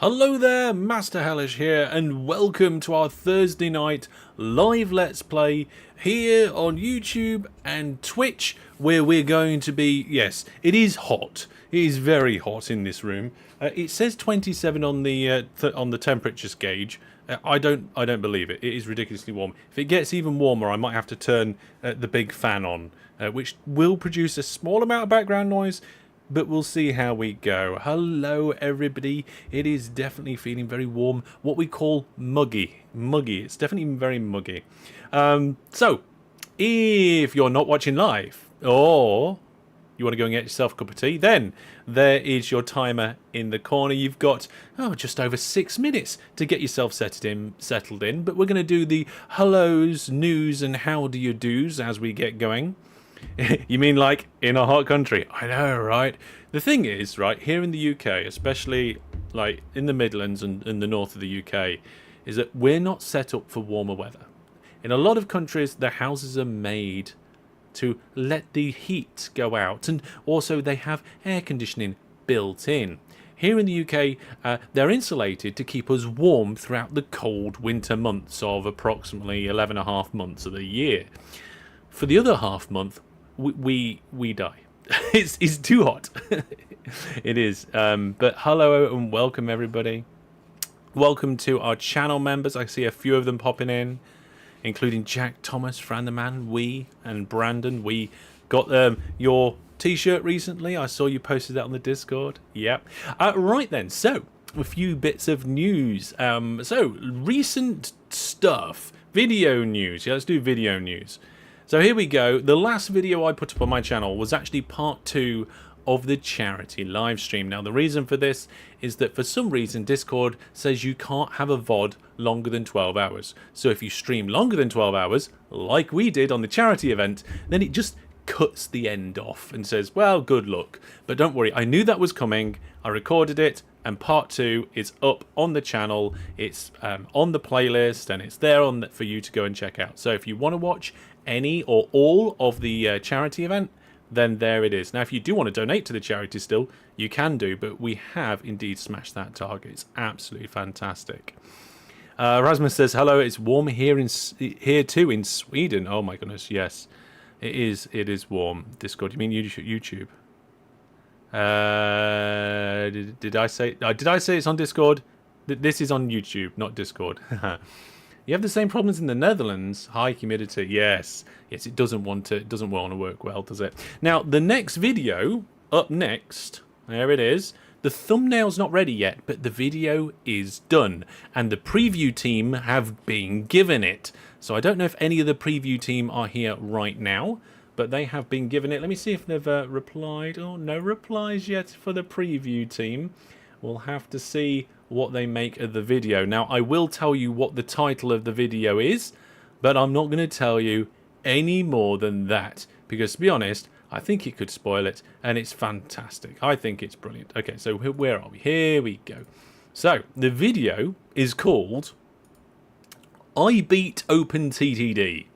Hello there, Master Hellish here, and welcome to our Thursday night live Let's Play here on YouTube and Twitch, where we're going to be, yes, it is hot. It is very hot in this room. It says 27 on the temperatures gauge. I don't believe it. It is ridiculously warm. If it gets even warmer, I might have to turn the big fan on, which will produce a small amount of background noise. But we'll see how we go. Hello, everybody. It is definitely feeling very warm. What we call muggy. Muggy. It's definitely very muggy. So, if you're not watching live, or you want to go and get yourself a cup of tea, then there is your timer in the corner. You've got, just over 6 minutes to get yourself settled in. But we're going to do the hellos, news, and how do you do's as we get going. You mean like in a hot country? I know, right? The thing is, right, here in the UK, especially like in the Midlands and in the north of the UK, is that we're not set up for warmer weather. In a lot of countries, the houses are made to let the heat go out, and also they have air conditioning built in. Here in the UK, they're insulated to keep us warm throughout the cold winter months of approximately 11.5 months of the year. For the other half month, we die. It's too hot. It is. But hello and welcome, everybody. Welcome to our channel members. I see a few of them popping in, including Jack, Thomas, Fran the Man, and Brandon. We got your t-shirt recently. I saw you posted that on the Discord. Yep. Right then. So a few bits of news. So recent stuff. Video news. Yeah, let's do video news. So here we go. The last video I put up on my channel was actually part 2 of the charity live stream. Now the reason for this is that for some reason Discord says you can't have a VOD longer than 12 hours. So if you stream longer than 12 hours, like we did on the charity event, then it just cuts the end off and says, well, good luck. But don't worry, I knew that was coming. I recorded it, and part 2 is up on the channel. It's on the playlist, and it's there for you to go and check out. So if you want to watch any or all of the charity event, then there it is. Now, if you do want to donate to the charity still, you can do, but we have indeed smashed that target. It's absolutely fantastic. Rasmus says, hello, it's warm here too in Sweden. Oh my goodness, yes. It is warm. Discord, you mean YouTube? Did I say it's on Discord? This is on YouTube, not Discord. You have the same problems in the Netherlands. High humidity. Yes, it doesn't want to work well, does it? Now, the next video up next, there it is. The thumbnail's not ready yet, but the video is done, and the preview team have been given it. So I don't know if any of the preview team are here right now, but they have been given it. Let me see if they've replied. Oh, no replies yet for the preview team. We'll have to see what they make of the video. Now, I will tell you what the title of the video is, but I'm not going to tell you any more than that, because to be honest, I think it could spoil it, and it's fantastic. I think it's brilliant. Okay, so where are we? Here we go. So the video is called I Beat OpenTTD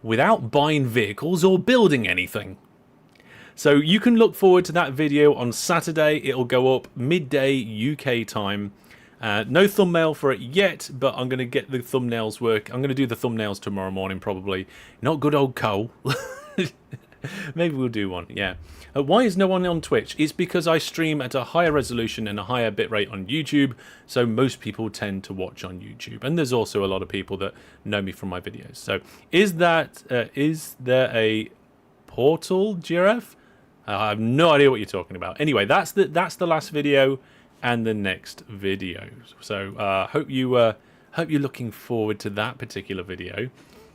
Without Buying Vehicles or Building Anything. So you can look forward to that video on Saturday. It'll go up midday UK time. No thumbnail for it yet, but I'm going to get the thumbnails work. I'm going to do the thumbnails tomorrow morning probably. Not good old Cole. Maybe we'll do one, yeah. Why is no one on Twitch? It's because I stream at a higher resolution and a higher bitrate on YouTube, so most people tend to watch on YouTube. And there's also a lot of people that know me from my videos. So is there a portal, Giraffe? I have no idea what you're talking about. Anyway, that's the last video and the next video. So hope you're looking forward to that particular video.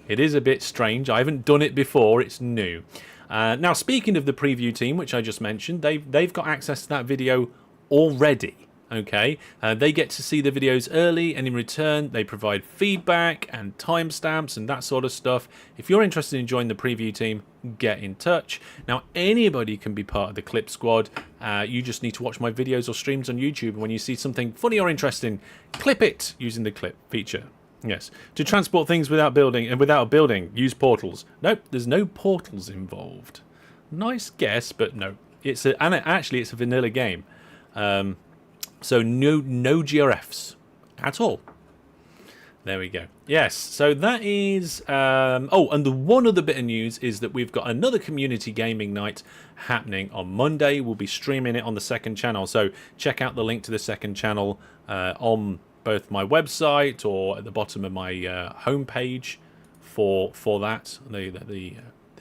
It is a bit strange. I haven't done it before. It's new. Now, speaking of the preview team, which I just mentioned, they've got access to that video already. Okay, they get to see the videos early, and in return they provide feedback and timestamps and that sort of stuff. If you're interested in joining the preview team, get in touch. Now, anybody can be part of the Clip Squad. You just need to watch my videos or streams on YouTube, and when you see something funny or interesting, clip it using the clip feature. Yes, to transport things without building, use portals. Nope, there's no portals involved. Nice guess, but no. Actually it's a vanilla game. So no GRFs at all. There we go. Yes, so that is... oh, and the one other bit of news is that we've got another community gaming night happening on Monday. We'll be streaming it on the second channel. So check out the link to the second channel on both my website or at the bottom of my homepage for that. The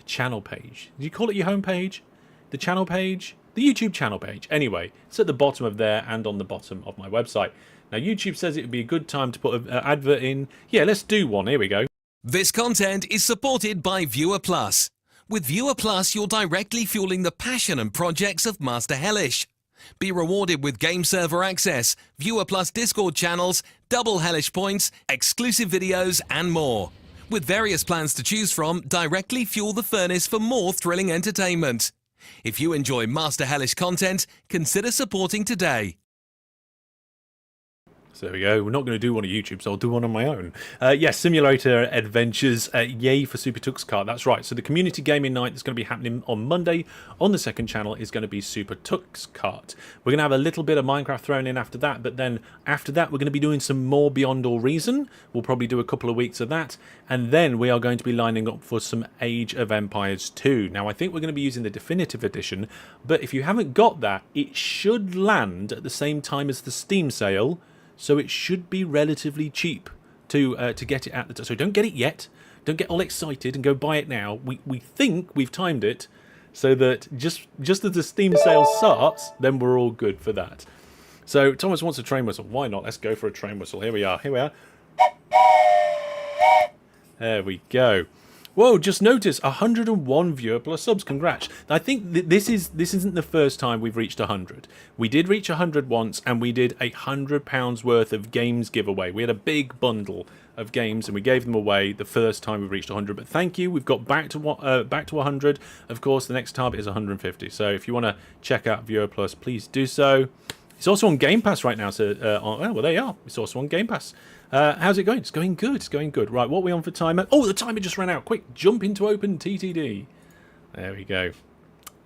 channel page. Do you call it your homepage? The channel page? The YouTube channel page. Anyway, it's at the bottom of there and on the bottom of my website. Now, YouTube says it would be a good time to put an advert in. Yeah, let's do one. Here we go. This content is supported by Viewer Plus. With Viewer Plus, you're directly fueling the passion and projects of Master Hellish. Be rewarded with game server access, Viewer Plus Discord channels, double Hellish points, exclusive videos, and more. With various plans to choose from, directly fuel the furnace for more thrilling entertainment. If you enjoy Master Hellish content, consider supporting today. So there we go. We're not going to do one on YouTube, so I'll do one on my own. Yes, Simulator Adventures. Yay for Super Tux Kart. That's right. So the community gaming night that's going to be happening on Monday on the second channel is going to be Super Tux Kart. We're going to have a little bit of Minecraft thrown in after that, but then after that we're going to be doing some more Beyond All Reason. We'll probably do a couple of weeks of that, and then we are going to be lining up for some Age of Empires 2. Now I think we're going to be using the Definitive Edition, but if you haven't got that, it should land at the same time as the Steam sale. So it should be relatively cheap to get it at the time. So don't get it yet. Don't get all excited and go buy it now. We think we've timed it so that just as the Steam sale starts, then we're all good for that. So Thomas wants a train whistle. Why not? Let's go for a train whistle. Here we are. Here we are. There we go. Whoa, just notice 101 viewer plus subs. Congrats. I think this isn't the first time we've reached 100. We did reach 100 once, and we did £100 worth of games giveaway. We had a big bundle of games, and we gave them away the first time we reached 100. But thank you. We've got back to 100. Of course, the next target is 150. So if you want to check out Viewer Plus, please do so. It's also on Game Pass right now. So well, there you are. It's also on Game Pass. How's it going? It's going good. It's going good. Right, what are we on for timer? Oh, the timer just ran out. Quick, jump into OpenTTD. There we go.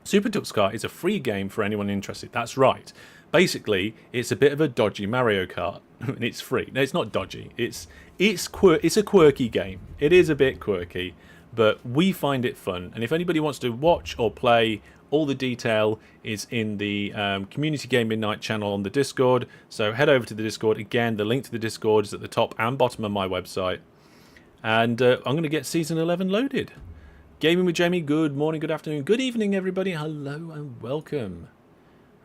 Super Tux Kart is a free game for anyone interested. That's right. Basically, it's a bit of a dodgy Mario Kart, and it's free. No, it's not dodgy. It's a quirky game. It is a bit quirky, but we find it fun. And if anybody wants to watch or play, all the detail is in the Community Gaming Night channel on the Discord. So head over to the Discord. Again, the link to the Discord is at the top and bottom of my website. And I'm going to get Season 11 loaded. Gaming with Jamie, good morning, good afternoon, good evening, everybody. Hello and welcome.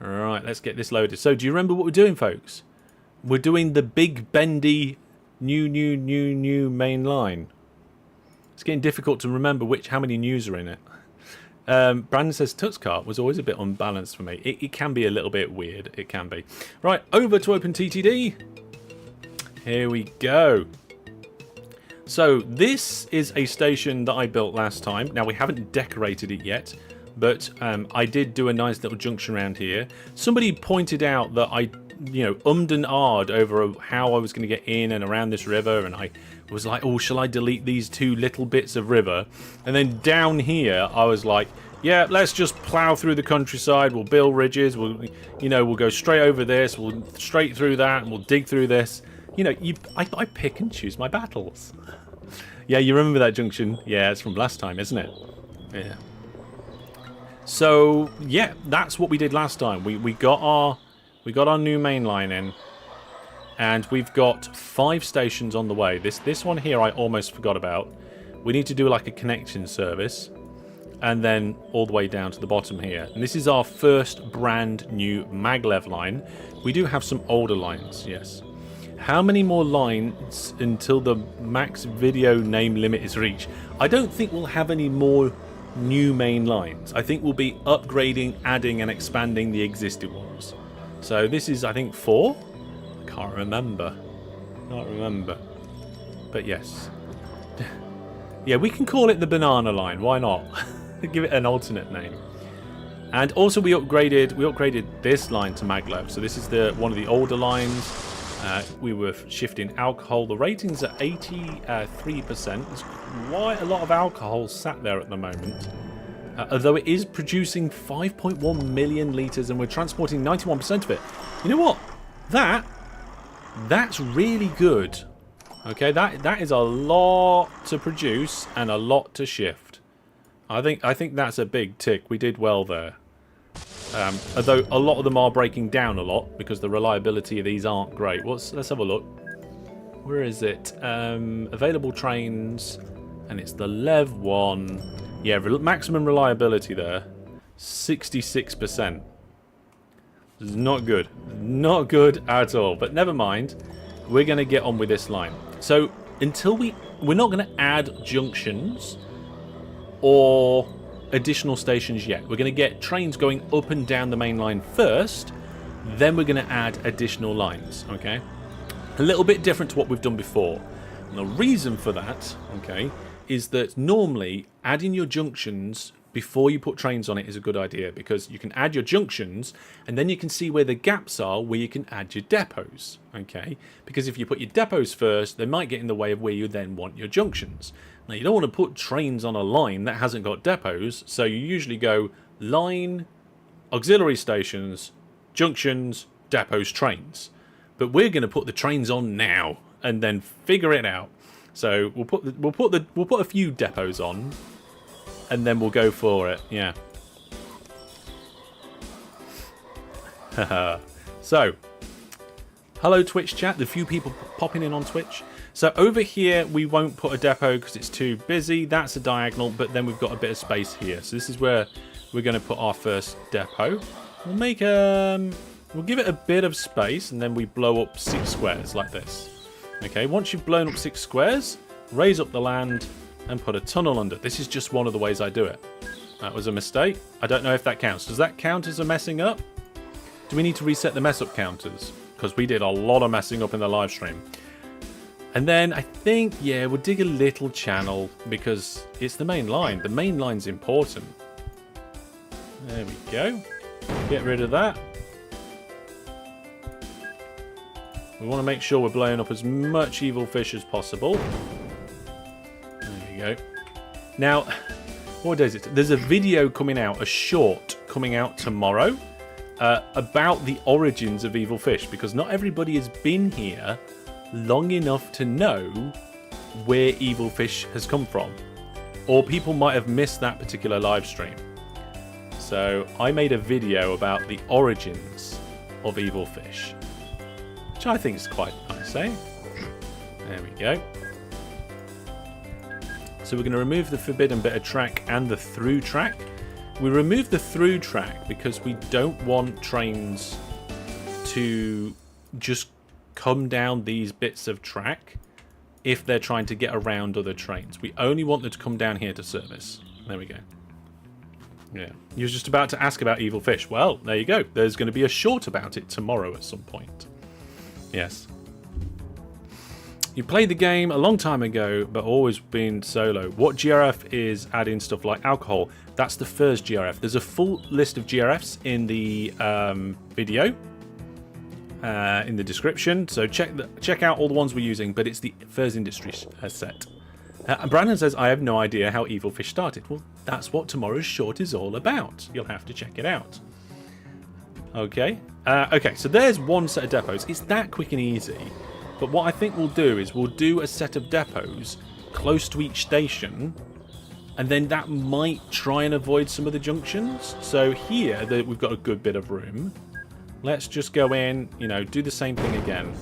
All right, let's get this loaded. So do you remember what we're doing, folks? We're doing the big, bendy, new main line. It's getting difficult to remember how many news are in it. Brandon says Tux Kart was always a bit unbalanced for me. It can be a little bit weird. It can be. Right, over to OpenTTD. Here we go. So this is a station that I built last time. Now we haven't decorated it yet, but I did do a nice little junction around here. Somebody pointed out that I, ummed and ahed over how I was going to get in and around this river, and I was like, oh, shall I delete these two little bits of river? And then down here I was like, yeah, let's just plow through the countryside, we'll build ridges, we'll go straight over this, we'll straight through that, and we'll dig through this. I pick and choose my battles. Yeah, you remember that junction? Yeah, it's from last time, isn't it? Yeah. So yeah, that's what we did last time. We got our new main line in, and we've got 5 stations on the way. This one here I almost forgot about. We need to do like a connection service, and then all the way down to the bottom here. And this is our first brand new maglev line. We do have some older lines, yes. How many more lines until the max video name limit is reached? I don't think we'll have any more new main lines. I think we'll be upgrading, adding and expanding the existing ones. So this is, I think, 4? I can't remember. But yes. Yeah, we can call it the banana line. Why not? Give it an alternate name. And also we upgraded this line to maglev. So this is one of the older lines. We were shifting alcohol. The rating's at 83%. There's quite a lot of alcohol sat there at the moment. Although it is producing 5.1 million litres and we're transporting 91% of it. You know what? That's really good. Okay, that is a lot to produce and a lot to shift. I think that's a big tick. We did well there. Although a lot of them are breaking down a lot because the reliability of these aren't great. Let's have a look. Where is it? Available trains, and it's the Lev 1. Yeah, maximum reliability there, 66%. Not good. Not good at all. But never mind. We're going to get on with this line. So until we're not going to add junctions or additional stations yet. We're going to get trains going up and down the main line first. Then we're going to add additional lines. Okay. A little bit different to what we've done before. And the reason for that, okay, is that normally adding your junctions before you put trains on it is a good idea, because you can add your junctions and then you can see where the gaps are where you can add your depots. Okay, because if you put your depots first, they might get in the way of where you then want your junctions. Now, you don't want to put trains on a line that hasn't got depots, so you usually go line, auxiliary stations, junctions, depots, trains. But we're going to put the trains on now and then figure it out. So we'll put a few depots on, and then we'll go for it. Yeah. So, hello Twitch chat. The few people popping in on Twitch. So over here we won't put a depot because it's too busy. That's a diagonal, but then we've got a bit of space here. So this is where we're going to put our first depot. We'll make we'll give it a bit of space, and then we blow up 6 squares like this. Okay, once you've blown up 6 squares, raise up the land and put a tunnel under. This is just one of the ways I do it. That was a mistake. I don't know if that counts. Does that count as a messing up? Do we need to reset the mess up counters? Because we did a lot of messing up in the live stream. And then I think, yeah, we'll dig a little channel because it's the main line. The main line's important. There we go. Get rid of that. We want to make sure we're blowing up as much evil fish as possible. There we go. Now, what is it? There's a video coming out, a short coming out tomorrow about the origins of evil fish, because not everybody has been here long enough to know where evil fish has come from, or people might have missed that particular live stream. So I made a video about the origins of evil fish, which I think is quite nice, eh? There we go. So we're going to remove the forbidden bit of track and the through track. We remove the through track because we don't want trains to just come down these bits of track if they're trying to get around other trains. We only want them to come down here to service. There we go. Yeah, you were just about to ask about evil fish. Well, there you go. There's going to be a short about it tomorrow at some point. Yes. You played the game a long time ago, but always been solo. What GRF is adding stuff like alcohol? That's the first GRF. There's a full list of GRFs in the video, in the description. So check out all the ones we're using, but it's the first industry set. Brandon says, I have no idea how evil fish started. Well, that's what tomorrow's short is all about. You'll have to check it out. Okay. Okay, so there's one set of depots. It's that quick and easy. But what I think we'll do is we'll do a set of depots close to each station, and then that might try and avoid some of the junctions. So here we've got a good bit of room. Let's just go in, you know, do the same thing again.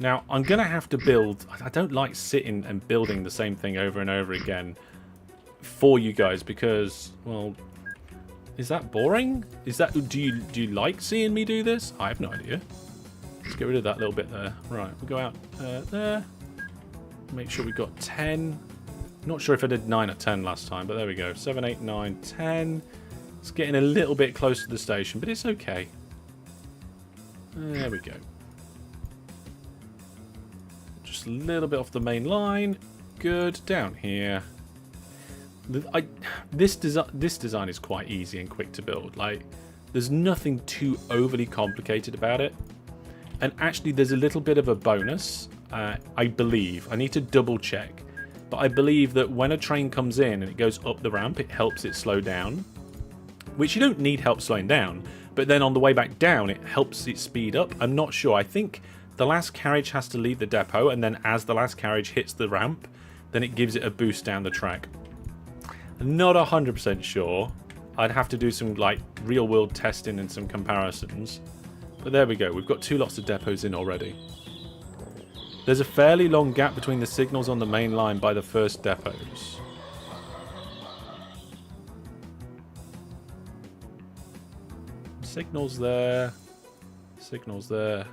Now, I'm going to have to build... I don't like sitting and building the same thing over and over again for you guys because, well... Is that boring? Is that... Do you like seeing me do this? I have no idea. Let's get rid of that little bit there. Right, we'll go out there. Make sure we got 10. Not sure if I did 9 or 10 last time, but there we go. 7, 8, 9, 10. It's getting a little bit close to the station, but it's okay. There we go. Just a little bit off the main line. Good. Down here. This design is quite easy and quick to build. Like, there's nothing too overly complicated about it. And actually, there's a little bit of a bonus, I believe. I need to double check. But I believe that when a train comes in and it goes up the ramp, it helps it slow down. Which you don't need help slowing down. but then on the way back down it helps it speed up. I'm not sure. I think the last carriage has to leave the depot, and then as the last carriage hits the ramp, then it gives it a boost down the track. I'm not 100% sure. I'd have to do some like real world testing and some comparisons. But there we go. We've got 2 lots of depots in already. There's a fairly long gap between the signals on the main line by the first depots. Signals there. Signals there.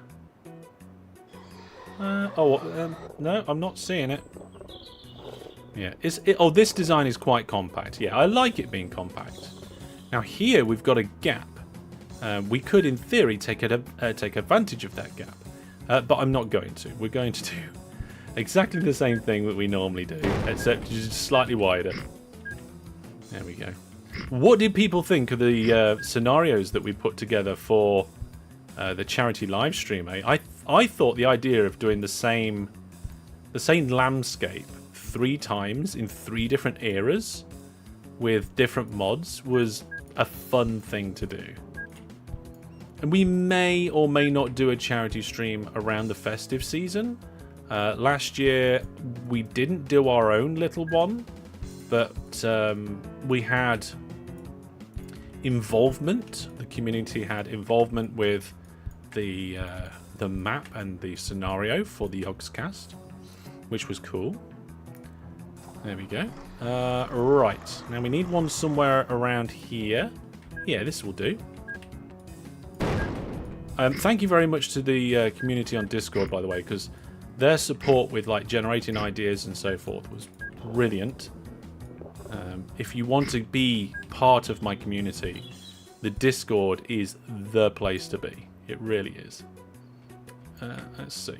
No, I'm not seeing it. Yeah, oh, this design is quite compact. Yeah, I like it being compact. Now here we've got a gap. We could, in theory, take advantage of that gap, but I'm not going to. We're going to do exactly the same thing that we normally do, except just slightly wider. There we go. What did people think of the scenarios that we put together for the charity live stream? I thought the idea of doing the same landscape 3 times in 3 different eras with different mods was a fun thing to do. And we may or may not do a charity stream around the festive season. Last year we didn't do our own little one, but we had involvement. The community had involvement with the map and the scenario for the Yogscast, which was cool. There we go. Right, now we need one somewhere around here. Yeah, this will do. Thank you very much to the community on Discord, by the way, because their support with like generating ideas and so forth was brilliant. If you want to be part of my community, the Discord is the place to be. It really is. Let's see.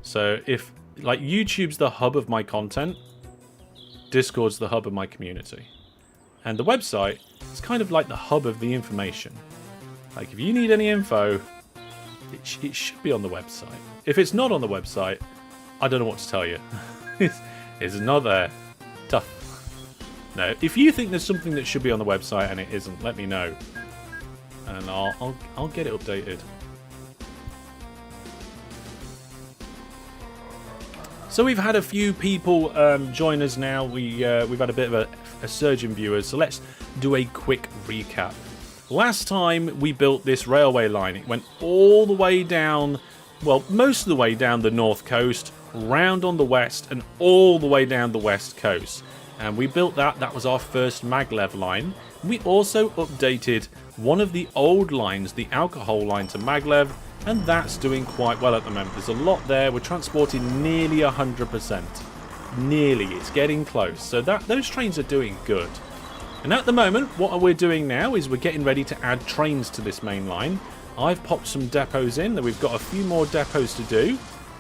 So if like YouTube's the hub of my content, Discord's the hub of my community. And the website is kind of like the hub of the information. Like if you need any info, it should be on the website. If it's not on the website, I don't know what to tell you. It's not there. Tough. No, if you think there's something that should be on the website and it isn't, let me know. And I'll get it updated. So we've had a few people join us now. We've had a bit of a surge in viewers. So let's do a quick recap. Last time we built this railway line. It went all the way down, well, most of the way down the north coast, round on the west, and all the way down the west coast. And we built that. That was our first maglev line. We also updated one of the old lines, the alcohol line, to maglev. And that's doing quite well at the moment. There's a lot there. We're transporting nearly 100%. Nearly. It's getting close. So those trains are doing good. And at the moment, what we're doing now is we're getting ready to add trains to this main line. I've popped some depots in. We've got a few more depots to do.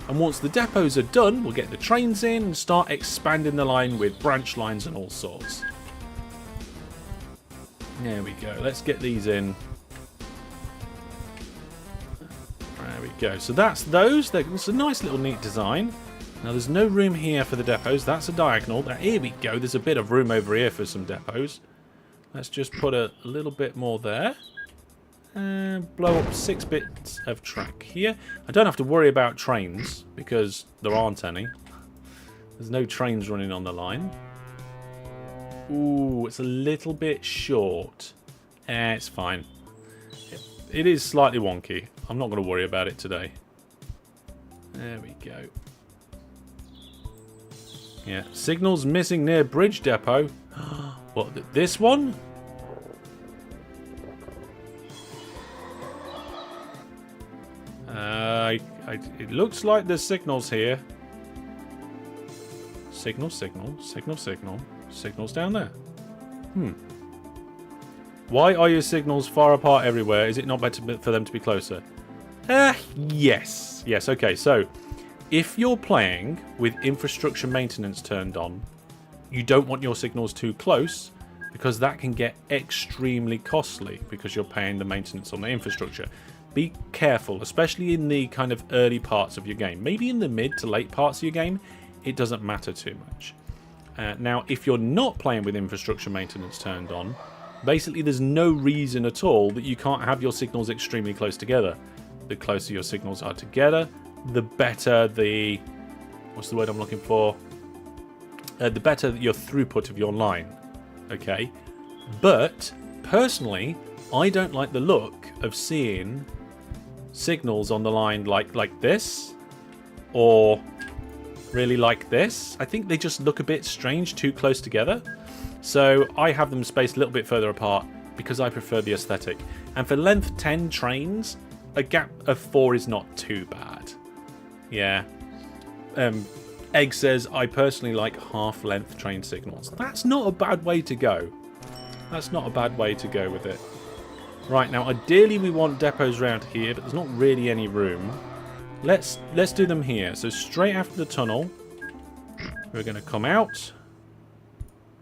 And once the depots are done, we'll get the trains in and start expanding the line with branch lines and all sorts. There we go. Let's get these in. There we go. So that's those. It's a nice little neat design. Now there's no room here for the depots. That's a diagonal. Here we go. There's a bit of room over here for some depots. Let's just put a little bit more there. And blow up 6 bits of track here. I don't have to worry about trains because there aren't any. There's no trains running on the line. Ooh, it's a little bit short. It's fine. It is slightly wonky. I'm not going to worry about it today. There we go. Yeah, signals missing near bridge depot. What, this one? It looks like there's signals here. Signal, signal, signal, signal. Signals down there. Why are your signals far apart everywhere? Is it not better for them to be closer? Yes. Yes, okay, so if you're playing with infrastructure maintenance turned on, you don't want your signals too close because that can get extremely costly because you're paying the maintenance on the infrastructure. Be careful, especially in the kind of early parts of your game. Maybe in the mid to late parts of your game, it doesn't matter too much. Now, if you're not playing with infrastructure maintenance turned on, Basically, there's no reason at all that you can't have your signals extremely close together. The closer your signals are together, the better the... what's the word I'm looking for? The better your throughput of your line. Okay? But, personally, I don't like the look of seeing signals on the line like this, or really like this. I think they just look a bit strange, too close together. So I have them spaced a little bit further apart because I prefer the aesthetic. And for length 10 trains, a gap of 4 is not too bad. Yeah. Egg says, I personally like half-length train signals. That's not a bad way to go. That's not a bad way to go with it. Right, now ideally we want depots around here, but there's not really any room. Let's do them here. So straight after the tunnel, we're going to come out.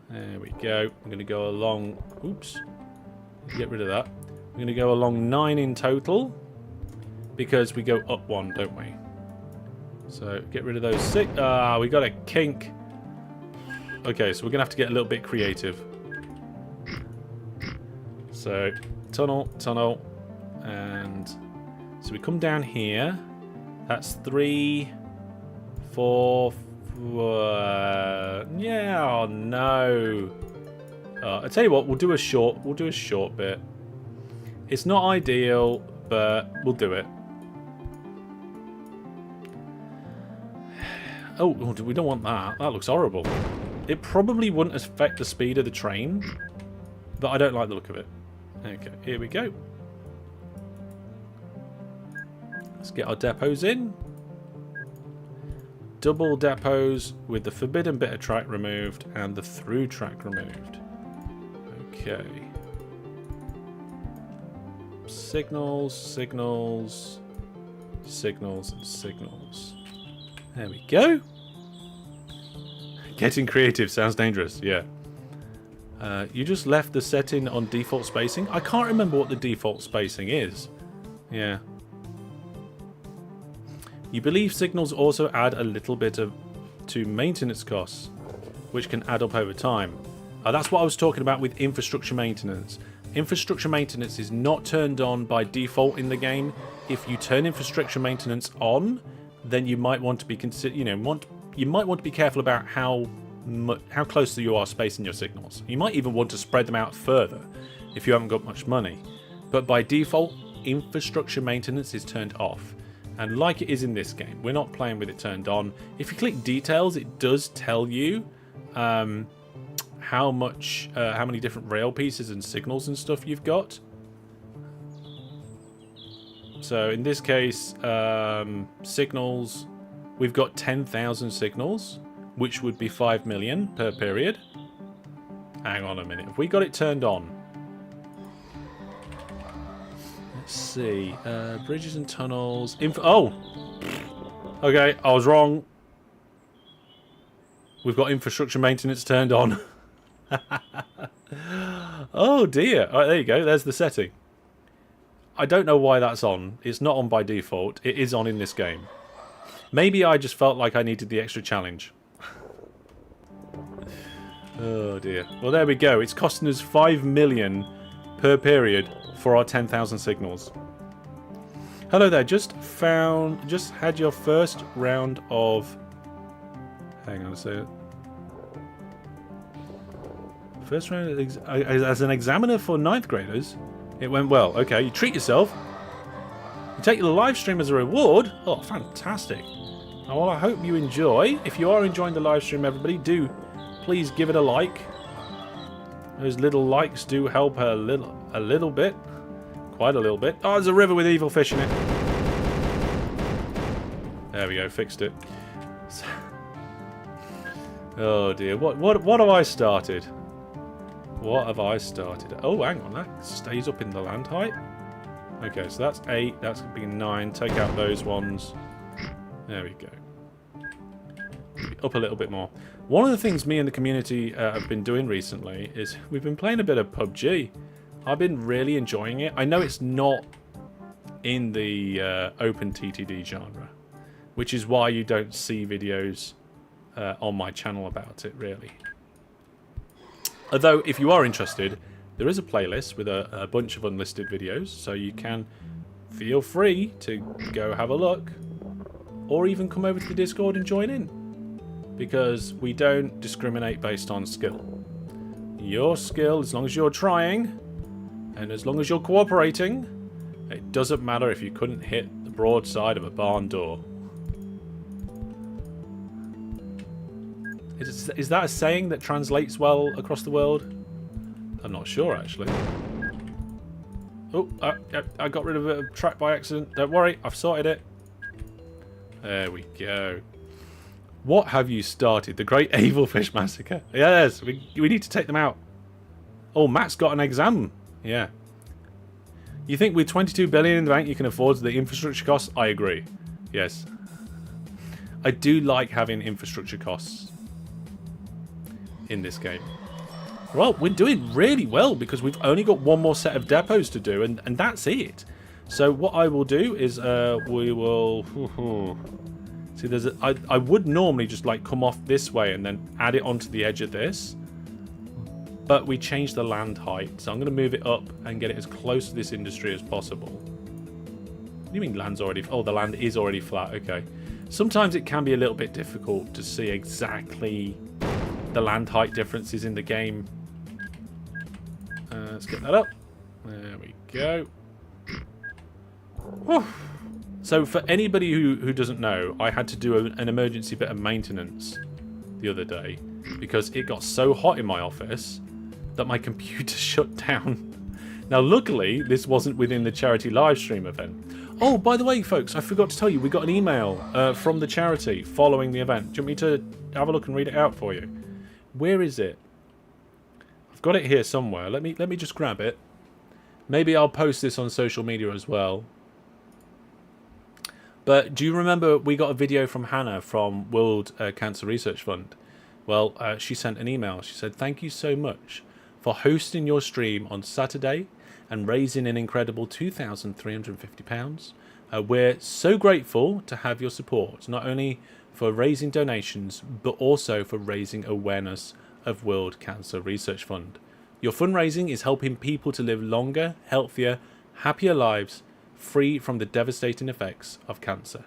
There we go. We're going to go along... oops. Get rid of that. We're going to go along 9 in total, because we go up 1, don't we? So get rid of those 6. Ah, we got a kink. Okay, so we're going to have to get a little bit creative. So tunnel, tunnel, and so we come down here. That's 3, 4, yeah, oh no. I tell you what, we'll do a short bit. It's not ideal, but we'll do it. Oh, we don't want that. That looks horrible. It probably wouldn't affect the speed of the train, but I don't like the look of it. Okay, here we go. Let's get our depots in. Double depots with the forbidden bit of track removed and the through track removed. Okay. Signals, signals, signals, and signals. There we go. Getting creative sounds dangerous, yeah. You just left the setting on default spacing. I can't remember what the default spacing is. Yeah. You believe signals also add a little bit to maintenance costs, which can add up over time. That's what I was talking about with infrastructure maintenance. Infrastructure maintenance is not turned on by default in the game. If you turn infrastructure maintenance on, then you might want to be you might want to be careful about how close you are spacing your signals. You might even want to spread them out further if you haven't got much money. But by default, infrastructure maintenance is turned off. And like it is in this game, we're not playing with it turned on. If you click details, it does tell you how many different rail pieces and signals and stuff you've got. So in this case, signals, we've got 10,000 signals, which would be 5 million per period. Hang on a minute. Have we got it turned on? Let's see. Bridges and tunnels. Oh! Okay, I was wrong. We've got infrastructure maintenance turned on. Oh dear. Alright, there you go. There's the setting. I don't know why that's on. It's not on by default. It is on in this game. Maybe I just felt like I needed the extra challenge. Oh dear. Well, there we go. It's costing us 5 million per period for our 10,000 signals. Hello there. Just had your first round of... Hang on a second. First round as an examiner for 9th graders. It went well. Okay, you treat yourself. You take the live stream as a reward. Oh, fantastic. Well, I hope you enjoy. If you are enjoying the live stream, everybody, do please give it a like. Those little likes do help a little bit. Quite a little bit. Oh, there's a river with evil fish in it. There we go, fixed it. Oh dear, what have I started? What have I started? Oh, hang on, that stays up in the land height. Okay, so that's 8, that's going to be 9. Take out those ones. There we go. Up a little bit more. One of the things me and the community have been doing recently is we've been playing a bit of PUBG. I've been really enjoying it. I know it's not in the OpenTTD genre, which is why you don't see videos on my channel about it, really. Although, if you are interested, there is a playlist with a bunch of unlisted videos, so you can feel free to go have a look, or even come over to the Discord and join in, because we don't discriminate based on skill. Your skill, as long as you're trying, and as long as you're cooperating, it doesn't matter if you couldn't hit the broadside of a barn door. Is that a saying that translates well across the world? I'm not sure, actually. Oh, I got rid of a track by accident. Don't worry, I've sorted it. There we go. What have you started? The Great Avelfish Massacre. Yes, we need to take them out. Oh, Matt's got an exam. Yeah. You think with 22 billion in the bank you can afford the infrastructure costs? I agree. Yes. I do like having infrastructure costs in this game. Well, we're doing really well because we've only got one more set of depots to do, and that's it. So what I will do is we will see. I would normally just like come off this way and then add it onto the edge of this, but we changed the land height, so I'm going to move it up and get it as close to this industry as possible. What do you mean land's already? Oh, the land is already flat. Okay. Sometimes it can be a little bit difficult to see exactly the land height differences in the game. Let's get that up. There we go. Whew. So for anybody who doesn't know, I had to do an emergency bit of maintenance the other day because it got so hot in my office that my computer shut down. Now luckily this wasn't within the charity live stream event. Oh, by the way, folks, I forgot to tell you, we got an email from the charity following the event. Do you want me to have a look and read it out for you? Where is it? I've got it here somewhere. Let me just grab it. Maybe I'll post this on social media as well. But do you remember we got a video from Hannah from World Cancer Research Fund? Well, she sent an email. She said, "Thank you so much for hosting your stream on Saturday and raising an incredible £2,350. We're so grateful to have your support, not only for raising donations, but also for raising awareness of World Cancer Research Fund. Your fundraising is helping people to live longer, healthier, happier lives, free from the devastating effects of cancer.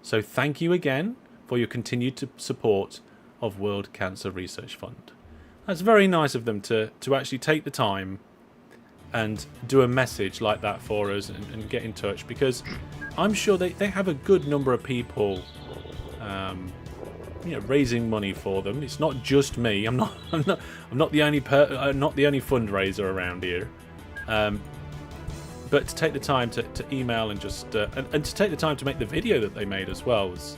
So thank you again for your continued support of World Cancer Research Fund." That's very nice of them to actually take the time and do a message like that for us and get in touch, because I'm sure they have a good number of people raising money for them. It's not just me. I'm not the only fundraiser around here. But to take the time to email and just and to take the time to make the video that they made as well, was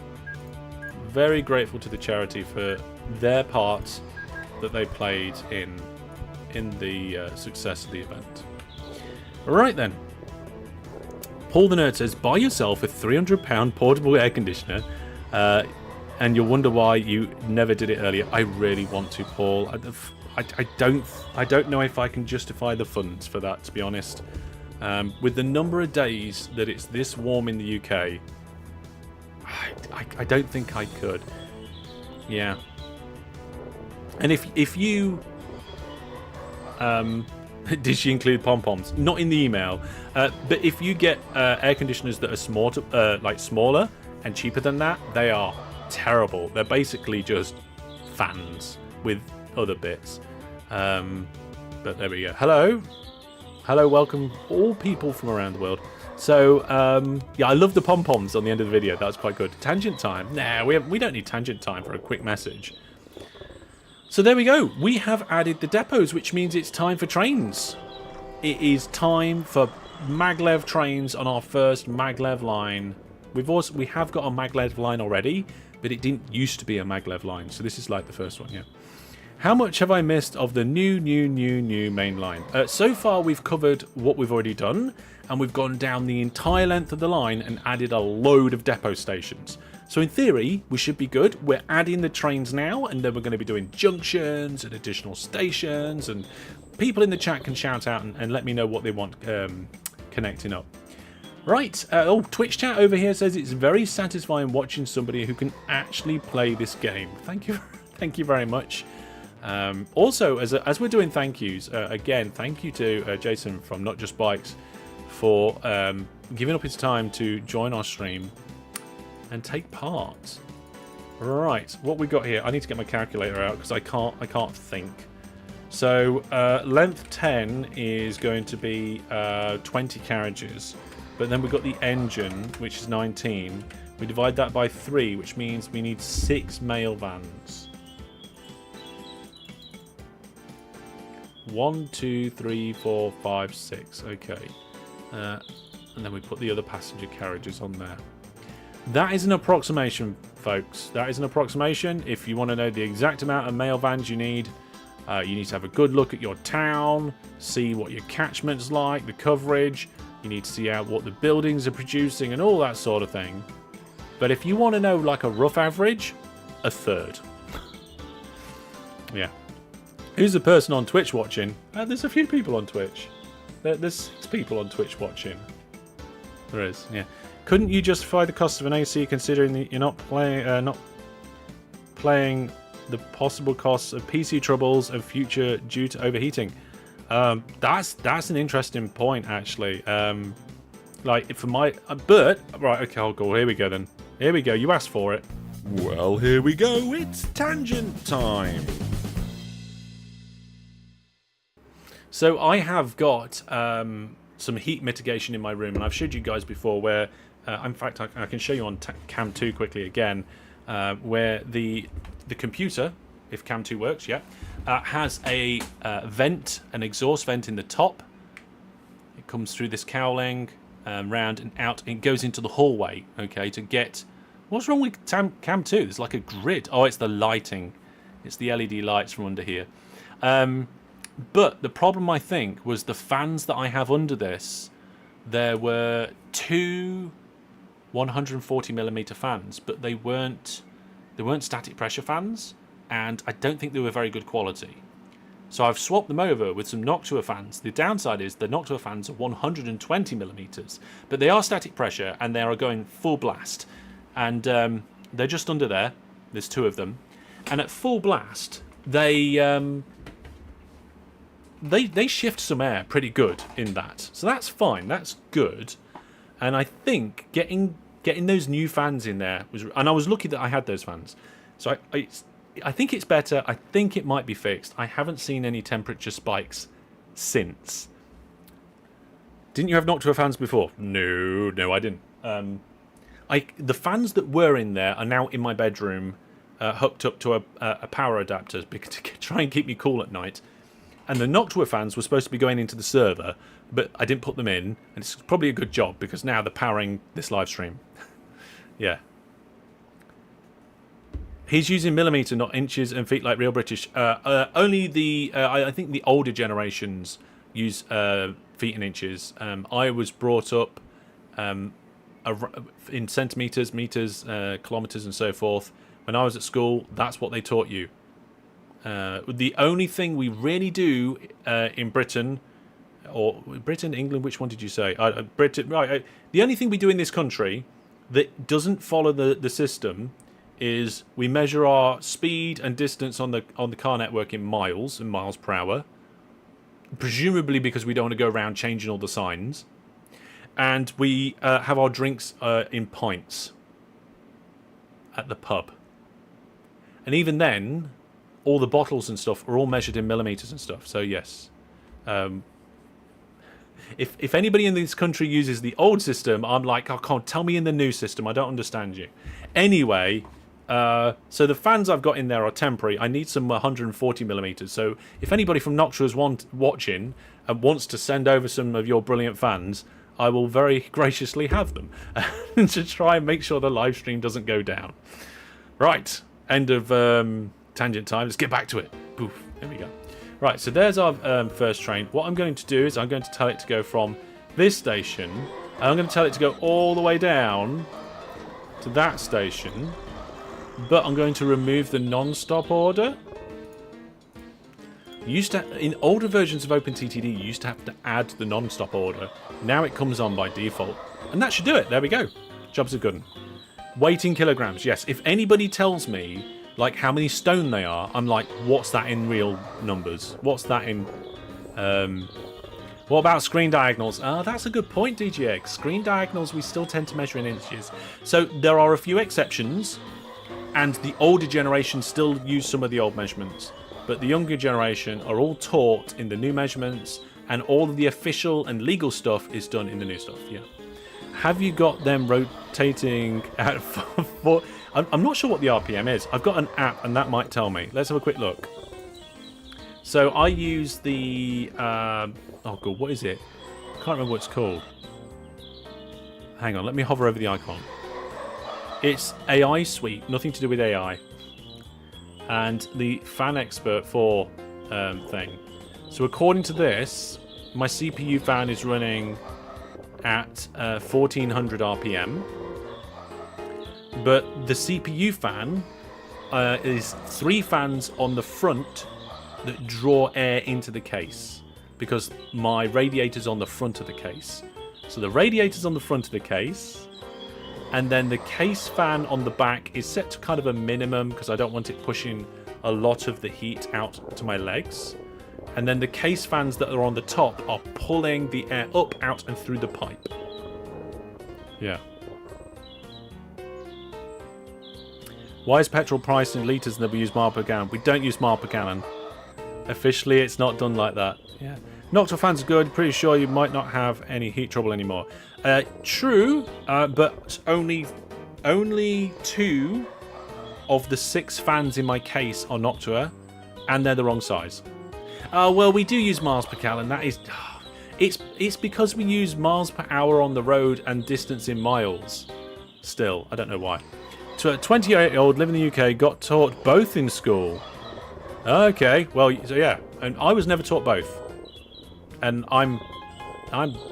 very grateful to the charity for their part that they played in the success of the event. Right then, Paul the Nerd says, "Buy yourself a £300 portable air conditioner, and you'll wonder why you never did it earlier." I really want to, Paul. I don't know if I can justify the funds for that, to be honest. With the number of days that it's this warm in the UK, I don't think I could. Yeah. And if you did she include pom-poms? Not in the email, but if you get air conditioners that are smaller and cheaper than that, they are terrible. They're basically just fans with other bits. But there we go. Hello, welcome all people from around the world. So yeah, I love the pom-poms on the end of the video. That was quite good. Tangent time? Nah, we don't need tangent time for a quick message. So there we go. We have added the depots, which means it's time for trains. It is time for maglev trains on our first maglev line. We have got a maglev line already, but it didn't used to be a maglev line. So this is like the first one, yeah. How much have I missed of the new main line? So far we've covered what we've already done, and we've gone down the entire length of the line and added a load of depot stations. So in theory, we should be good. We're adding the trains now, and then we're going to be doing junctions and additional stations, and people in the chat can shout out and let me know what they want connecting up. Right, Twitch chat over here says it's very satisfying watching somebody who can actually play this game. Thank you very much. Also, as we're doing thank yous, again, thank you to Jason from Not Just Bikes for giving up his time to join our stream and take part. Right, what we got here? I need to get my calculator out because I can't think. So length 10 is going to be 20 carriages, but then we've got the engine, which is 19. We divide that by 3, which means we need 6 mail vans. 1, 2, 3, 4, 5, 6. Okay. And then we put the other passenger carriages on there. That is an approximation, folks. That is an approximation. If you want to know the exact amount of mail vans you need to have a good look at your town, see what your catchment's like, the coverage. You need to see out what the buildings are producing and all that sort of thing. But if you want to know like a rough average, a third. Yeah. Who's the person on Twitch watching? There's a few people on Twitch. There's 6 people on Twitch watching. There is, yeah. Couldn't you justify the cost of an AC considering that you're not playing the possible costs of PC troubles and future due to overheating? That's an interesting point, actually. Like for my, but right, okay, I'll go. Here we go then. Here we go. You asked for it. Well, here we go. It's tangent time. So I have got some heat mitigation in my room, and I've showed you guys before where, in fact, I can show you on Cam 2 quickly again, where the computer, if Cam 2 works, yeah, has a vent, an exhaust vent in the top. It comes through this cowling, round and out. It goes into the hallway, okay, to get... What's wrong with Cam 2? There's like a grid. Oh, it's the lighting. It's the LED lights from under here. But the problem, I think, was the fans that I have under this. There were 2 140mm fans, but they weren't static pressure fans, and I don't think they were very good quality. So I've swapped them over with some Noctua fans. The downside is the Noctua fans are 120mm, but they are static pressure and they are going full blast. And they're just under there. There's 2 of them, and at full blast they shift some air pretty good in that. So that's fine. That's good. And I think getting those new fans in there was... And I was lucky that I had those fans. So I think it's better. I think it might be fixed. I haven't seen any temperature spikes since. Didn't you have Noctua fans before? No, I didn't. The fans that were in there are now in my bedroom, hooked up to a power adapter to try and keep me cool at night. And the Noctua fans were supposed to be going into the server, but I didn't put them in, and it's probably a good job because now they're powering this live stream. Yeah. He's using millimeter, not inches and feet like real British. Only the I think the older generations use feet and inches. I was brought up in centimeters, meters, kilometers, and so forth. When I was at school, that's what they taught you. The only thing we really do in Britain, or Britain, England, which one did you say? Britain, right? The only thing we do in this country that doesn't follow the system is we measure our speed and distance on the car network in miles and miles per hour, presumably because we don't want to go around changing all the signs, and we have our drinks in pints at the pub, and even then, all the bottles and stuff are all measured in millimeters and stuff. So yes, if anybody in this country uses the old system, I'm like, oh, can't tell me in the new system. I don't understand you. Anyway, so the fans I've got in there are temporary. I need some 140mm. So if anybody from Noctua is watching and wants to send over some of your brilliant fans, I will very graciously have them to try and make sure the live stream doesn't go down. Right, end of tangent time. Let's get back to it. Poof, there we go. Right, so there's our first train. What I'm going to do is I'm going to tell it to go from this station, and I'm going to tell it to go all the way down to that station, but I'm going to remove the non-stop order. You used to, in older versions of OpenTTD, you used to have to add the non-stop order. Now it comes on by default, and that should do it. There we go. Job's a good one. Weight in kilograms. Yes, if anybody tells me like how many stone they are, I'm like, what's that in real numbers? What's that in... what about screen diagonals? That's a good point, DGX. Screen diagonals we still tend to measure in inches. So there are a few exceptions, and the older generation still use some of the old measurements. But the younger generation are all taught in the new measurements, and all of the official and legal stuff is done in the new stuff, yeah. Have you got them rotating at 4... I'm not sure what the RPM is. I've got an app, and that might tell me. Let's have a quick look. So I use the... oh, God, what is it? I can't remember what it's called. Hang on, let me hover over the icon. It's AI Suite, nothing to do with AI. And the fan expert 4 thing. So according to this, my CPU fan is running at 1400 RPM. But the CPU fan is 3 fans on the front that draw air into the case. Because my radiator's on the front of the case. So the radiator's on the front of the case. And then the case fan on the back is set to kind of a minimum because I don't want it pushing a lot of the heat out to my legs. And then the case fans that are on the top are pulling the air up, out, and through the pipe. Yeah. Why is petrol priced in litres and never use mile per gallon? We don't use mile per gallon. Officially, it's not done like that. Yeah. Nocturne fans are good. Pretty sure you might not have any heat trouble anymore. True, but only 2 of the 6 fans in my case are Noctua, and they're the wrong size. Well, we do use miles per gallon. That is, it's because we use miles per hour on the road and distance in miles. Still, I don't know why. So a 28-year-old living in the UK got taught both in school. Okay, well, so yeah, and I was never taught both. And I'm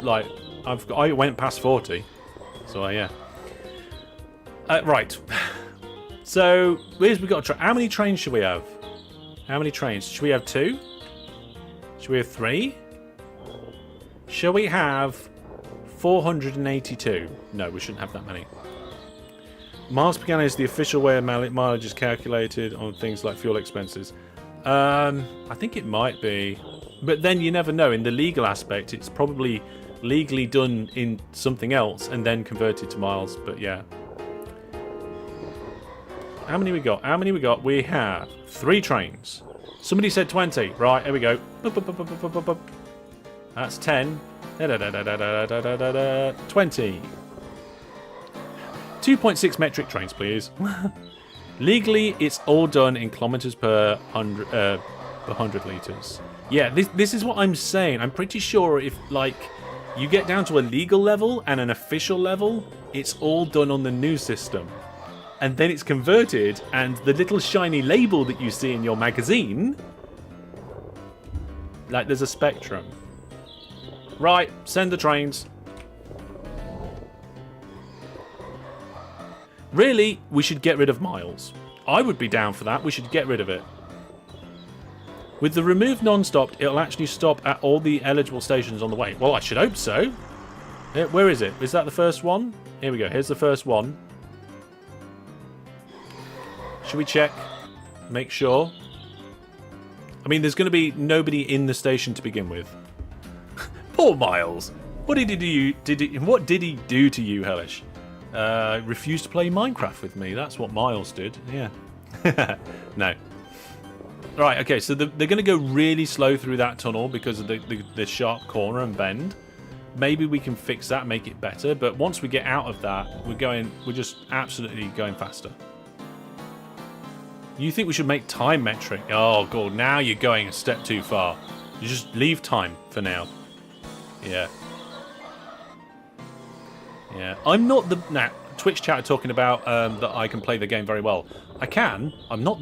like, I went past 40, so yeah. Right. So we got how many trains should we have? How many trains? Should we have 2? Should we have 3? Shall we have 482? No, we shouldn't have that many. Miles per gallon is the official way of mileage is calculated on things like fuel expenses. I think it might be. But then you never know. In the legal aspect, it's probably legally done in something else and then converted to miles. But yeah. How many we got? How many we got? We have 3 trains. Somebody said 20. Right, here we go. That's 10. 20. 2.6 metric trains, please. Legally, it's all done in kilometers per 100 litres. Yeah, this is what I'm saying. I'm pretty sure if, like, you get down to a legal level and an official level, it's all done on the new system. And then it's converted, and the little shiny label that you see in your magazine, like, there's a spectrum. Right, send the trains. Really, we should get rid of miles. I would be down for that. We should get rid of it. With the remove non-stop, it'll actually stop at all the eligible stations on the way. Well, I should hope so. Where is it? Is that the first one? Here we go. Here's the first one. Should we check? Make sure. I mean, there's going to be nobody in the station to begin with. Poor Miles. What did he do? What did he do to you, Hellish? Refused to play Minecraft with me. That's what Miles did. Yeah. No. Right, okay, so they're going to go really slow through that tunnel because of the sharp corner and bend. Maybe we can fix that, make it better, but once we get out of that, we're just absolutely going faster. You think we should make time metric? Oh, God, now you're going a step too far. You just leave time for now. Yeah. Yeah, I'm not the... Now, Twitch chat are talking about that I can play the game very well. I can. I'm not...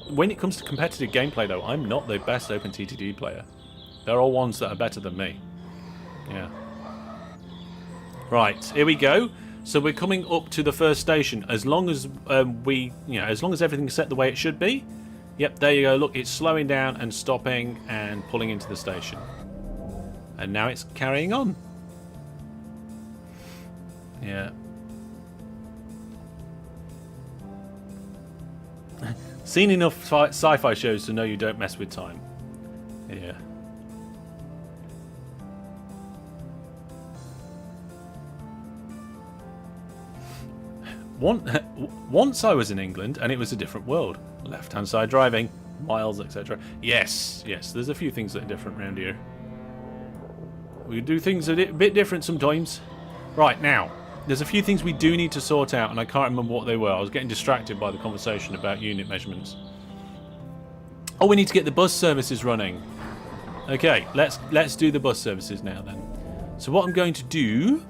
When it comes to competitive gameplay, though, I'm not the best OpenTTD player. There are ones that are better than me. Yeah. Right, here we go. So we're coming up to the first station. As long as as long as everything's set the way it should be. Yep, there you go. Look, it's slowing down and stopping and pulling into the station. And now it's carrying on. Yeah. Seen enough sci-fi shows to know you don't mess with time. Yeah. Once I was in England and it was a different world. Left-hand side driving, miles, etc. Yes, yes, there's a few things that are different around here. We do things a bit different sometimes. Right, now, there's a few things we do need to sort out, and I can't remember what they were. I was getting distracted by the conversation about unit measurements. Oh, we need to get the bus services running. Okay, let's do the bus services now then. So what I'm going to do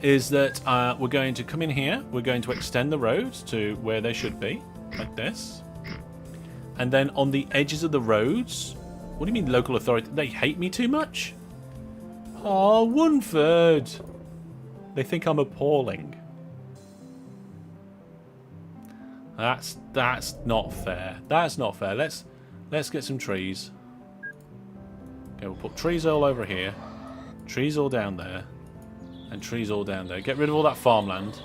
is that we're going to come in here. We're going to extend the roads to where they should be, like this. And then on the edges of the roads, what do you mean local authority? They hate me too much? Oh, 1/3. They think I'm appalling. That's not fair. That's not fair. Let's get some trees. Okay, we'll put trees all over here, trees all down there, and trees all down there. Get rid of all that farmland.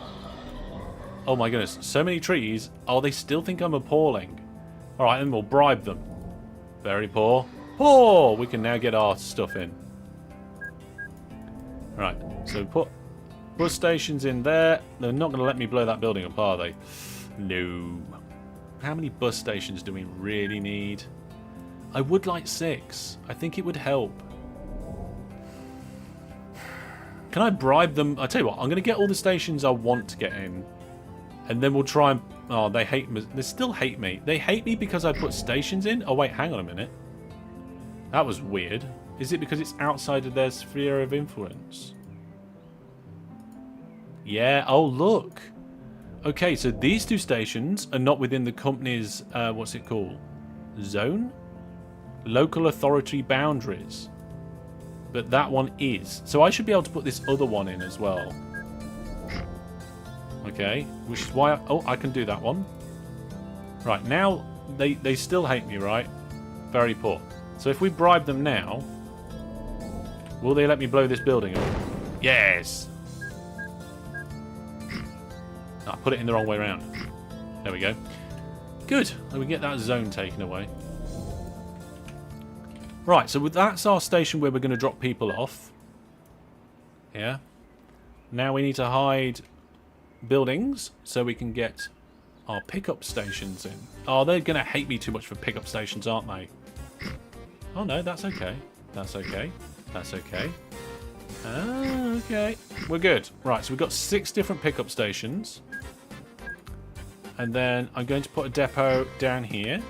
Oh my goodness, so many trees. Oh, they still think I'm appalling. All right, then we'll bribe them. Very poor. Poor. We can now get our stuff in. Right, so put bus stations in there. They're not going to let me blow that building up, are they? No. How many bus stations do we really need? I would like 6. I think it would help. Can I bribe them? I'll tell you what, I'm going to get all the stations I want to get in. And then we'll try and... Oh, they hate me. They still hate me. They hate me because I put stations in? Oh, wait, hang on a minute. That was weird. Is it because it's outside of their sphere of influence? Yeah. Oh, look. Okay, so these 2 stations are not within the company's... what's it called? Zone? Local authority boundaries. But that one is. So I should be able to put this other one in as well. Okay, which is why... I can do that one. Right, now they still hate me, right? Very poor. So if we bribe them now... Will they let me blow this building up? Yes! I put it in the wrong way around. There we go. Good. We get that zone taken away. Right, so that's our station where we're going to drop people off. Yeah. Now we need to hide buildings so we can get our pickup stations in. Oh, they're going to hate me too much for pickup stations, aren't they? Oh no, that's okay. That's okay. That's okay. Ah, okay. We're good. Right, so we've got 6 different pickup stations. And then I'm going to put a depot down here.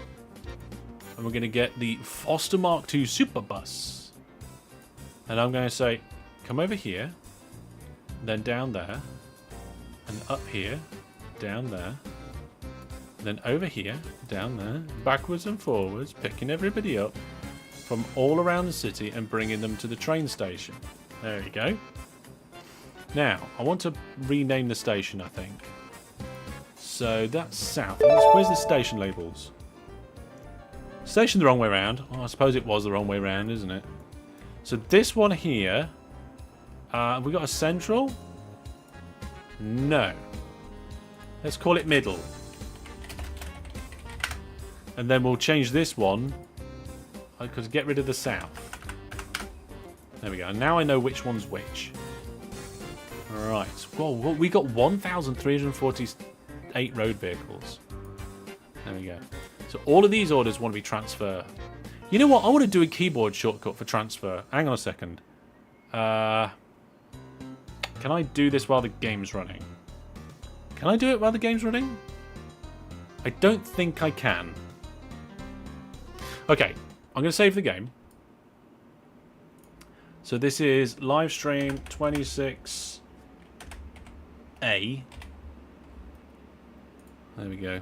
And we're going to get the Foster Mark II Super Bus. And I'm going to say, come over here. Then down there. And up here. Down there. Then over here. Down there. Backwards and forwards. Picking everybody up from all around the city and bringing them to the train station. There you go. Now, I want to rename the station, I think. So that's south. Where's the station labels? Station the wrong way around. Oh, I suppose it was the wrong way around, isn't it? So this one here. Have we got a central? No. Let's call it middle. And then we'll change this one. Because get rid of the south. There we go. And now I know which one's which. Right. Whoa, we got 1,348 road vehicles. There we go. So all of these orders want to be transfer. You know what? I want to do a keyboard shortcut for transfer. Hang on a second. Can I do this while the game's running? Can I do it while the game's running? I don't think I can. Okay. I'm going to save the game. So this is live stream 26A. There we go.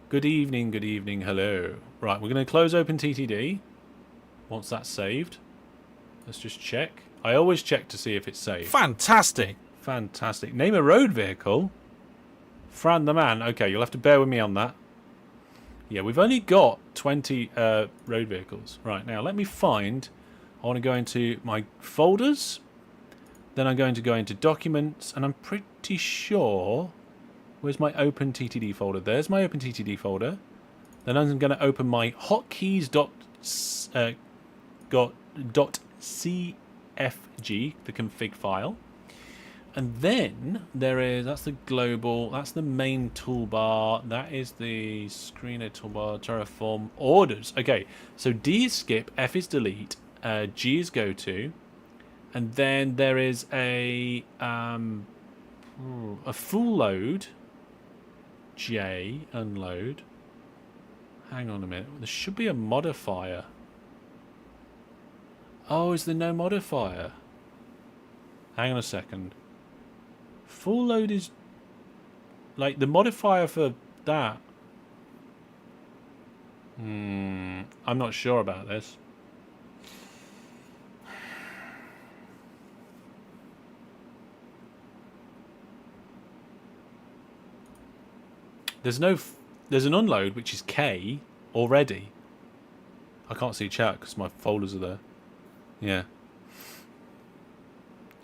Good evening, hello. Right, we're going to close OpenTTD. Once that's saved. Let's just check. I always check to see if it's saved. Fantastic. Fantastic. Name a road vehicle. Fran the man. Okay, you'll have to bear with me on that. Yeah, we've only got 20 road vehicles. Right, now let me find... I want to go into my folders. Then I'm going to go into documents. And I'm pretty sure... Where's my OpenTTD folder? There's my OpenTTD folder. Then I'm going to open my hotkeys.cfg, the config file. And then there is, that's the global, that's the main toolbar, that is the screener toolbar, Terraform, orders. Okay, so D is skip, F is delete, G is go to, and then there is a full load, J, unload. Hang on a minute, there should be a modifier. Oh, is there no modifier? Hang on a second. Full load is like the modifier for that. I'm not sure about this. There's an unload which is K already. I can't see chat because my folders are there. Yeah.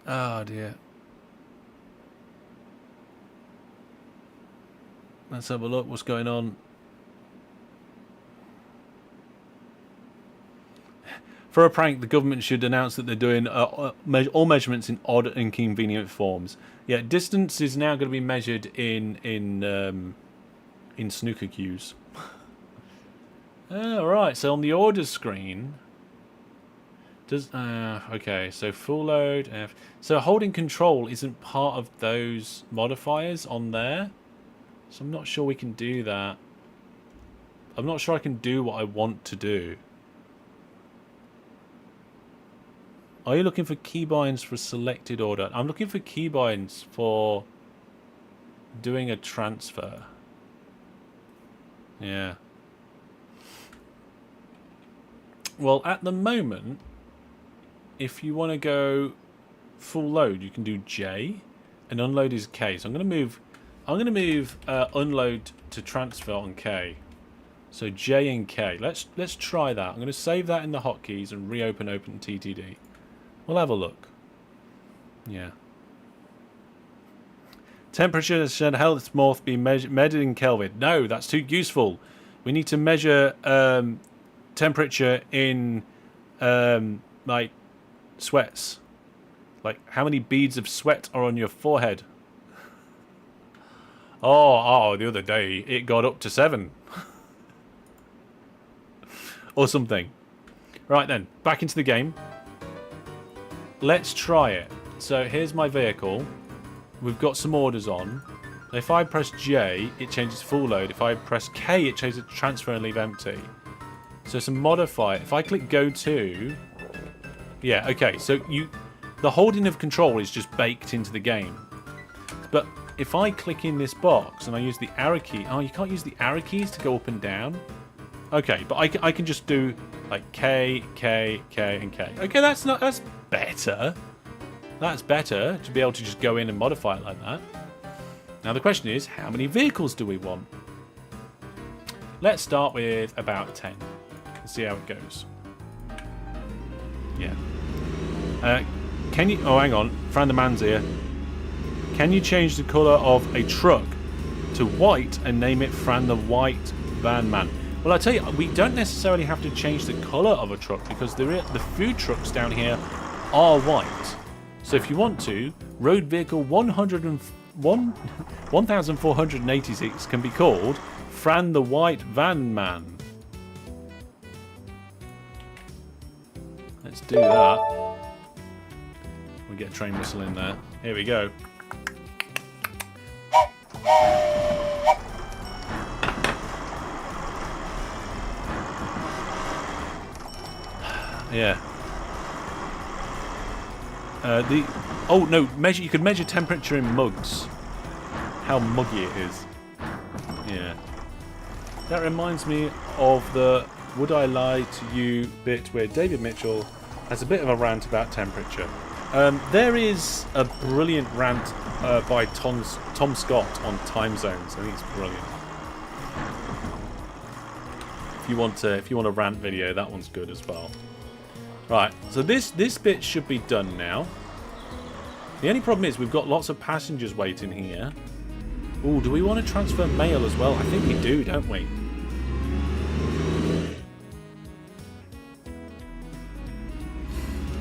Oh dear. Let's have a look. What's going on? For a prank, the government should announce that they're doing all measurements in odd and convenient forms. Yeah, distance is now going to be measured in snooker cues. Alright, so on the orders screen, does okay, so full load F. So holding control isn't part of those modifiers on there. So I'm not sure we can do that. I'm not sure I can do what I want to do. Are you looking for keybinds for a selected order? I'm looking for keybinds for doing a transfer. Yeah. Well, at the moment, if you want to go full load, you can do J, and unload is K. So I'm going to move unload to transfer on K. So J and K. Let's try that. I'm going to save that in the hotkeys and reopen OpenTTD. We'll have a look. Yeah. Temperature should health morph be measured in Kelvin. No, that's too useful. We need to measure temperature in like sweats. Like how many beads of sweat are on your forehead. Oh, the other day it got up to 7. Or something. Right then, back into the game. Let's try it. So here's my vehicle. We've got some orders on. If I press J, it changes full load. If I press K, it changes transfer and leave empty. So some modifier. If I click go to, yeah, okay. So the holding of control is just baked into the game. But if I click in this box and I use the arrow key, oh, you can't use the arrow keys to go up and down. Okay, but I can just do like K, K, K, and K. Okay, that's better. That's better to be able to just go in and modify it like that. Now the question is, how many vehicles do we want? Let's start with about 10 and see how it goes. Yeah. Can you... Oh, hang on. Fran the man's here. Can you change the colour of a truck to white and name it Fran the White Van Man? Well, I tell you, we don't necessarily have to change the colour of a truck because the food trucks down here are white. So if you want to, road vehicle 1486 can be called Fran the White Van Man. Let's do that. We get a train whistle in there. Here we go. Yeah. Oh no, you could measure temperature in mugs. How muggy it is. Yeah. That reminds me of the Would I Lie to You bit where David Mitchell has a bit of a rant about temperature. There is a brilliant rant by Tom Scott on time zones. I think it's brilliant. If you want a rant video, that one's good as well. Right, so this bit should be done now. The only problem is we've got lots of passengers waiting here. Ooh, do we want to transfer mail as well? I think we do, don't we?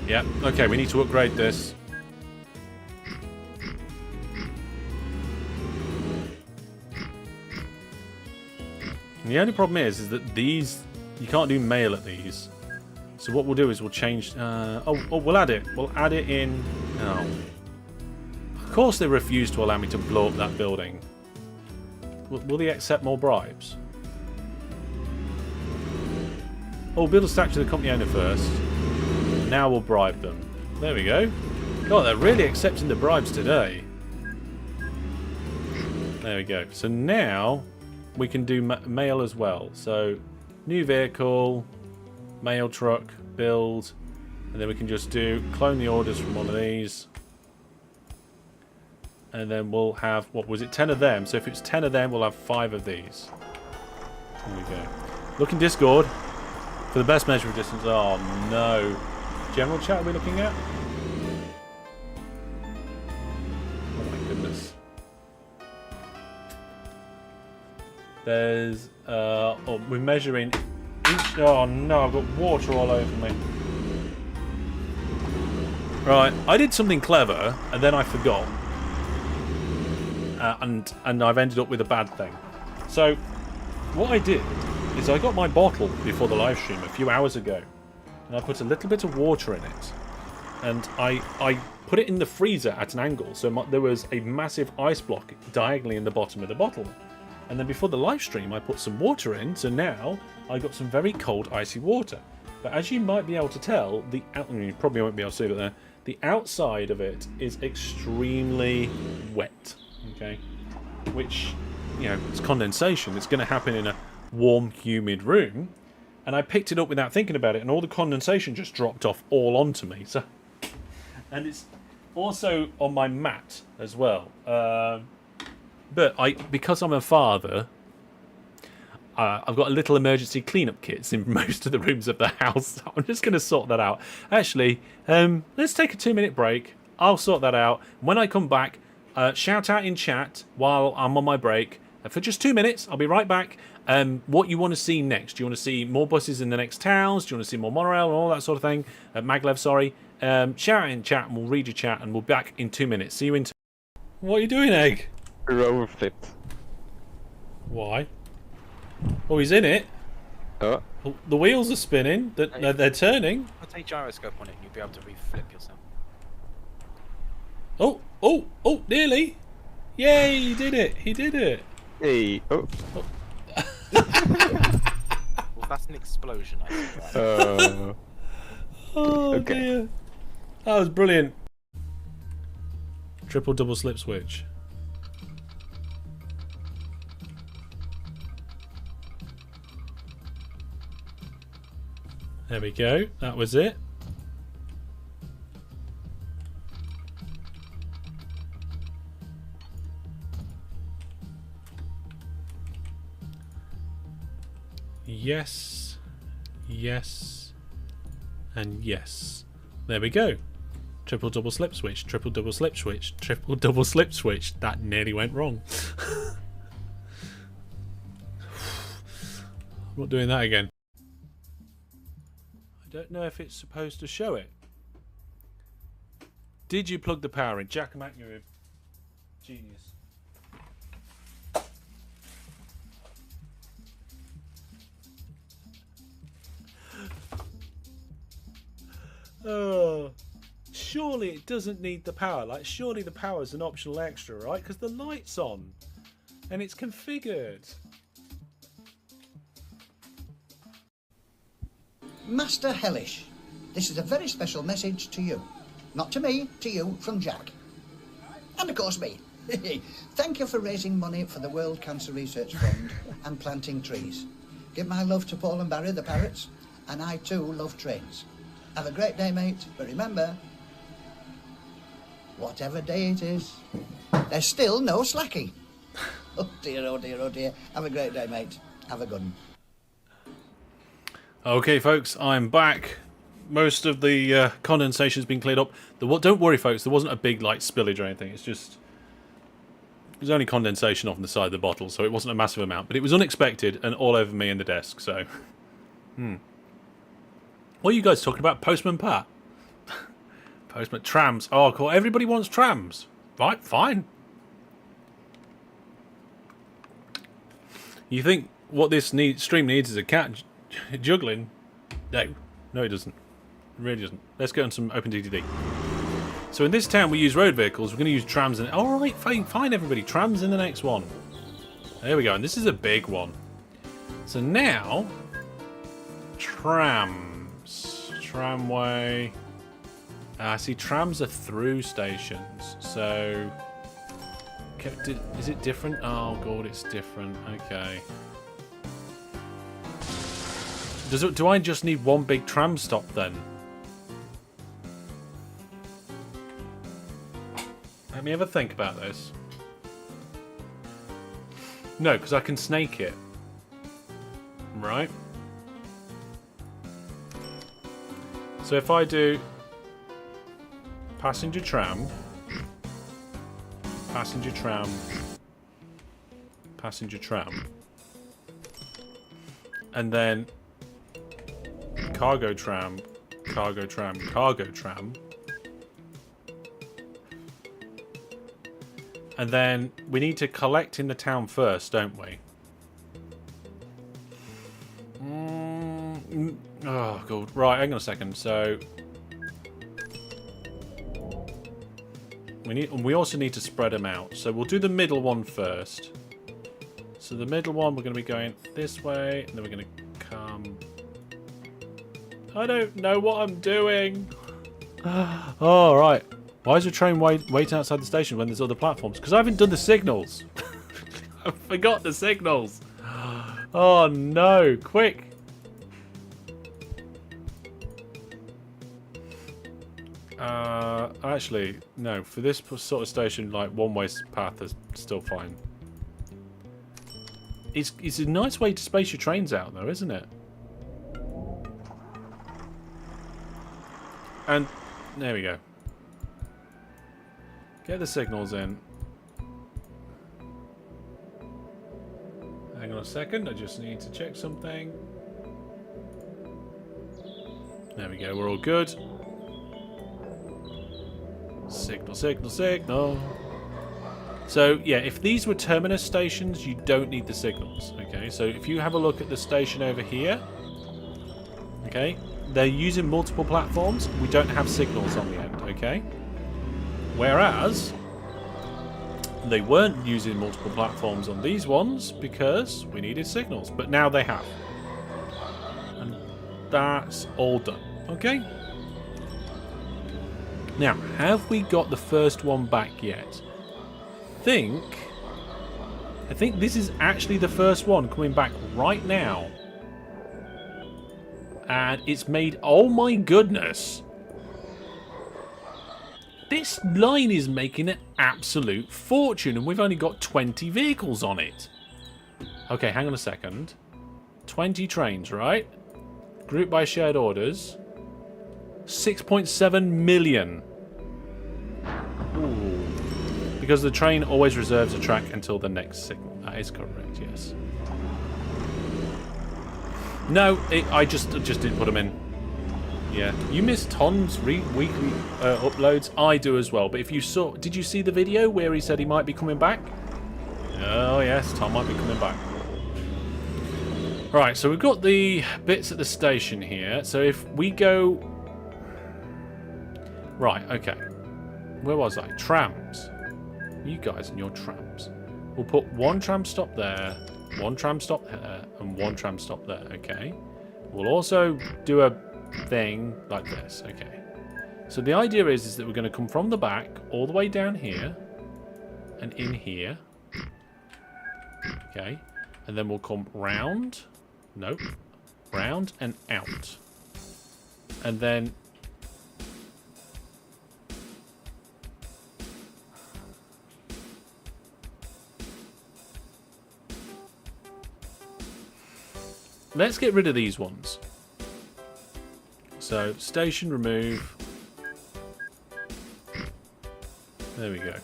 Yep. Okay, we need to upgrade this. And the only problem is that these... You can't do mail at these. So what we'll do is we'll change... we'll add it. We'll add it in... Oh. Of course they refuse to allow me to blow up that building. Will they accept more bribes? Oh, build a statue of the company owner first. Now we'll bribe them. There we go. God, they're really accepting the bribes today. There we go. So now we can do mail as well. So new vehicle, mail truck, build, and then we can just do clone the orders from one of these. And then we'll have, what was it, 10 of them. So if it's 10 of them, we'll have 5 of these. There we go. Look in Discord for the best measure of distance. Oh no. General chat are we looking at? Oh my goodness. There's, we're measuring each, oh no, I've got water all over me. Right, I did something clever, and then I forgot. And I've ended up with a bad thing. So, what I did is I got my bottle before the live stream a few hours ago, and I put a little bit of water in it, and I put it in the freezer at an angle, so there was a massive ice block diagonally in the bottom of the bottle. And then before the live stream, I put some water in, so now I got some very cold, icy water. But as you might be able to tell, you probably won't be able to see it there, the outside of it is extremely wet. Okay, which, you know, it's condensation. It's going to happen in a warm, humid room, and I picked it up without thinking about it, and all the condensation just dropped off all onto me. So, and it's also on my mat as well. But because I'm a father, I've got a little emergency cleanup kits in most of the rooms of the house. So I'm just going to sort that out. Actually, let's take a 2-minute break. I'll sort that out. When I come back, shout out in chat while I'm on my break for just 2 minutes. I'll be right back. What you want to see next? Do you want to see more buses in the next towns? Do you want to see more monorail and all that sort of thing? MacLeod, sorry. Shout out in chat and we'll read your chat and we'll be back in 2 minutes. See you in. What are you doing, Egg? Overflipped. Why? Oh, he's in it. Oh. The wheels are spinning. They're turning. I'll take gyroscope on it and you'll be able to reflip yourself. Oh, nearly. Yay, he did it. He did it. Hey. Oh. Well, that's an explosion, I think. Right? Oh, Okay. dear. That was brilliant. Triple double slip switch. There we go. That was it. Yes, yes, and yes. There we go. Triple double slip switch, triple double slip switch, triple double slip switch. That nearly went wrong. I'm not doing that again. I don't know if it's supposed to show it. Did you plug the power in? Jack Mac, you're a genius. Oh, surely it doesn't need the power. Like, surely the power is an optional extra, right? Because the light's on and it's configured. Master Hellish, this is a very special message to you. Not to me, to you, from Jack. And of course me. Thank you for raising money for the World Cancer Research Fund and planting trees. Give my love to Paul and Barry, the parrots, and I too love trains. Have a great day, mate, but remember, whatever day it is, there's still no slacking. Oh dear, oh dear, oh dear. Have a great day, mate. Have a good one. Okay, folks, I'm back. Most of the condensation's been cleared up. Don't worry, folks, there wasn't a big like spillage or anything. It's just there's only condensation off the side of the bottle, so it wasn't a massive amount. But it was unexpected and all over me and the desk. So, What are you guys talking about, Postman Pat? Postman trams. Oh, cool. Everybody wants trams. Right, fine. You think what this stream needs is a cat juggling? No, it doesn't. It really doesn't. Let's go on some OpenTTD. So in this town, we use road vehicles. We're going to use trams. All right, fine, everybody. Trams in the next one. There we go. And this is a big one. So now, trams, tramway. See, trams are through stations. So, is it different? Oh god, it's different. Okay. Do I just need one big tram stop then? Let me have a think about this. No, because I can snake it. Right. So if I do passenger tram, passenger tram, passenger tram, and then cargo tram, cargo tram, cargo tram, and then we need to collect in the town first, don't we? Oh god. Right, hang on a second. So we also need to spread them out. So we'll do the middle one first. So the middle one, we're going to be going this way, and then we're going to come. I don't know what I'm doing. Oh, right. Why is the train waiting outside the station when there's other platforms? Because I haven't done the signals. I forgot the signals. Oh no! Quick. Actually, no. For this sort of station, like one-way path is still fine. It's a nice way to space your trains out, though, isn't it? And there we go. Get the signals in. Hang on a second. I just need to check something. There we go. We're all good. Signal, signal, signal. So, yeah, if these were terminus stations, you don't need the signals. Okay, so if you have a look at the station over here, okay, they're using multiple platforms. We don't have signals on the end, okay? Whereas, they weren't using multiple platforms on these ones because we needed signals. But now they have. And that's all done, okay? Now, have we got the first one back yet? I think this is actually the first one coming back right now. And it's made... Oh my goodness! This line is making an absolute fortune, and we've only got 20 vehicles on it. Okay, hang on a second. 20 trains, right? Grouped by shared orders. 6.7 million. Ooh. Because the train always reserves a track until the next signal. That is correct, yes. No, I just didn't put them in. Yeah, you miss Tom's weekly uploads. I do as well. But if you saw, did you see the video where he said he might be coming back? Oh yes, Tom might be coming back. Right, so we've got the bits at the station here. So if we go, right, okay. Where was I? Trams. You guys and your trams. We'll put one tram stop there, one tram stop there, and one tram stop there. Okay. We'll also do a thing like this. Okay. So the idea is that we're going to come from the back all the way down here and in here. Okay. And then we'll come round. Nope. Round and out. And then let's get rid of these ones. So, station remove. There we go.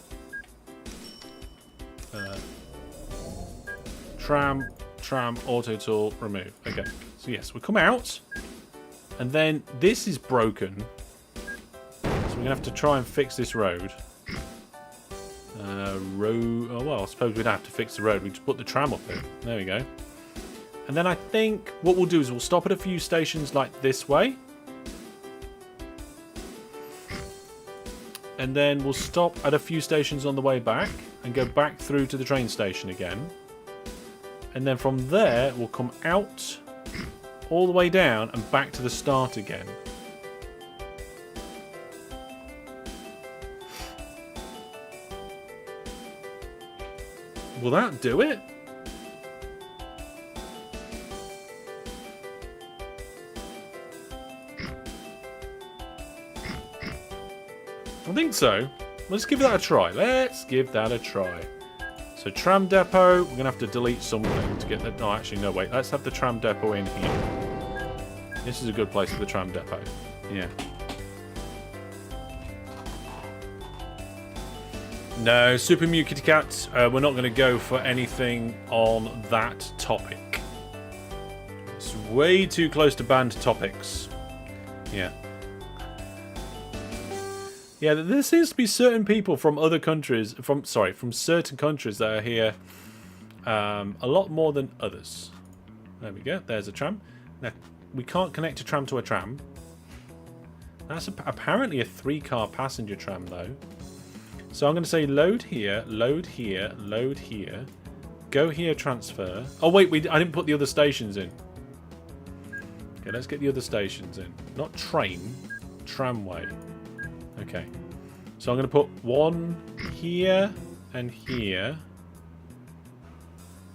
Tram, auto tool, remove. Okay. So yes, we come out. And then this is broken. So we're going to have to try and fix this road. Oh, well, I suppose we'd have to fix the road. We just put the tram up here. There we go. And then I think what we'll do is we'll stop at a few stations like this way. And then we'll stop at a few stations on the way back and go back through to the train station again. And then from there, we'll come out all the way down and back to the start again. Will that do it? I think so. Let's give that a try. Let's give that a try. So tram depot, we're going to have to delete something to get that. No, actually, no, wait. Let's have the tram depot in here. This is a good place for the tram depot. Yeah. No, Super Mew Kitty Cat, we're not going to go for anything on that topic. It's way too close to banned topics. Yeah. Yeah, there seems to be certain people from other countries, from certain countries that are here a lot more than others. There we go, there's a tram. Now, we can't connect a tram to a tram. That's apparently a 3-car passenger tram, though. So I'm going to say load here, load here, load here. Go here, transfer. Oh, wait, I didn't put the other stations in. Okay, let's get the other stations in. Not train, tramway. Okay. So I'm going to put one here and here.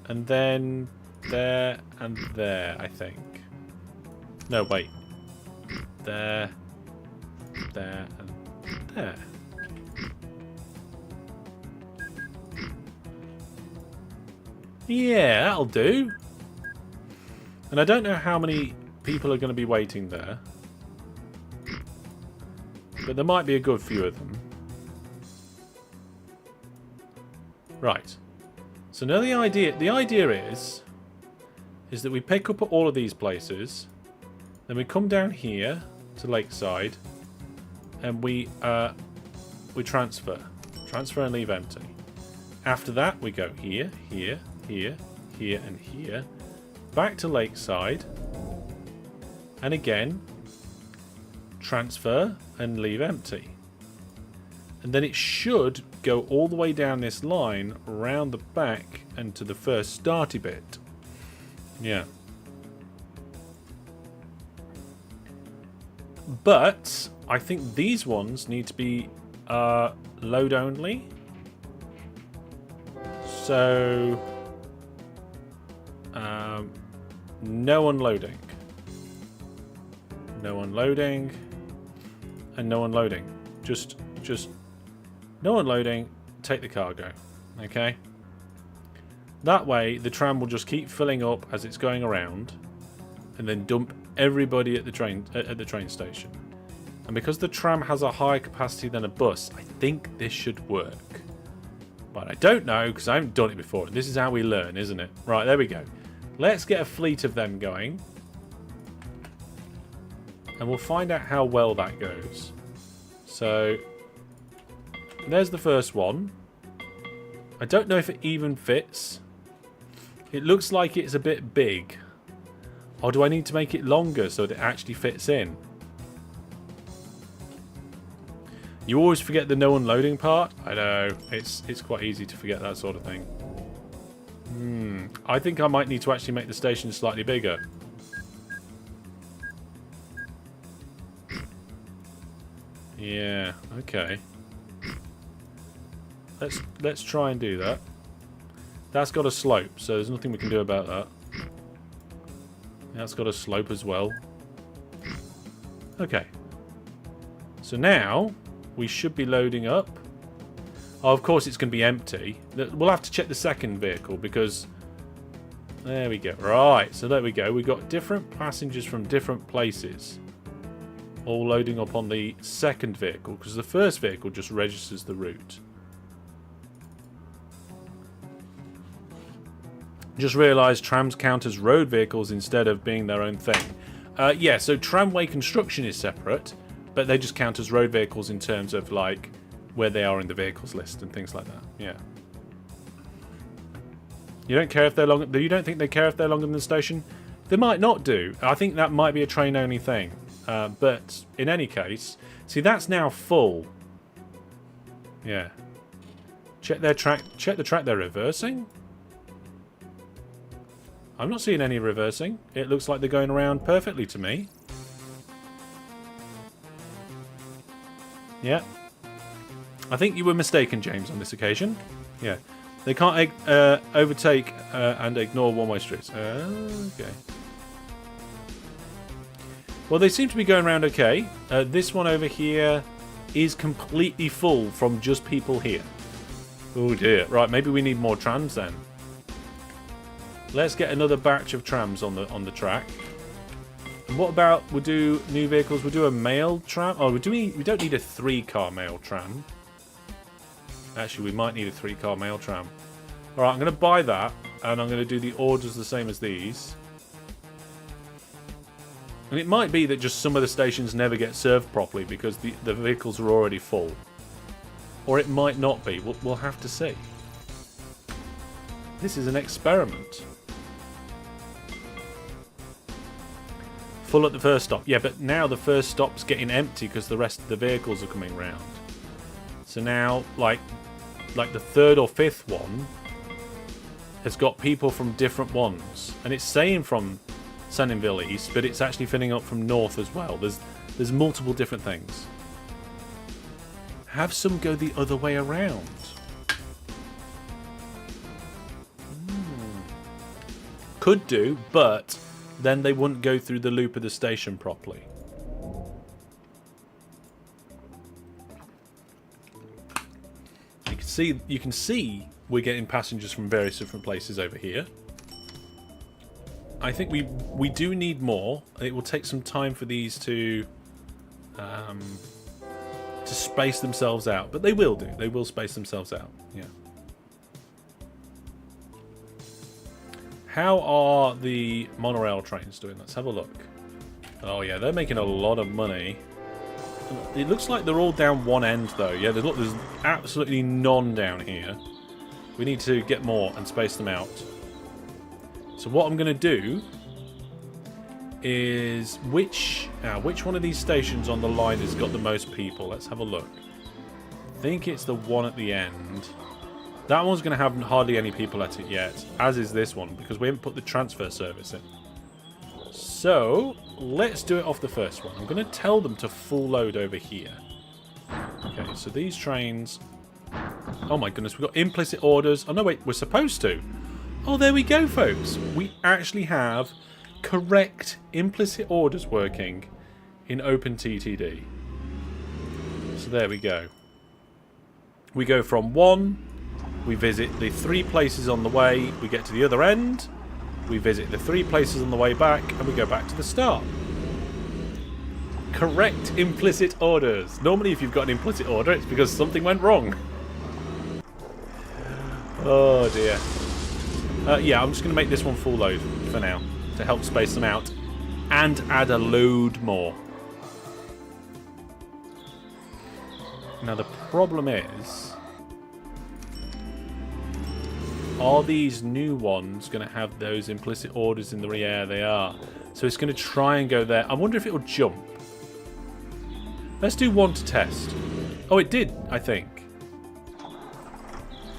And then there and there, I think. No, wait. There, there, and there. Yeah, that'll do. And I don't know how many people are going to be waiting there. But there might be a good few of them. Right. So now the idea is that we pick up at all of these places. Then we come down here to Lakeside. And we transfer. Transfer and leave empty. After that, we go here, here, here, here, and here. Back to Lakeside. And again, transfer and leave empty. And then it should go all the way down this line, around the back, and to the first starty bit. Yeah. But I think these ones need to be load only. So no unloading. No unloading. And no unloading. Just no unloading, take the cargo. Okay? That way the tram will just keep filling up as it's going around and then dump everybody at the train station. And because the tram has a higher capacity than a bus, I think this should work. But I don't know because I haven't done it before. This is how we learn, isn't it? Right, there we go. Let's get a fleet of them going. And we'll find out how well that goes. So, there's the first one. I don't know if it even fits. It looks like it's a bit big. Or do I need to make it longer so that it actually fits in? You always forget the no unloading part. I know, it's quite easy to forget that sort of thing. I think I might need to actually make the station slightly bigger. Yeah, okay. Let's try and do that. That's got a slope, so there's nothing we can do about that. That's got a slope as well. Okay. So now we should be loading up. Oh, of course it's going to be empty. We'll have to check the second vehicle because... There we go. Right, so there we go. We've got different passengers from different places. All loading up on the second vehicle because the first vehicle just registers the route. Just realised trams count as road vehicles instead of being their own thing. Yeah, so tramway construction is separate. but they just count as road vehicles in terms of like where they are in the vehicles list and things like that. Yeah. You don't care if they're long. You don't think they care if they're longer than the station? They might not do. I think that might be a train only thing. But in any case, see, that's now full. Yeah. Check their track. Check the track they're reversing. I'm not seeing any reversing. It looks like they're going around perfectly to me. Yeah. I think you were mistaken, James, on this occasion. Yeah. They can't overtake and ignore one-way streets. Okay. Well, they seem to be going around okay. This one over here is completely full from just people here. Oh dear. Right, maybe we need more trams then. Let's get another batch of trams on the track. And what about we'll do new vehicles? We'll do a mail tram. Oh, we don't need a 3-car mail tram. Actually, we might need a 3-car mail tram. All right, I'm going to buy that, and I'm going to do the orders the same as these. And it might be that just some of the stations never get served properly because the vehicles are already full. Or it might not be. We'll have to see. This is an experiment. Full at the first stop. Yeah, but now the first stop's getting empty because the rest of the vehicles are coming round. So now, like the 3rd or 5th one has got people from different ones. And it's saying from Sandinville East, but it's actually filling up from north as well. There's multiple different things. Have some go the other way around. Could do, but then they wouldn't go through the loop of the station properly. You can see we're getting passengers from various different places over here. I think we do need more. It will take some time for these to space themselves out, but they will do. They will space themselves out. Yeah. How are the monorail trains doing? Let's have a look. Oh yeah, they're making a lot of money. It looks like they're all down one end though. Yeah, there's absolutely none down here. We need to get more and space them out. So what I'm going to do is which one of these stations on the line has got the most people? Let's have a look. I think it's the one at the end. That one's going to have hardly any people at it yet, as is this one, because we haven't put the transfer service in. So let's do it off the first one. I'm going to tell them to full load over here. Okay, so these trains... Oh my goodness, we've got implicit orders. Oh no, wait, we're supposed to. Oh, there we go, folks. We actually have correct implicit orders working in OpenTTD. So there we go. We go from 1, we visit the 3 places on the way, we get to the other end, we visit the 3 places on the way back, and we go back to the start. Correct implicit orders. Normally if you've got an implicit order, it's because something went wrong. Oh dear. Yeah, I'm just going to make this one full load for now to help space them out and add a load more. Now the problem is, are these new ones going to have those implicit orders in the rear? Yeah, they are. So it's going to try and go there. I wonder if it will jump. Let's do one to test. Oh, it did, I think.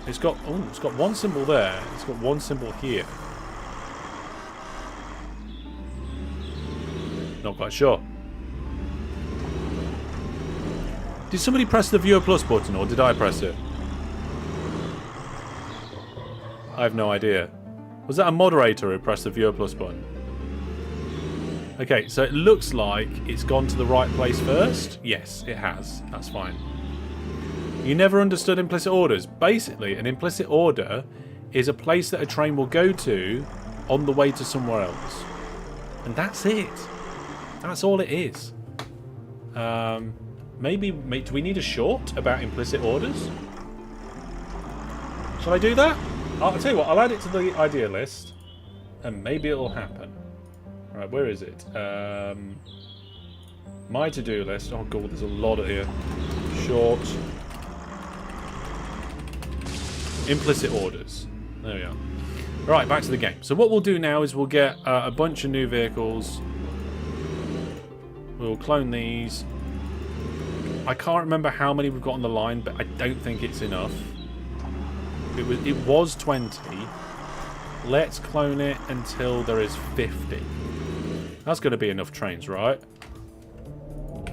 It's got one symbol there. It's got one symbol here. Not quite sure. Did somebody press the Viewer Plus button, or did I press it? I have no idea. Was that a moderator who pressed the Viewer Plus button? Okay, so it looks like it's gone to the right place first. Yes, it has. That's fine. You never understood implicit orders. Basically, an implicit order is a place that a train will go to on the way to somewhere else. And that's it. That's all it is. Maybe do we need a short about implicit orders? Shall I do that? I'll tell you what, I'll add it to the idea list, and maybe it'll happen. Right, where is it? My to-do list. Oh god, there's a lot of here. Short. Implicit orders. There we are. Right, back to the game. So what we'll do now is we'll get a bunch of new vehicles. We'll clone these. I can't remember how many we've got on the line, but I don't think it's enough. It was 20. Let's clone it until there is 50. That's going to be enough trains, right?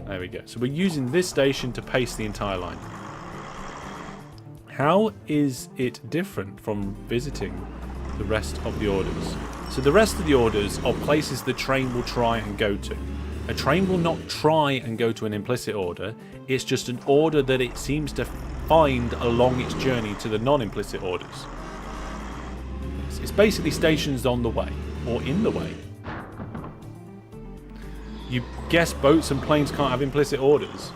There we go. So we're using this station to pace the entire line. How is it different from visiting the rest of the orders? So the rest of the orders are places the train will try and go to. A train will not try and go to an implicit order. It's just an order that it seems to find along its journey to the non-implicit orders. It's basically stations on the way, or in the way. You guess boats and planes can't have implicit orders.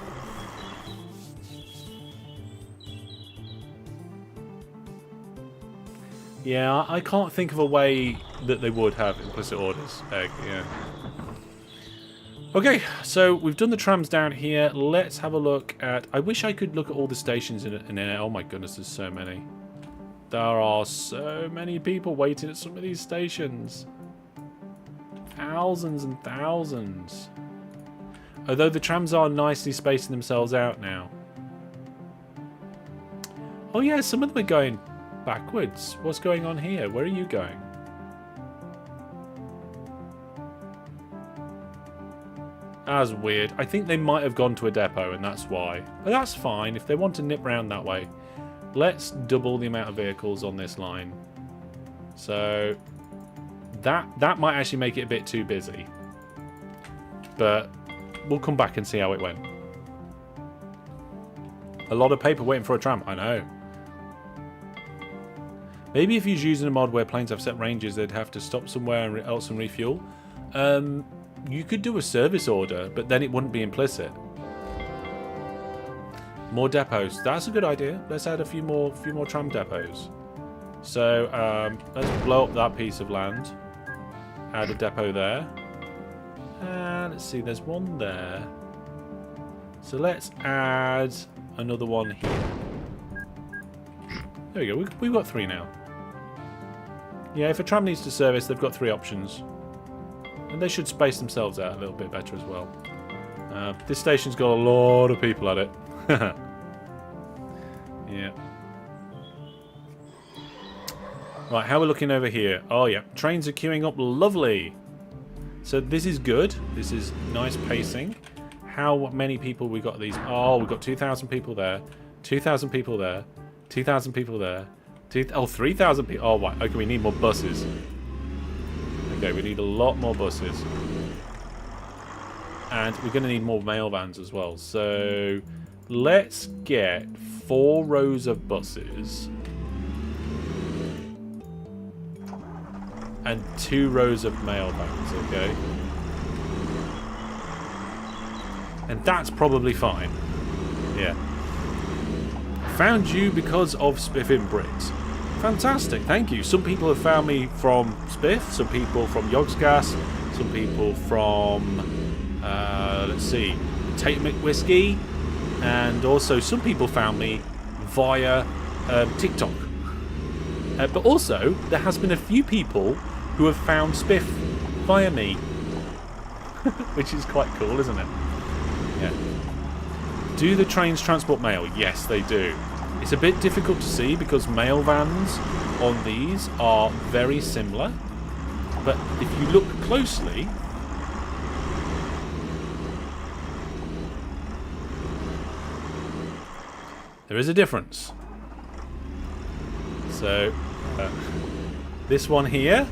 Yeah, I can't think of a way that they would have implicit orders. Yeah. Okay, so we've done the trams down here. Let's have a look at... I wish I could look at all the stations in it. Oh my goodness, there's so many. There are so many people waiting at some of these stations. Thousands and thousands. Although the trams are nicely spacing themselves out now. Oh yeah, some of them are going backwards. What's going on here? Where are you going? That's weird. I think they might have gone to a depot and that's why. But that's fine if they want to nip round that way. Let's double the amount of vehicles on this line. So that might actually make it a bit too busy. But we'll come back and see how it went. A lot of paper waiting for a tram. I know. Maybe if you're using a mod where planes have set ranges, they'd have to stop somewhere else and refuel. You could do a service order, but then it wouldn't be implicit. More depots. That's a good idea. Let's add a few more tram depots. So let's blow up that piece of land. Add a depot there. And let's see, there's one there. So let's add another one here. There we go. We've got 3 now. Yeah, if a tram needs to service, they've got 3 options. And they should space themselves out a little bit better as well. This station's got a lot of people at it. Yeah. Right, how are we looking over here? Oh yeah, trains are queuing up lovely. So this is good. This is nice pacing. How many people we got these? Oh, we've got 2,000 people there. 2,000 people there. 2,000 people there. 3,000 people. Oh, right. Okay, we need more buses. Okay, we need a lot more buses. And we're going to need more mail vans as well. So let's get 4 rows of buses. And 2 rows of mail vans, okay? And that's probably fine. Yeah. Found you because of Spiff in Brit. Fantastic, thank you. Some people have found me from Spiff, some people from Yogsgas, some people from, let's see, Tate McWhiskey, and also some people found me via TikTok. But also, there has been a few people who have found Spiff via me. Which is quite cool, isn't it? Yeah. Do the trains transport mail? Yes, they do. It's a bit difficult to see because mail vans on these are very similar. But if you look closely, there is a difference. So, this one here,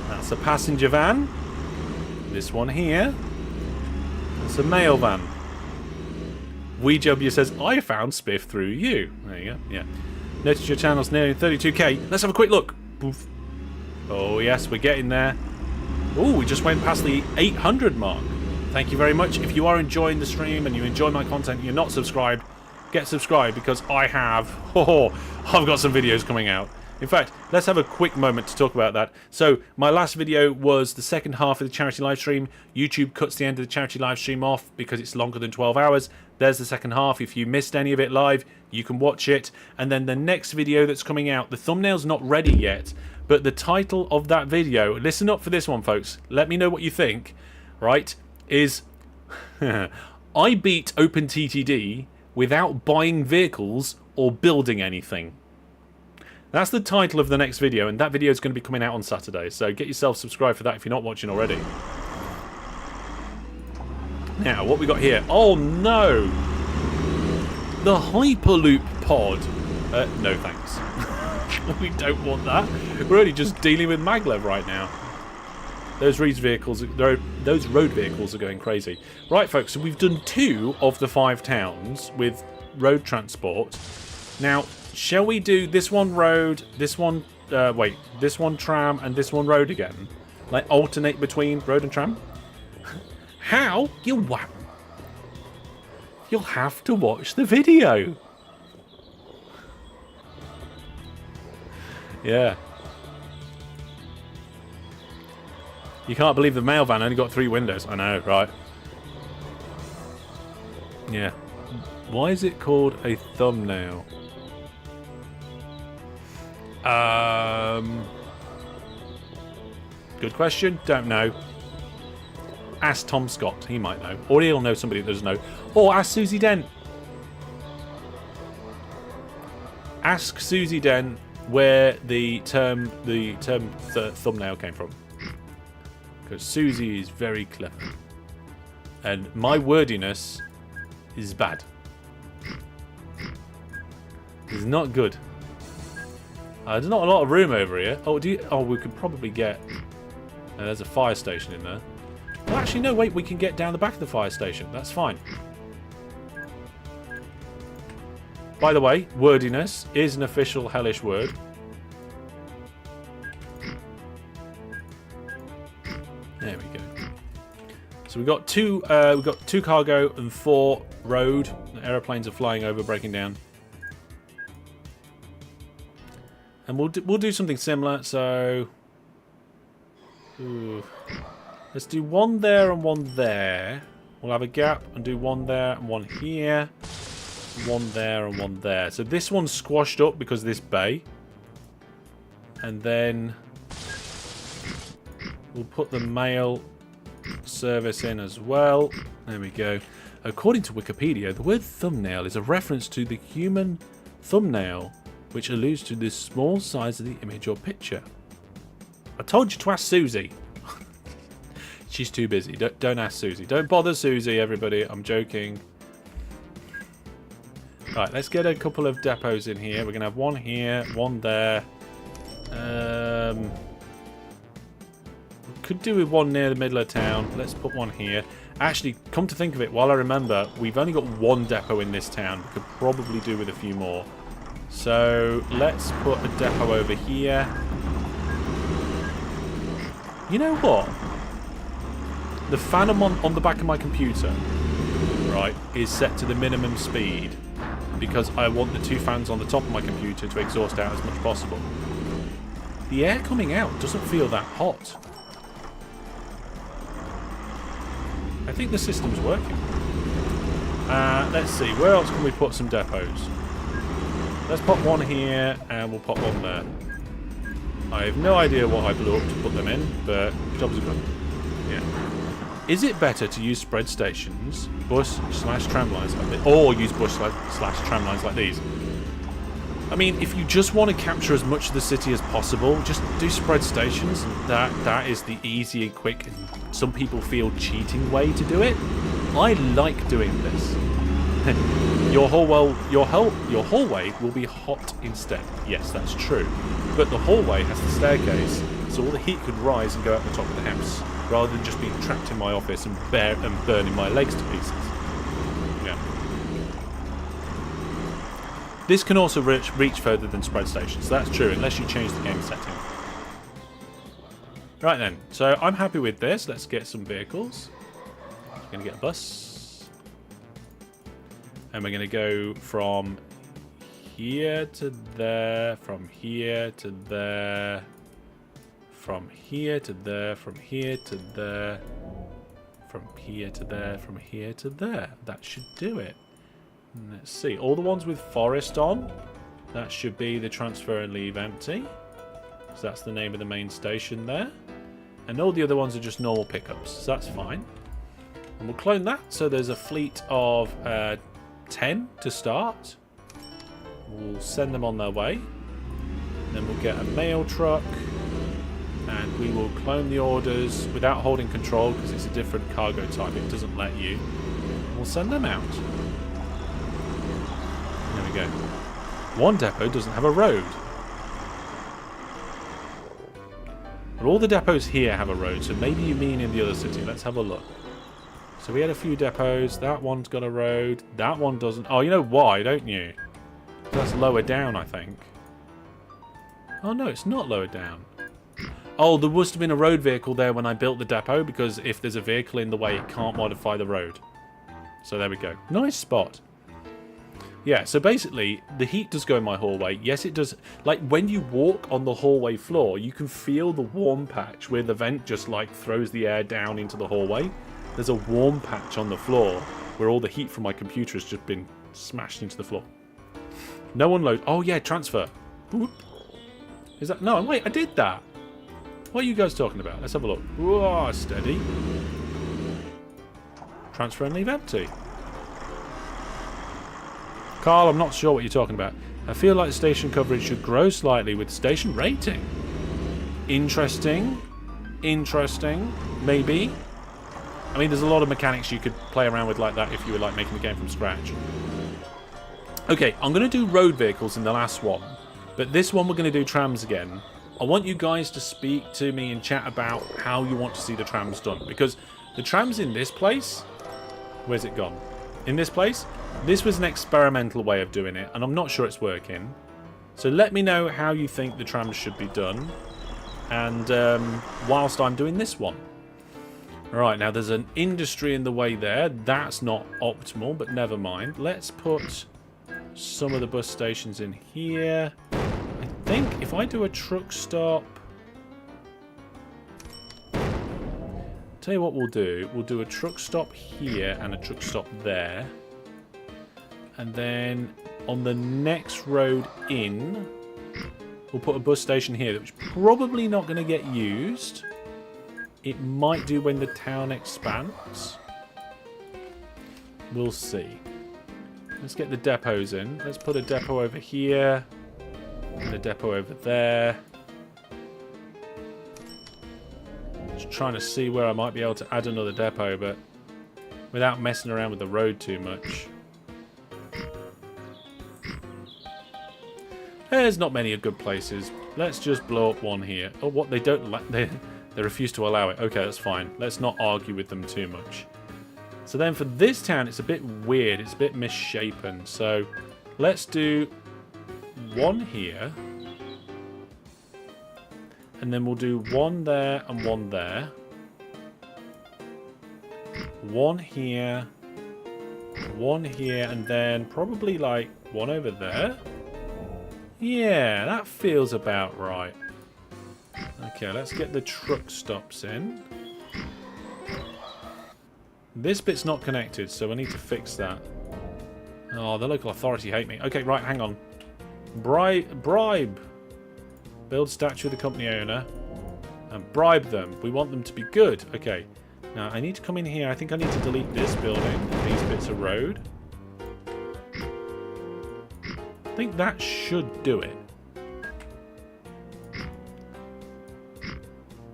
that's a passenger van. This one here, that's a mail van. WeeJW says, I found Spiff through you. There you go, yeah. Notice your channel's nearing 32k. Let's have a quick look. Poof. Oh yes, we're getting there. Oh, we just went past the 800 mark. Thank you very much. If you are enjoying the stream and you enjoy my content and you're not subscribed, get subscribed because I've got some videos coming out. In fact, let's have a quick moment to talk about that. So, my last video was the second half of the charity live stream. YouTube cuts the end of the charity live stream off because it's longer than 12 hours. There's the second half. If you missed any of it live, you can watch it. And then the next video that's coming out, the thumbnail's not ready yet, but the title of that video, listen up for this one, folks. Let me know what you think, right, is I beat OpenTTD without buying vehicles or building anything. That's the title of the next video, and that video is going to be coming out on Saturday. So get yourself subscribed for that if you're not watching already. Now, what we got here? Oh no! The Hyperloop pod. No thanks. We don't want that. We're only just dealing with maglev right now. Those road vehicles are going crazy. Right, folks, so we've done 2 of the 5 towns with road transport. Now, shall we do this one road, this one, this one tram, and this one road again? Like, alternate between road and tram? How? You'll have to watch the video. Yeah. You can't believe the mail van only got 3 windows. I know, right? Yeah. Why is it called a thumbnail? Good question. Don't know. Ask Tom Scott. He might know. Or he'll know somebody that doesn't know. Or ask Susie Dent. Ask Susie Dent where the term thumbnail came from. Because Susie is very clever. And my wordiness is bad. It's not good. There's not a lot of room over here. Oh, we could probably get... there's a fire station in there. Well, actually, no, wait. We can get down the back of the fire station. That's fine. By the way, wordiness is an official Hellish word. There we go. So we've got 2 cargo and 4 road. The aeroplanes are flying over, breaking down. And we'll do something similar. So let's do 1 there and 1 there. We'll have a gap and do 1 there and 1 here. 1 there and 1 there. So this one's squashed up because of this bay. And then we'll put the mail service in as well. There we go. According to Wikipedia, the word thumbnail is a reference to the human thumbnail, which alludes to the small size of the image or picture. I told you to ask Susie. She's too busy. Don't ask Susie. Don't bother Susie, everybody. I'm joking. Right, let's get a couple of depots in here. We're going to have 1 here, 1 there. Could do with 1 near the middle of town. Let's put 1 here. Actually, come to think of it, while I remember, we've only got 1 depot in this town. We could probably do with a few more. So, let's put a depot over here. You know what? The fan on the back of my computer, right, is set to the minimum speed because I want the 2 fans on the top of my computer to exhaust out as much as possible. The air coming out doesn't feel that hot. I think the system's working. Let's see, where else can we put some depots? Let's put 1 here and we'll put 1 there. I have no idea what I blew up to put them in, but jobs are good. Yeah. Is it better to use spread stations, bus/tram lines like this, or use bus/tram lines like these? I mean, if you just want to capture as much of the city as possible, just do spread stations. That is the easy and quick, and some people feel cheating way to do it. I like doing this. Your hallway will be hot instead. Yes, that's true. But the hallway has the staircase, so all the heat could rise and go out the top of the house, rather than just being trapped in my office and burning my legs to pieces. Yeah. This can also reach further than spread stations. That's true, unless you change the game setting. Right then, so I'm happy with this. Let's get some vehicles. We're going to get a bus. And we're going to go from here to there, from here to there, from here to there, from here to there, from here to there, from here to there. That should do it. And let's see. All the ones with forest on, that should be the transfer and leave empty. So that's the name of the main station there. And all the other ones are just normal pickups. So that's fine. And we'll clone that. So there's a fleet of 10 to start. We'll send them on their way. Then we'll get a mail truck. And we will clone the orders without holding control because it's a different cargo type. It doesn't let you. We'll send them out. There we go. One depot doesn't have a road. But all the depots here have a road, so maybe you mean in the other city. Let's have a look. So we had a few depots. That one's got a road. That one doesn't. Oh, you know why, don't you? That's lower down, I think. Oh, no, it's not lower down. Oh, there must have been a road vehicle there when I built the depot, because if there's a vehicle in the way, it can't modify the road. So there we go. Nice spot. Yeah, so basically, the heat does go in my hallway. Yes, it does. Like, when you walk on the hallway floor, you can feel the warm patch where the vent just, like, throws the air down into the hallway. There's a warm patch on the floor where all the heat from my computer has just been smashed into the floor. No one loads. Oh, yeah, transfer. Boop. Is that... No, wait, I did that. What are you guys talking about? Let's have a look. Whoa, steady. Transfer and leave empty. Carl, I'm not sure what you're talking about. I feel like the station coverage should grow slightly with station rating. Interesting. Interesting. Maybe. I mean, there's a lot of mechanics you could play around with like that if you were like making the game from scratch. Okay, I'm going to do road vehicles in the last one. But this one we're going to do trams again. I want you guys to speak to me and chat about how you want to see the trams done. Because the trams in this place... Where's it gone? In this place... This was an experimental way of doing it, and I'm not sure it's working. So let me know how you think the trams should be done. And whilst I'm doing this one. Alright, now there's an industry in the way there. That's not optimal, but never mind. Let's put some of the bus stations in here. I think if I do a truck stop... Tell you what we'll do. We'll do a truck stop here and a truck stop there. And then on the next road in, we'll put a bus station here, which is probably not going to get used. It might do when the town expands. We'll see. Let's get the depots in. Let's put a depot over here. And a depot over there. Just trying to see where I might be able to add another depot, but without messing around with the road too much. There's not many good places. Let's just blow up one here. Oh, what? They don't like... They refuse to allow it. Okay, that's fine. Let's not argue with them too much. So then for this town, it's a bit weird. It's a bit misshapen. So let's do one here. And then we'll do one there and one there. One here. One here. And then probably like one over there. Yeah, that feels about right. Okay, let's get the truck stops in. This bit's not connected, so I need to fix that. Oh, the local authority hate me. Okay, right, hang on. Bribe. Build statue of the company owner. And bribe them. We want them to be good. Okay. Now, I need to come in here. I think I need to delete this building. These bits of road. I think that should do it.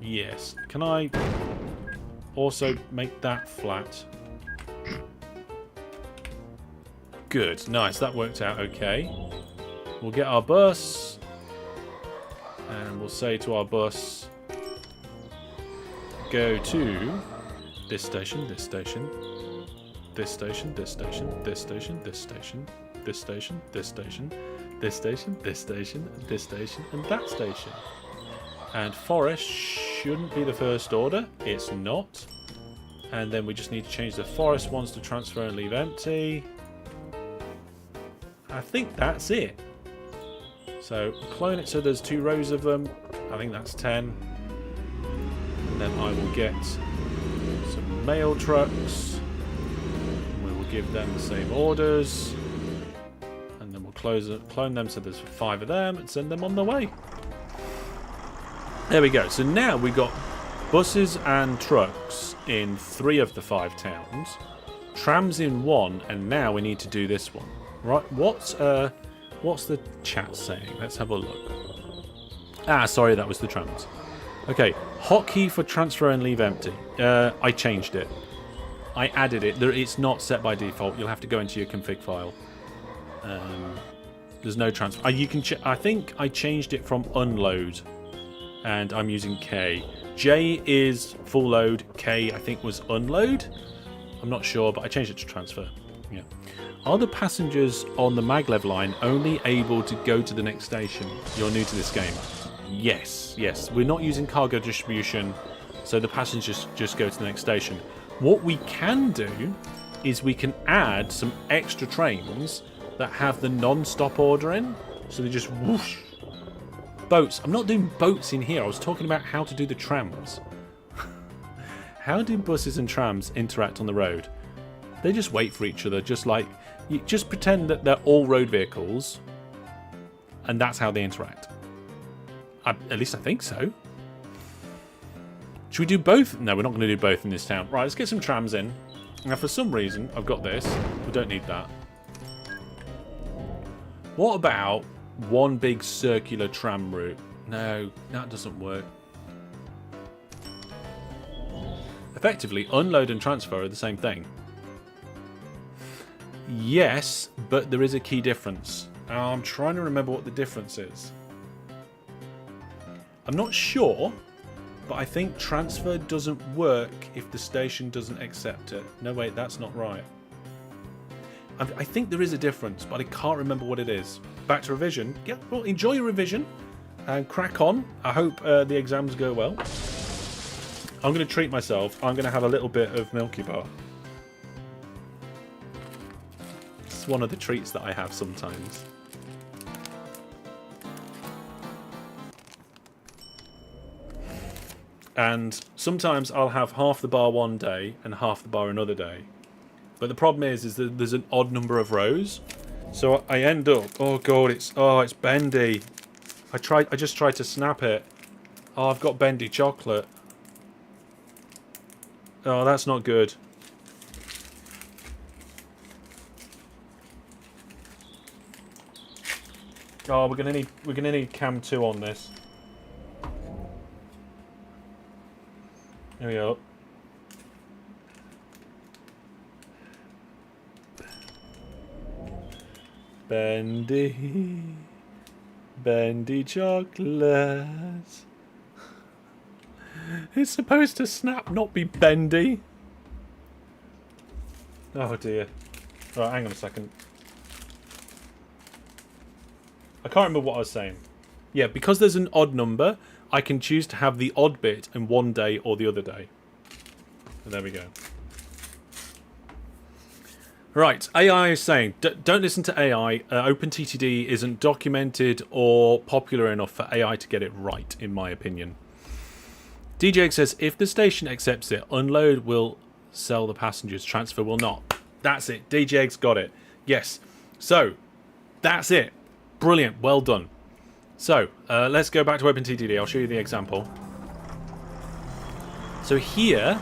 Yes. Can I also make that flat? Good. Nice. That worked out okay. We'll get our bus. And we'll say to our bus, go to this station, this station, this station, this station, this station, this station, this station, this station, this station, this station, this station, and that station. And forest shouldn't be the first order. It's not. And then we just need to change the forest ones to transfer and leave empty. I think that's it. So clone it so there's 2 rows of them. I think that's 10. And then I will get some mail trucks. We will give them the same orders. And then we'll clone them so there's 5 of them and send them on their way. There we go. So now we've got buses and trucks in 3 of the 5 towns. Trams in 1, and now we need to do this one. Right, what's the chat saying? Let's have a look. Ah, sorry, that was the trams. Okay, hotkey for transfer and leave empty. I changed it. I added it. It's not set by default. You'll have to go into your config file. There's no transfer. You can. I think I changed it from unload, and I'm using K. J is full load. K I think was unload. I'm not sure, but I changed it to transfer. Yeah. Are the passengers on the MacLeod line only able to go to the next station? You're new to this game. Yes, yes. We're not using cargo distribution, so the passengers just go to the next station. What we can do is we can add some extra trains that have the non-stop ordering, so they just whoosh. Boats. I'm not doing boats in here. I was talking about how to do the trams. How do buses and trams interact on the road? They just wait for each other, just like... You just pretend that they're all road vehicles, and that's how they interact. At least I think so. Should we do both? No, we're not going to do both in this town. Right, let's get some trams in. Now, for some reason, I've got this. We don't need that. What about one big circular tram route? No, that doesn't work. Effectively, unload and transfer are the same thing. Yes, but there is a key difference. I'm trying to remember what the difference is. I'm not sure, but I think transfer doesn't work if the station doesn't accept it. No, wait, that's not right. I think there is a difference, but I can't remember what it is. Back to revision. Yeah, well, enjoy your revision and crack on. I hope the exams go well. I'm going to treat myself. I'm going to have a little bit of Milky Bar. It's one of the treats that I have sometimes. And sometimes I'll have half the bar one day and half the bar another day. But the problem is that there's an odd number of rows. So I end up, oh god, it's bendy. I just tried to snap it. Oh, I've got bendy chocolate. Oh, that's not good. Oh, we're gonna need cam 2 on this. There we go. Bendy chocolate. It's supposed to snap, not be bendy. Oh dear. Right, hang on a second. I can't remember what I was saying. Yeah, because there's an odd number, I can choose to have the odd bit in one day or the other day. So there we go. Right, AI is saying, don't listen to AI. OpenTTD isn't documented or popular enough for AI to get it right, in my opinion. DJ says, if the station accepts it, unload will sell the passengers, transfer will not. That's it. DJ's got it. Yes. So, that's it. Brilliant. Well done. So, let's go back to OpenTTD. I'll show you the example. So here,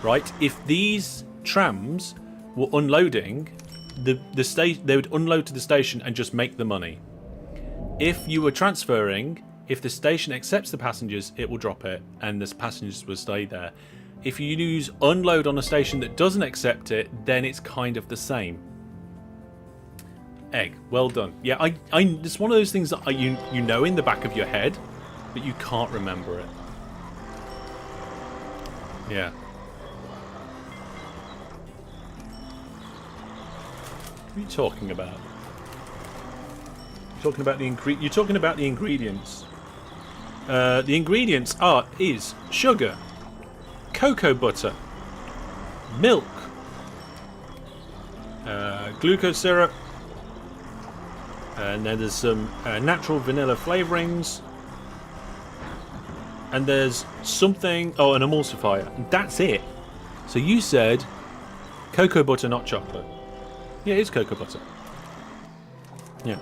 right, if these trams were unloading, they would unload to the station and just make the money. If you were transferring, if the station accepts the passengers, it will drop it and the passengers will stay there. If you use unload on a station that doesn't accept it, then it's kind of the same. Egg, well done. Yeah, it's one of those things that you know in the back of your head, but you can't remember it. Yeah. What are you talking about? You're talking about the ingredients. The ingredients is sugar, cocoa butter, milk, glucose syrup, And then there's some natural vanilla flavorings. And there's something... Oh, an emulsifier. And that's it. So you said cocoa butter, not chocolate. Yeah, it is cocoa butter. Yeah.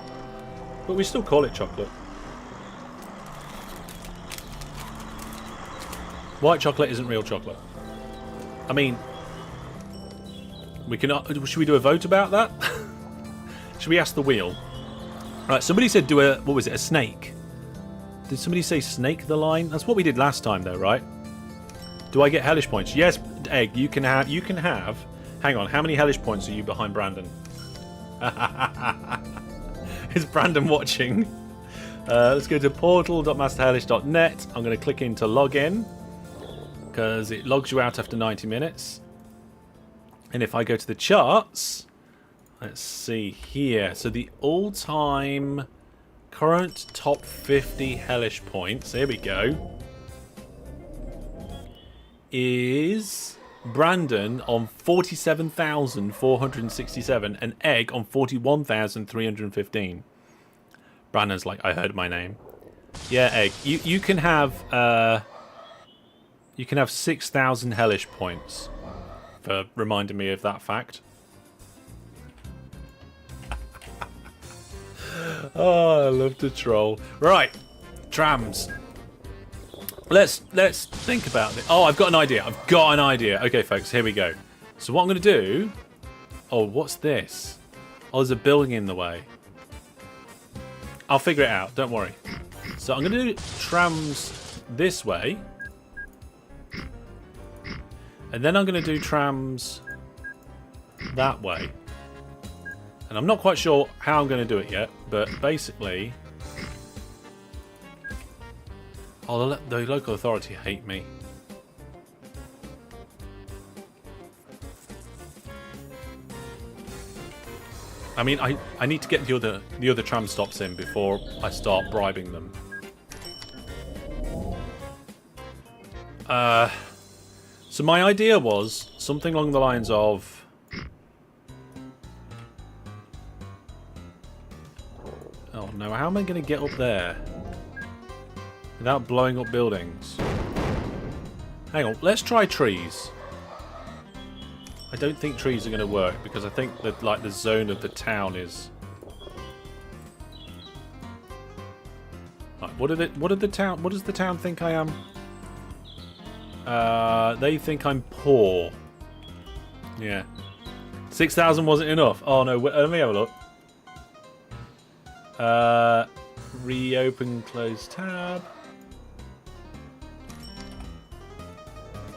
But we still call it chocolate. White chocolate isn't real chocolate. I mean... Should we do a vote about that? Should we ask the wheel? Right, somebody said do a... What was it? A snake. Did somebody say snake the line? That's what we did last time, though, right? Do I get hellish points? Yes, Egg. You can have. Hang on. How many hellish points are you behind Brandon? Is Brandon watching? Let's go to portal.masterhellish.net. I'm going to click into login because it logs you out after 90 minutes. And if I go to the charts, let's see here. So the all-time current top 50 hellish points, here we go, is Brandon on 47,467 and Egg on 41,315. Brandon's like, I heard my name. Yeah, Egg, you can have 6,000 hellish points for reminding me of that fact. Oh, I love to troll. Right, trams. Let's think about it. Oh, I've got an idea. Okay, folks, here we go. So what I'm going to do... Oh, what's this? Oh, there's a building in the way. I'll figure it out. Don't worry. So I'm going to do trams this way. And then I'm going to do trams that way. And I'm not quite sure how I'm going to do it yet, but basically... Oh, the local authority hate me. I mean, I need to get the other tram stops in before I start bribing them. So my idea was something along the lines of... Oh no, how am I going to get up there without blowing up buildings? Hang on, let's try trees. I don't think trees are going to work because I think that like the zone of the town is... Right, what does the town think I am? They think I'm poor. Yeah. 6,000 wasn't enough. Oh no, let me have a look. Reopen, close tab.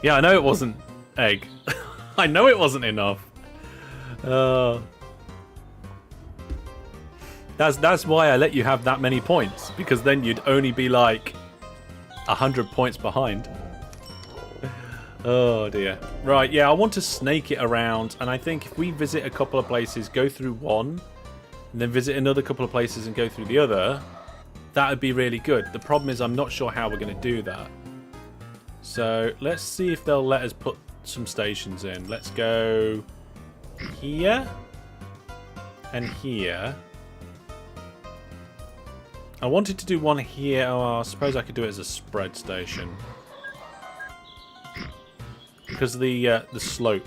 Yeah, I know it wasn't Egg. I know it wasn't enough. That's why I let you have that many points, because then you'd only be like 100 points behind. Oh dear. Right, yeah, I want to snake it around, and I think if we visit a couple of places, go through one, and then visit another couple of places and go through the other, that would be really good. The problem is I'm not sure how we're going to do that. So let's see if they'll let us put some stations in. Let's go here and here. I wanted to do one here. Oh, I suppose I could do it as a spread station because of the slope.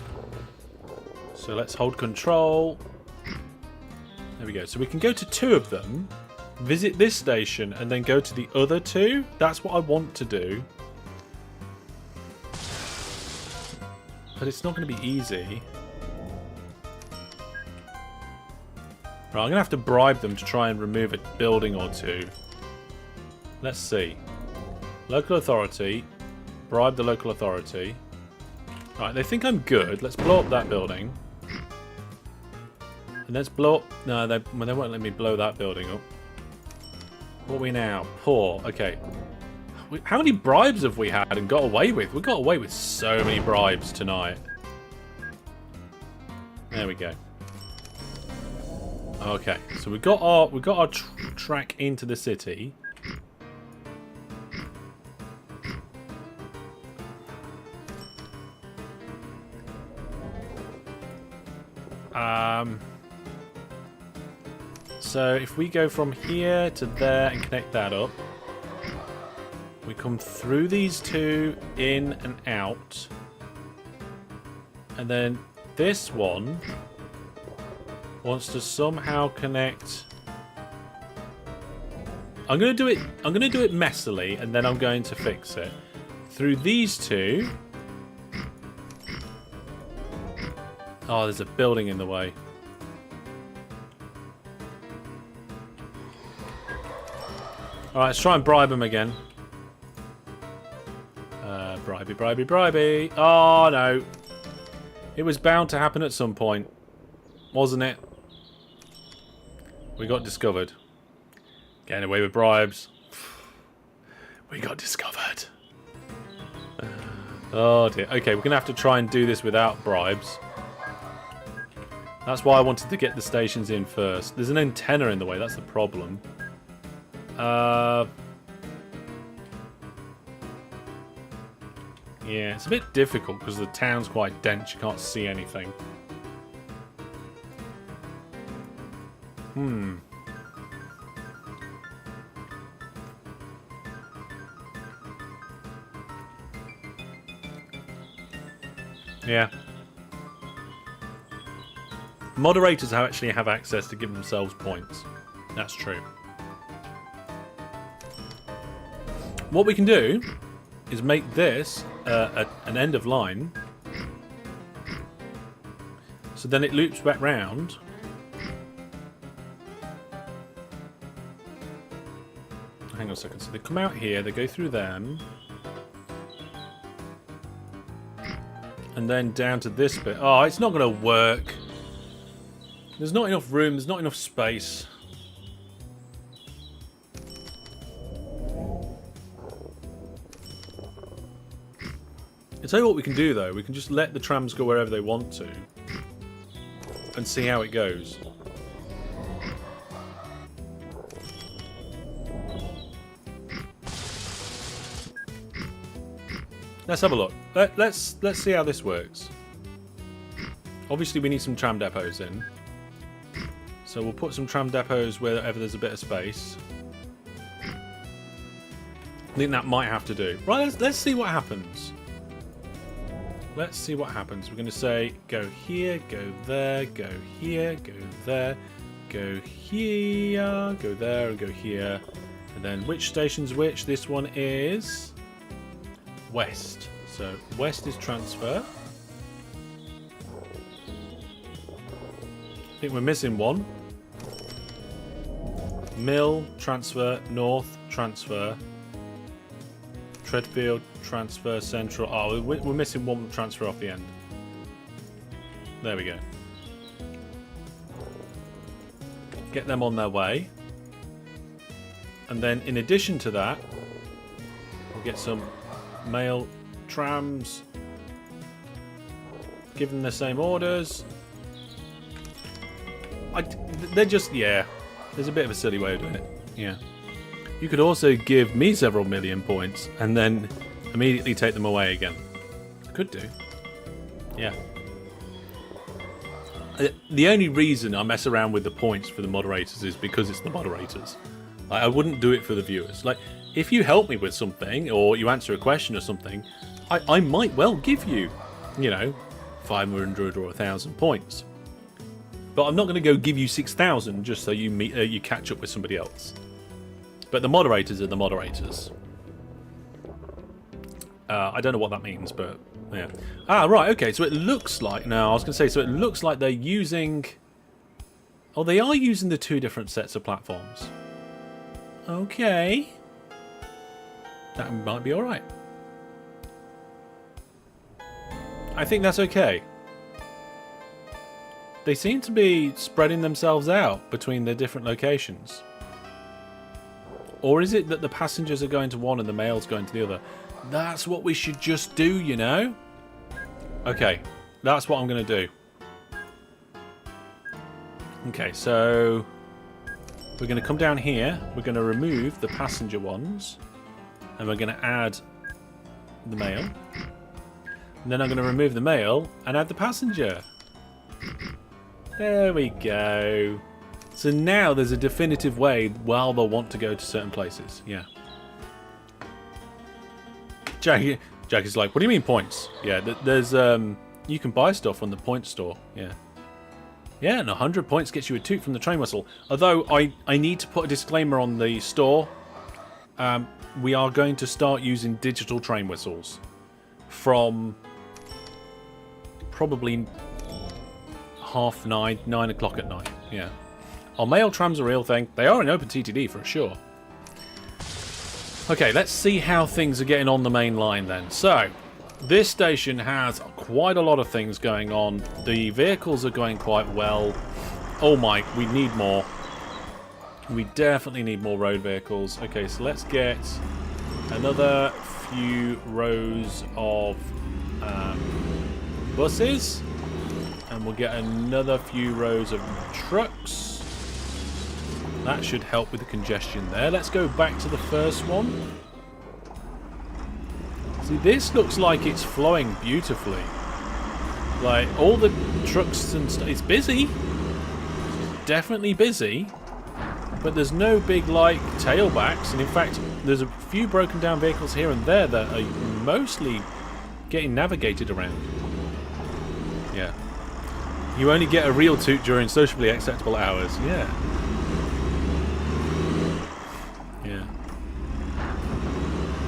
So let's hold control. There we go. So we can go to two of them, visit this station, and then go to the other two. That's what I want to do. But it's not going to be easy. Right, I'm going to have to bribe them to try and remove a building or two. Let's see. Local authority. Bribe the local authority. Right, they think I'm good. Let's blow up that building. And let's blow up... No, they won't let me blow that building up. What are we now? Poor. Okay. How many bribes have we had and got away with? We got away with so many bribes tonight. There we go. Okay, so we got our track into the city. So if we go from here to there and connect that up, we come through these two, in and out. And then this one wants to somehow connect. I'm gonna do it messily, and then I'm going to fix it. Through these two. Oh, there's a building in the way. Alright, let's try and bribe him again. Bribey. Oh, no. It was bound to happen at some point. Wasn't it? We got discovered. Getting away with bribes. We got discovered. Oh, dear. Okay, we're going to have to try and do this without bribes. That's why I wanted to get the stations in first. There's an antenna in the way, that's the problem. Yeah, it's a bit difficult because the town's quite dense, you can't see anything. Yeah. Moderators actually have access to give themselves points. That's true. What we can do is make this an end of line. So then it loops back round. Hang on a second. So they come out here, they go through them. And then down to this bit. Oh, it's not going to work. There's not enough room, there's not enough space. I'll tell you what we can do though, we can just let the trams go wherever they want to. And see how it goes. Let's have a look. Let's see how this works. Obviously we need some tram depots in. So we'll put some tram depots wherever there's a bit of space. I think that might have to do. Right, let's see what happens. Let's see what happens. We're going to say go here, go there, go here, go there, go here, go there, and go here. And then which station's which? This one is west. So west is transfer. I think we're missing one. Mill, transfer, north, transfer. Treadfield, transfer, central. Oh, we're missing one transfer off the end. There we go. Get them on their way. And then in addition to that, we'll get some mail trams. Give them the same orders. They're just, yeah. There's a bit of a silly way of doing it. Yeah. You could also give me several million points and then immediately take them away again. Could do. Yeah. The only reason I mess around with the points for the moderators is because it's the moderators. I wouldn't do it for the viewers. Like, if you help me with something or you answer a question or something, I might well give you, 500 or 1,000 points. But I'm not going to go give you 6,000 just so you catch up with somebody else. But the moderators are the moderators. I don't know what that means, but yeah. Ah, right, okay, so it looks like... No, I was going to say, so it looks like they're using... Oh, they are using the two different sets of platforms. Okay. That might be alright. I think that's okay. They seem to be spreading themselves out between their different locations. Or is it that the passengers are going to one and the mail's going to the other? That's what we should just do, Okay, that's what I'm going to do. Okay, so we're going to come down here. We're going to remove the passenger ones. And we're going to add the mail. And then I'm going to remove the mail and add the passenger. There we go. So now there's a definitive way while they'll want to go to certain places. Yeah. Jack is like, what do you mean points? Yeah, there's you can buy stuff on the point store. Yeah. Yeah, and 100 points gets you a toot from the train whistle. Although I need to put a disclaimer on the store. We are going to start using digital train whistles from probably 9:30, 9 o'clock at night. Yeah. Our mail trams are a real thing. They are in OpenTTD for sure. Okay, let's see how things are getting on the main line then. So, this station has quite a lot of things going on. The vehicles are going quite well. Oh my, we need more. We definitely need more road vehicles. Okay, so let's get another few rows of buses. And we'll get another few rows of trucks. That should help with the congestion there. Let's go back to the first one. See, this looks like it's flowing beautifully. Like, all the trucks and stuff. It's busy. Definitely busy. But there's no big, like, tailbacks. And in fact, there's a few broken down vehicles here and there that are mostly getting navigated around. Yeah. You only get a real toot during sociably acceptable hours. Yeah. Yeah.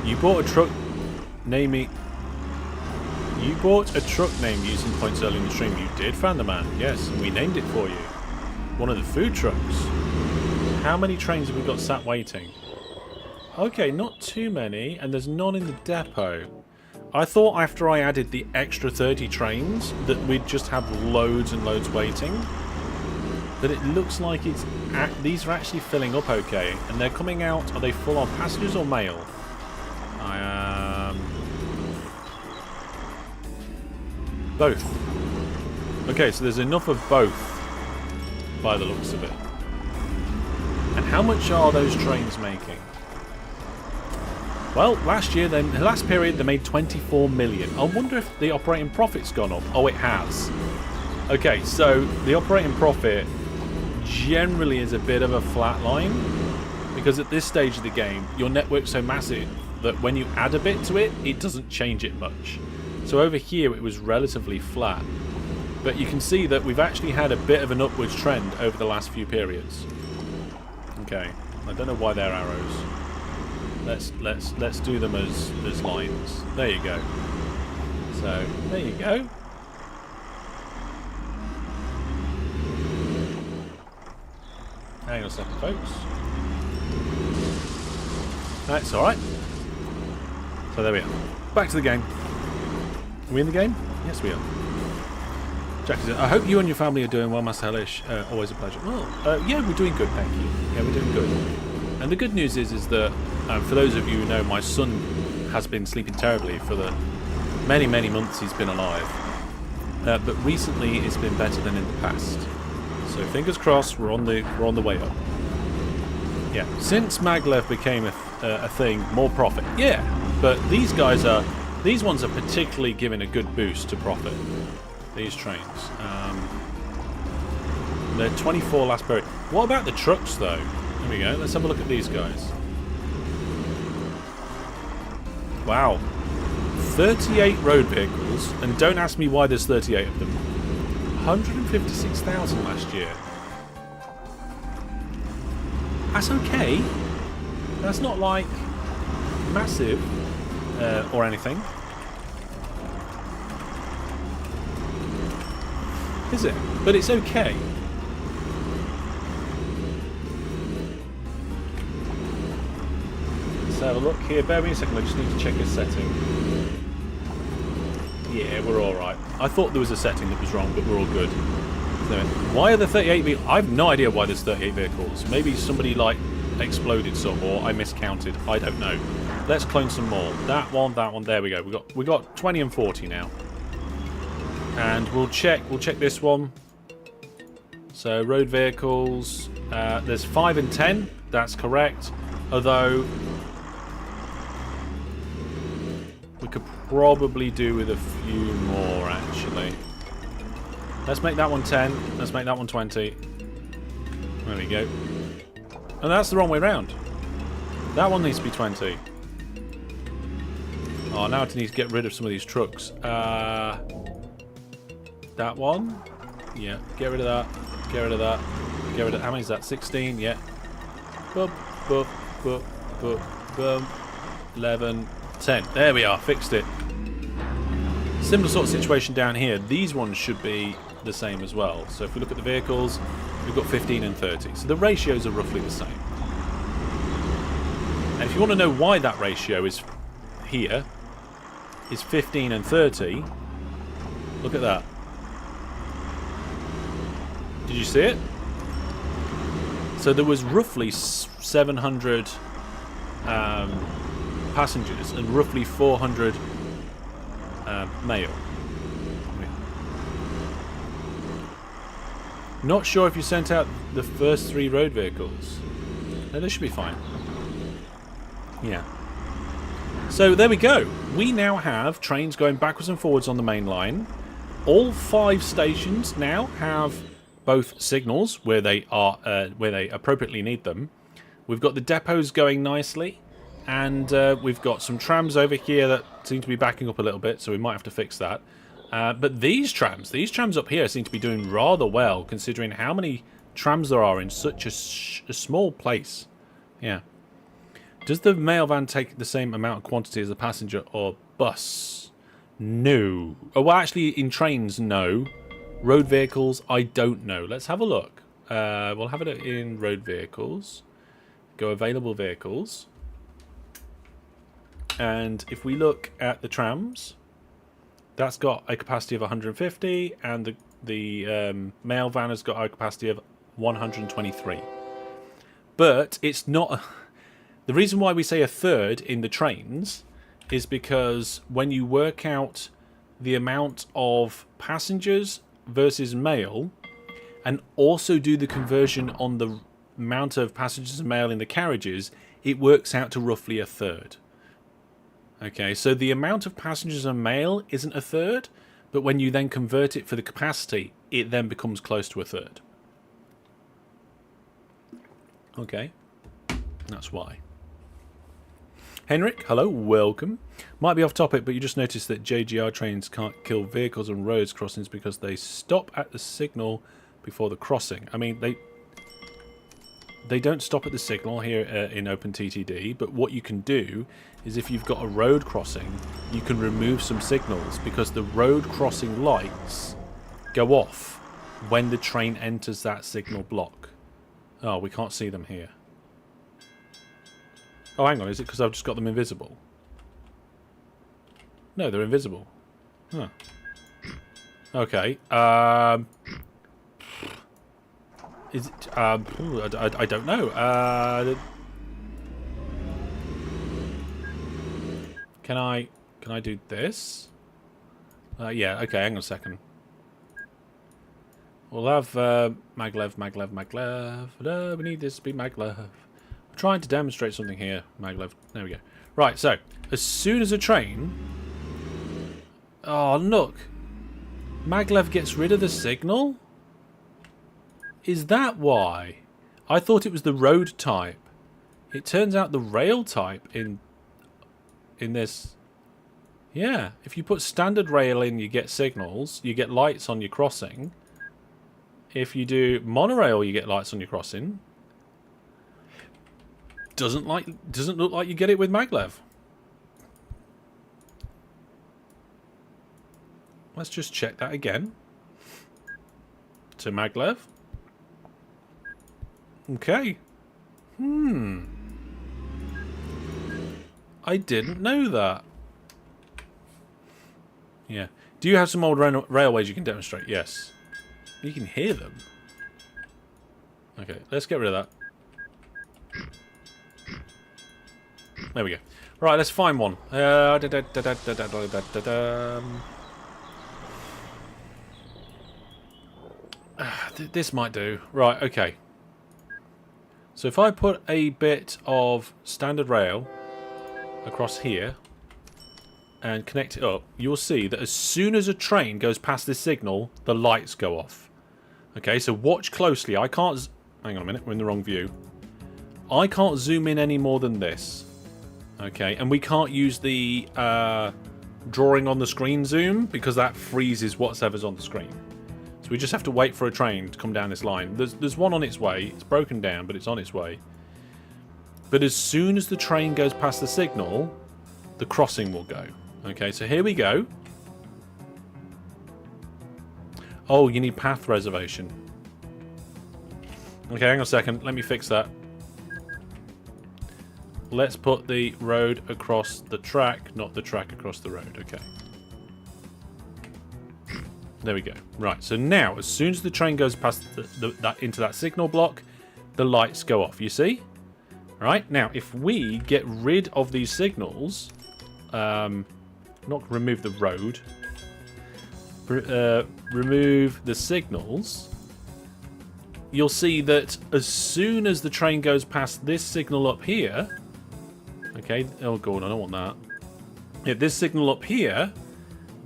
You bought a truck naming. You bought a truck name using points early in the stream. You did, Fanderman. Yes, and we named it for you. One of the food trucks. How many trains have we got sat waiting? Okay, not too many, and there's none in the depot. I thought after I added the extra 30 trains that we'd just have loads and loads waiting. But it looks like it's these are actually filling up okay, and they're coming out. Are they full on passengers or mail? Both. Okay, so there's enough of both by the looks of it. And how much are those trains making? Well, last period, they made 24 million. I wonder if the operating profit's gone up. Oh, it has. Okay, so the operating profit generally is a bit of a flat line, because at this stage of the game, your network's so massive that when you add a bit to it, it doesn't change it much. So over here, it was relatively flat. But you can see that we've actually had a bit of an upwards trend over the last few periods. Okay, I don't know why they're arrows. Let's do them as lines. There you go. So there you go. Hang on a second, folks. That's all right. So there we are. Back to the game. Are we in the game? Yes, we are. Jack says, I hope you and your family are doing well, Master Hellish. Always a pleasure. Well, yeah, we're doing good, thank you. Yeah, we're doing good. And the good news is that, for those of you who know, my son has been sleeping terribly for the many, many months he's been alive. But recently, it's been better than in the past. So fingers crossed, we're on the way up. Yeah, since MacLeod became a thing, more profit. Yeah, but these ones are particularly giving a good boost to profit. These trains. They're 24 last period. What about the trucks, though? There we go. Let's have a look at these guys. Wow. 38 road vehicles, and don't ask me why there's 38 of them. 156,000 last year. That's okay. That's not, like, massive or anything. Is it? But it's okay. Let's have a look here. Bear with me a second. I just need to check a setting. Yeah, we're alright. I thought there was a setting that was wrong, but we're all good. So, why are there 38 vehicles? I have no idea why there's 38 vehicles. Maybe somebody, like, exploded some, or I miscounted. I don't know. Let's clone some more. That one. There we go. We got 20 and 40 now. And we'll check this one. So road vehicles, there's 5 and 10, that's correct. Although we could probably do with a few more actually. Let's make that one 10, let's make that one 20. There we go. And that's the wrong way round. That one needs to be 20. Oh, now I need to get rid of some of these trucks. That one? Yeah, get rid of that. Get rid of that. Get rid of... How many is that? 16? Yeah. Boop, boop, boop, boop, boom. 11, 10. There we are. Fixed it. Similar sort of situation down here. These ones should be the same as well. So if we look at the vehicles, we've got 15 and 30. So the ratios are roughly the same. And if you want to know why that ratio is here, is 15 and 30, look at that. Did you see it? So there was roughly 700 passengers and roughly 400 mail. Not sure if you sent out the first 3 road vehicles. No, they should be fine. Yeah. So there we go. We now have trains going backwards and forwards on the main line. All 5 stations now have both signals where they are where they appropriately need them. We've got the depots going nicely, and we've got some trams over here that seem to be backing up a little bit, so we might have to fix that. But these trams up here seem to be doing rather well, considering how many trams there are in such a small place. Yeah. Does the mail van take the same amount of quantity as a passenger or bus? No. Oh, well, actually, in trains, no. Road vehicles, I don't know. Let's have a look. We'll have it in road vehicles. Go available vehicles. And if we look at the trams, that's got a capacity of 150, and the mail van has got a capacity of 123. But it's not... The reason why we say a third in the trains is because when you work out the amount of passengers versus mail, and also do the conversion on the amount of passengers and mail in the carriages, it works out to roughly a third. Okay, so the amount of passengers and mail isn't a third, but when you then convert it for the capacity, it then becomes close to a third. Okay, that's why. Henrik, hello, welcome. Might be off topic, but you just noticed that JGR trains can't kill vehicles on roads crossings because they stop at the signal before the crossing. I mean, they don't stop at the signal here in OpenTTD, but what you can do is if you've got a road crossing, you can remove some signals because the road crossing lights go off when the train enters that signal block. Oh, we can't see them here. Oh, hang on, is it because I've just got them invisible? No, they're invisible. Huh. Okay. Is it... I don't know. Can I do this? Yeah, okay, hang on a second. We'll have maglev. No, we need this to be maglev. I'm trying to demonstrate something here, maglev. There we go. Right, so, as soon as a train... Oh, look. Maglev gets rid of the signal? Is that why? I thought it was the road type. It turns out the rail type in this... Yeah, if you put standard rail in, you get signals. You get lights on your crossing. If you do monorail, you get lights on your crossing. Doesn't look like you get it with maglev. Let's just check that again. To maglev. Okay. I didn't know that. Yeah. Do you have some old railways you can demonstrate? Yes. You can hear them. Okay, let's get rid of that. There we go. Right, let's find one. This might do. Right, okay. So if I put a bit of standard rail across here and connect it up, you'll see that as soon as a train goes past this signal, the lights go off. Okay, so watch closely. I can't hang on a minute, we're in the wrong view. I can't zoom in any more than this. Okay, and we can't use the drawing on the screen zoom because that freezes whatever's on the screen. So we just have to wait for a train to come down this line. There's one on its way. It's broken down, but it's on its way. But as soon as the train goes past the signal, the crossing will go. Okay, so here we go. Oh, you need path reservation. Okay, hang on a second. Let me fix that. Let's put the road across the track, not the track across the road. Okay. There we go. Right, so now, as soon as the train goes past into that signal block, the lights go off, you see? Right, now, if we get rid of these signals, not remove the road, remove the signals, you'll see that as soon as the train goes past this signal up here, okay, oh god, I don't want that. If this signal up here,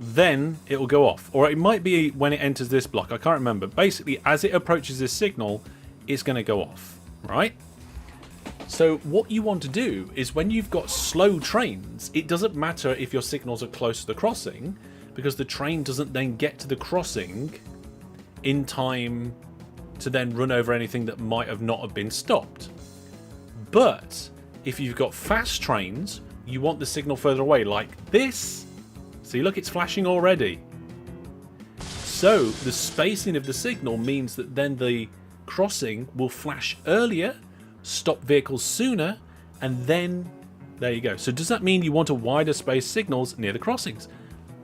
then it will go off. Or it might be when it enters this block, I can't remember. Basically, as it approaches this signal, it's going to go off, right? So what you want to do is when you've got slow trains, it doesn't matter if your signals are close to the crossing, because the train doesn't then get to the crossing in time to then run over anything that might have not have been stopped. But if you've got fast trains, you want the signal further away, like this. See, look, it's flashing already. So the spacing of the signal means that then the crossing will flash earlier, stop vehicles sooner, and then there you go. So does that mean you want a wider space signals near the crossings?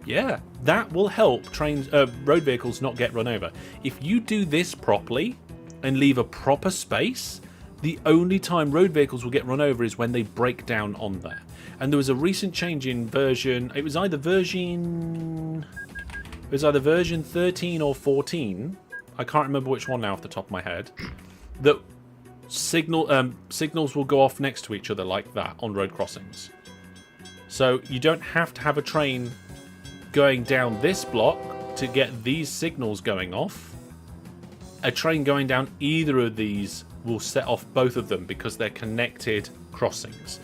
Yeah, that will help trains, road vehicles not get run over. If you do this properly and leave a proper space, the only time road vehicles will get run over is when they break down on there. And there was a recent change in version. It was either version 13 or 14. I can't remember which one now off the top of my head. That signals will go off next to each other like that on road crossings. So you don't have to have a train going down this block to get these signals going off. A train going down either of these will set off both of them because they're connected crossings.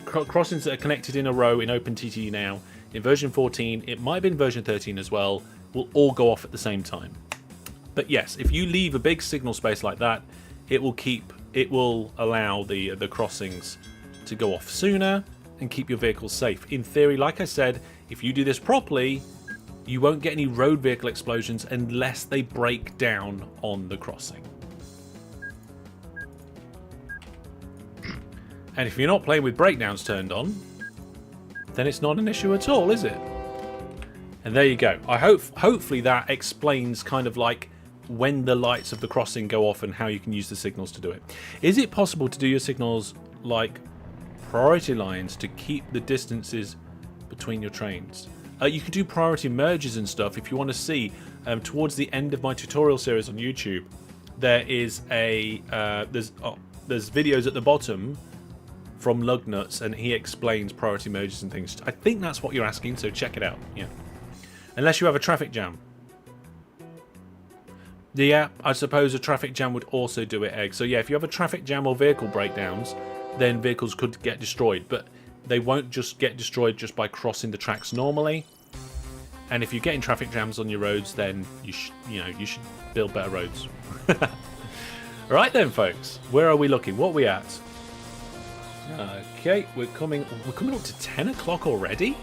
Crossings that are connected in a row in OpenTTD now, in version 14, it might have been version 13 as well, will all go off at the same time. But yes, if you leave a big signal space like that, it will allow the crossings to go off sooner and keep your vehicles safe. In theory, like I said, if you do this properly, you won't get any road vehicle explosions unless they break down on the crossing. And if you're not playing with breakdowns turned on, then it's not an issue at all, is it? And there you go. Hopefully that explains kind of like when the lights of the crossing go off and how you can use the signals to do it. Is it possible to do your signals like priority lines to keep the distances between your trains? You can do priority merges and stuff. If you want to see, towards the end of my tutorial series on YouTube, there is a there's videos at the bottom from Lugnuts, and he explains priority merges and things. I think that's what you're asking, so check it out. Yeah, unless you have a traffic jam. Yeah, I suppose a traffic jam would also do it, Egg. So yeah, if you have a traffic jam or vehicle breakdowns, then vehicles could get destroyed, but they won't just get destroyed just by crossing the tracks normally. And if you're getting traffic jams on your roads, then you should build better roads. Right then, folks, where are we looking? What are we at? Okay, we're coming up to 10 o'clock already.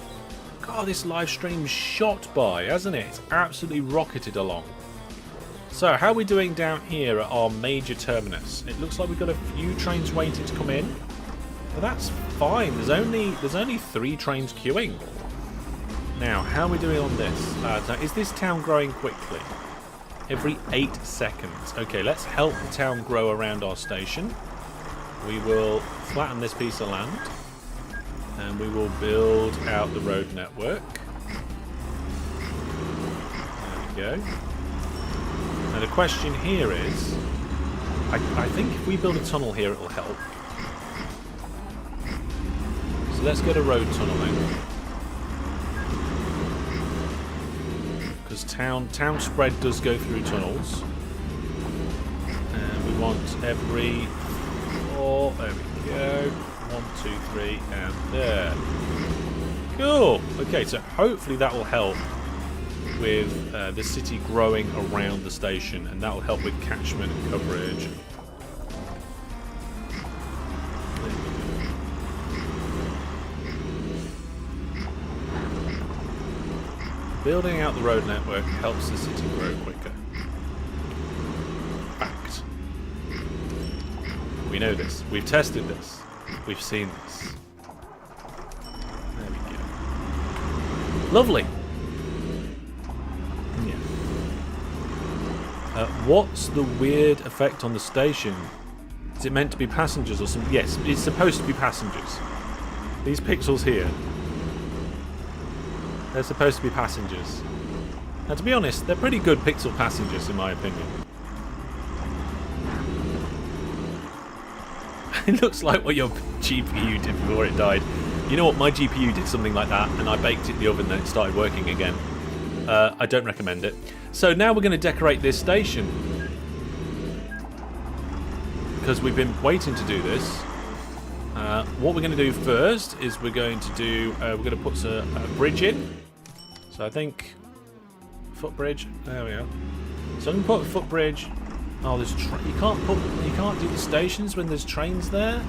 God, this live stream's shot by, hasn't it? It's absolutely rocketed along. So, how are we doing down here at our major terminus? It looks like we've got a few trains waiting to come in. But that's fine. There's only 3 trains queuing. Now, how are we doing on this? Now, is this town growing quickly? Every 8 seconds. Okay, let's help the town grow around our station. We will flatten this piece of land. And we will build out the road network. There we go. Now the question here is, I think if we build a tunnel here, it will help. So let's get a road tunnel in. Because town spread does go through tunnels. And we want every 4. There we go. 1, 2, 3, and there. Cool. Okay, so hopefully that will help with the city growing around the station, and that will help with catchment and coverage. Building out the road network helps the city grow quicker. Fact. We know this. We've tested this. We've seen this. There we go. Lovely. Yeah. What's the weird effect on the station? Is it meant to be passengers or something? Yes, it's supposed to be passengers. These pixels here. They're supposed to be passengers. Now, to be honest, they're pretty good pixel passengers, in my opinion. It looks like what your GPU did before it died. You know what? My GPU did something like that, and I baked it in the oven, then it started working again. I don't recommend it. So now we're going to decorate this station. Because we've been waiting to do this. What we're going to do first is we're going to put a bridge in. So I think footbridge. There we are. So I'm going to put a footbridge. Oh, there's you can't do the stations when there's trains there.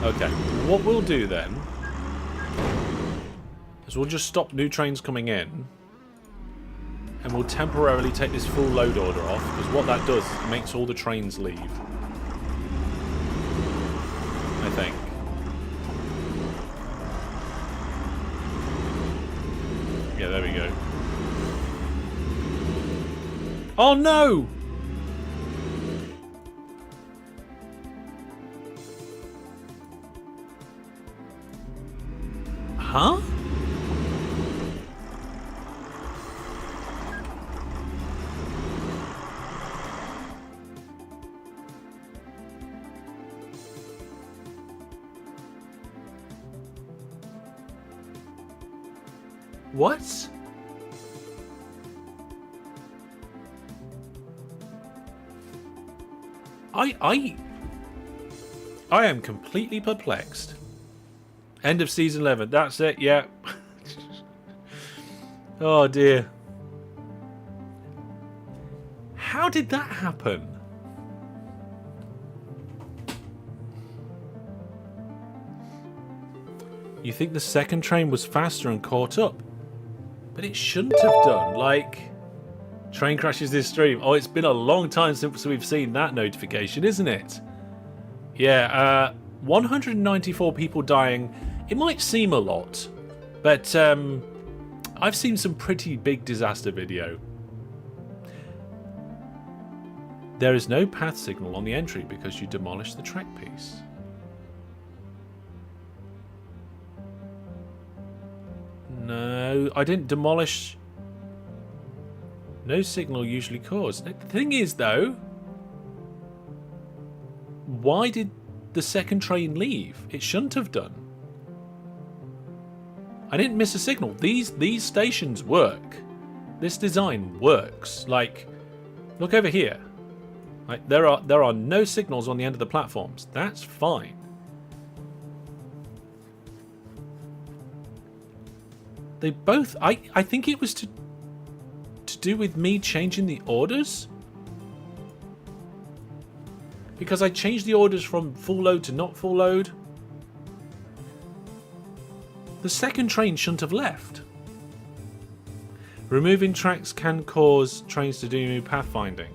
Okay. What we'll do then is we'll just stop new trains coming in, and we'll temporarily take this full load order off, because what that does is it makes all the trains leave. I think. Yeah, there we go. Oh no! Huh? What? I am completely perplexed. End of season 11. That's it. Yeah. Oh dear. How did that happen? You think the second train was faster and caught up? But it shouldn't have done. Like, train crashes this stream. Oh, it's been a long time since we've seen that notification, isn't it? Yeah, 194 people dying. It might seem a lot, but I've seen some pretty big disaster video. There is no path signal on the entry because you demolished the track piece. No, I didn't demolish. No signal usually caused. The thing is, though, why did the second train leave? It shouldn't have done. I didn't miss a signal. These stations work. This design works. Like, look over here. Like, there are no signals on the end of the platforms. That's fine. They both. I think it was to do with me changing the orders. Because I changed the orders from full load to not full load. The second train shouldn't have left. Removing tracks can cause trains to do new pathfinding.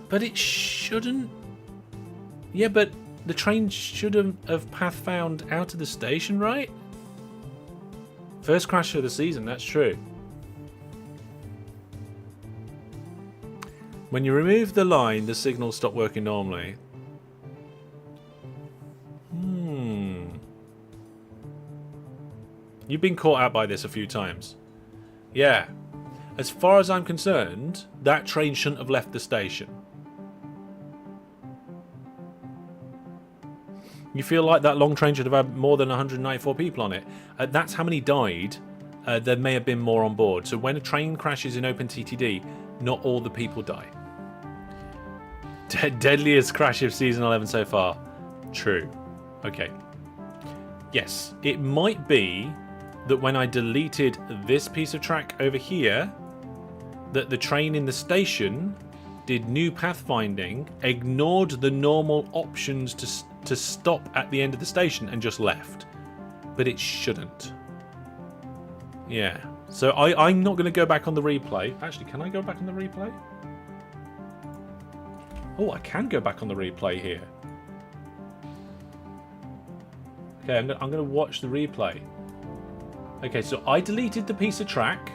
But it shouldn't. Yeah, but the train should have path found out of the station, right? First crash of the season, that's true. When you remove the line, the signals stop working normally. You've been caught out by this a few times. Yeah. As far as I'm concerned, that train shouldn't have left the station. You feel like that long train should have had more than 194 people on it. That's how many died there may have been more on board. So when a train crashes in OpenTTD, not all the people die. Deadliest crash of Season 11 so far. True. Okay. Yes, it might be that when I deleted this piece of track over here, that the train in the station did new pathfinding, ignored the normal options to stop at the end of the station and just left. But it shouldn't. Yeah. So I'm not going to go back on the replay. Actually, can I go back on the replay? Oh, I can go back on the replay here. Okay, I'm going to watch the replay. Okay, so I deleted the piece of track.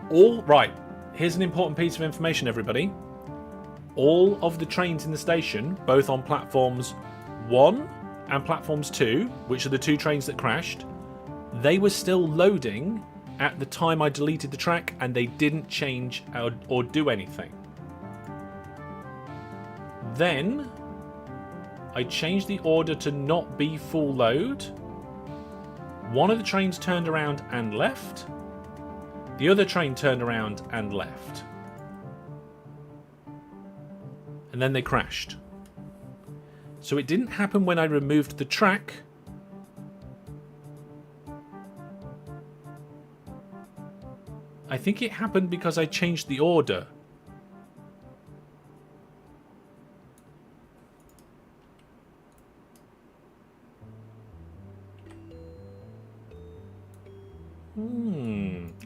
Right, here's an important piece of information, everybody. All of the trains in the station, both on platforms 1 and platforms 2, which are the 2 trains that crashed, they were still loading at the time I deleted the track, and they didn't change or do anything. Then I changed the order to not be full load. One of the trains turned around and left. The other train turned around and left. And then they crashed. So it didn't happen when I removed the track. I think it happened because I changed the order.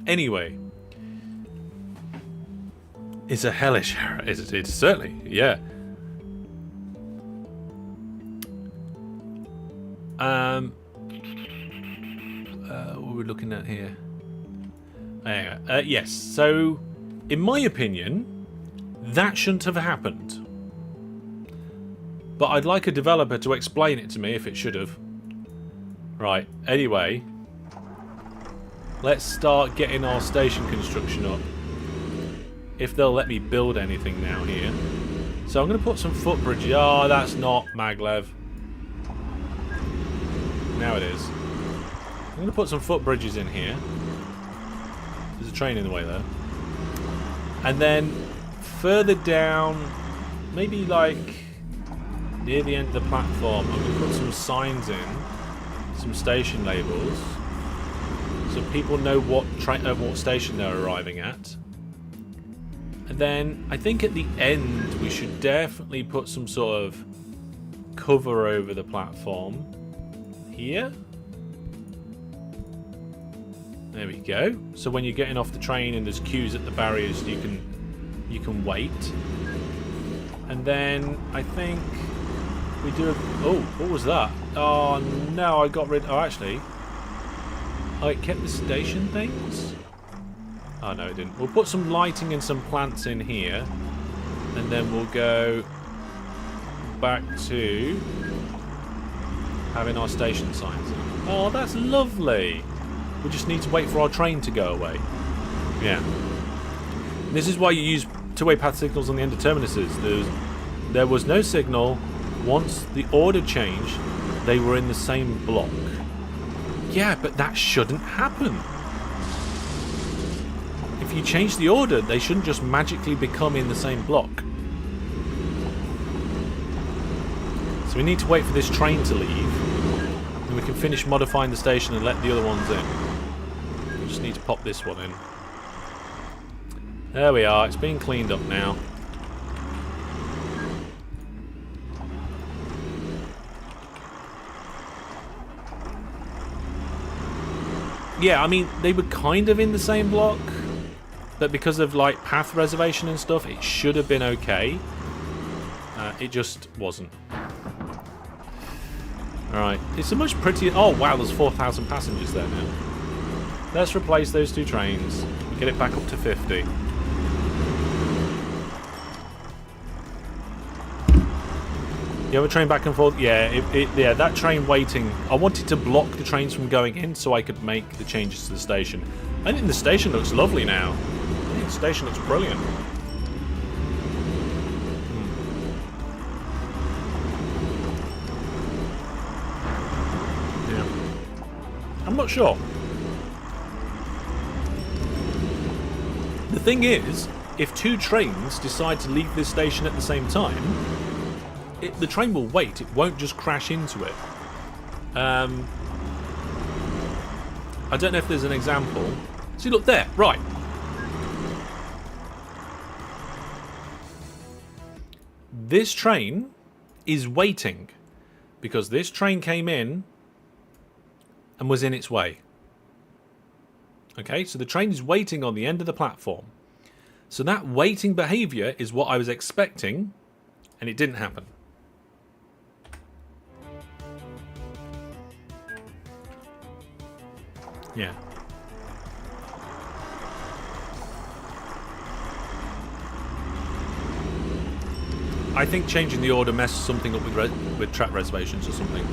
Anyway, it's a hellish error. It's certainly, yeah. What we're looking at here. Yes. So, in my opinion, that shouldn't have happened. But I'd like a developer to explain it to me if it should have. Right. Anyway. Let's start getting our station construction up. If they'll let me build anything now here. So I'm going to put some footbridges. Oh, that's not maglev. Now it is. I'm going to put some footbridges in here. There's a train in the way there. And then further down, maybe like near the end of the platform, I'm going to put some signs in. Some station labels. So people know what station they're arriving at. And then I think at the end we should definitely put some sort of cover over the platform. Here. There we go. So when you're getting off the train and there's queues at the barriers, you can wait. And then I think we do. Oh, what was that? Oh no, I got rid. Oh, actually. Oh, it kept the station things? Oh, no, it didn't. We'll put some lighting and some plants in here. And then we'll go back to having our station signs in. Oh, that's lovely. We just need to wait for our train to go away. Yeah. This is why you use two-way path signals on the end of terminuses. There was no signal. Once the order changed, they were in the same block. Yeah, but that shouldn't happen. If you change the order, they shouldn't just magically become in the same block. So we need to wait for this train to leave. And we can finish modifying the station and let the other ones in. We just need to pop this one in. There we are. It's being cleaned up now. Yeah, I mean, they were kind of in the same block, but because of, like, path reservation and stuff, it should have been okay. It just wasn't. Alright, it's a much prettier... Oh, wow, there's 4,000 passengers there now. Let's replace those two trains. Get it back up to 50. You have a train back and forth? Yeah, yeah, that train waiting. I wanted to block the trains from going in so I could make the changes to the station. I think the station looks lovely now. I think the station looks brilliant. Yeah. I'm not sure. thing is, if two trains decide to leave this station at the same time, the train will wait. It won't just crash into it. I don't know if there's an example. See, look there. Right. This train is waiting because this train came in and was in its way. Okay, so the train is waiting on the end of the platform. So that waiting behaviour is what I was expecting, and it didn't happen. Yeah. I think changing the order messes something up with track reservations or something.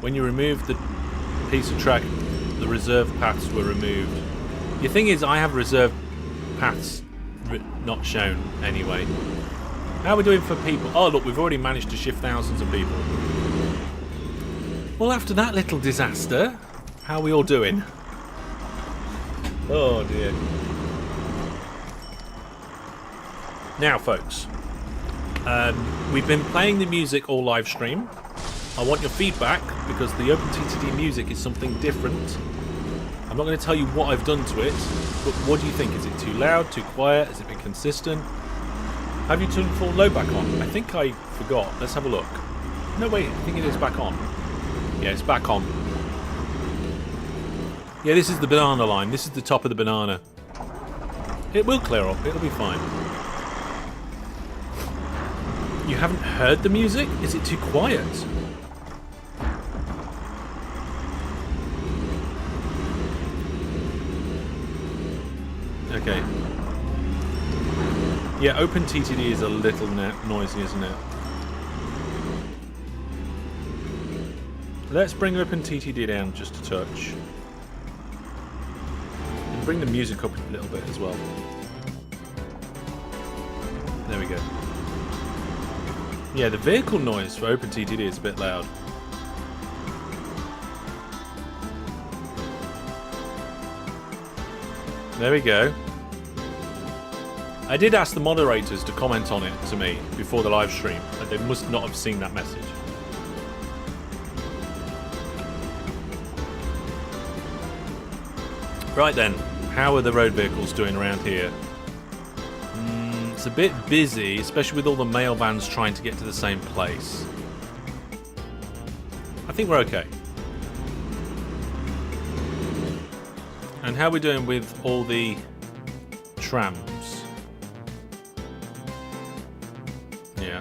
When you remove the piece of track, the reserved paths were removed. The thing is, I have reserved paths not shown anyway. How are we doing for people? Oh, look, we've already managed to shift thousands of people. Well, after that little disaster, how are we all doing? Oh, dear. Now, folks, we've been playing the music all live stream. I want your feedback because the OpenTTD music is something different. I'm not going to tell you what I've done to it, but what do you think? Is it too loud, too quiet? Has it been consistent? Have you turned full low back on? I think I forgot. Let's have a look. No, wait, I think it is back on. Yeah, it's back on. Yeah, this is the banana line. This is the top of the banana. It will clear up. It'll be fine. You haven't heard the music? Is it too quiet? Okay. Yeah, OpenTTD is a little noisy, isn't it? Let's bring OpenTTD down just a touch. And bring the music up a little bit as well. There we go. Yeah, the vehicle noise for OpenTTD is a bit loud. There we go. I did ask the moderators to comment on it to me before the live stream, but they must not have seen that message. Right then, how are the road vehicles doing around here? It's a bit busy, especially with all the mail vans trying to get to the same place. I think we're okay. And how are we doing with all the trams? Yeah.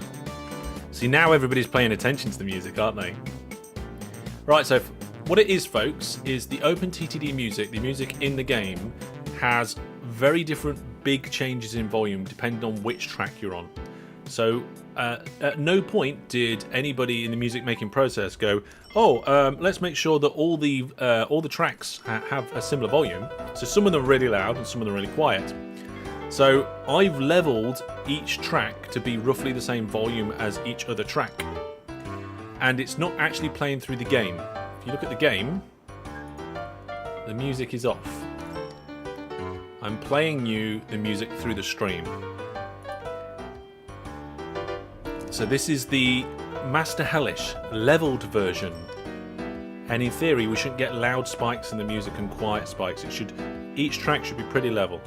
See, now everybody's paying attention to the music, aren't they? Right, so what it is, folks, is the OpenTTD music, the music in the game, has very different big changes in volume depending on which track you're on. So at no point did anybody in the music making process go, oh, let's make sure that all the tracks have a similar volume. So some of them are really loud and some of them are really quiet. So I've leveled each track to be roughly the same volume as each other track. And it's not actually playing through the game. If you look at the game, the music is off. I'm playing you the music through the stream. So this is the Master Hellish leveled version. And in theory, we shouldn't get loud spikes in the music and quiet spikes. Each track should be pretty level.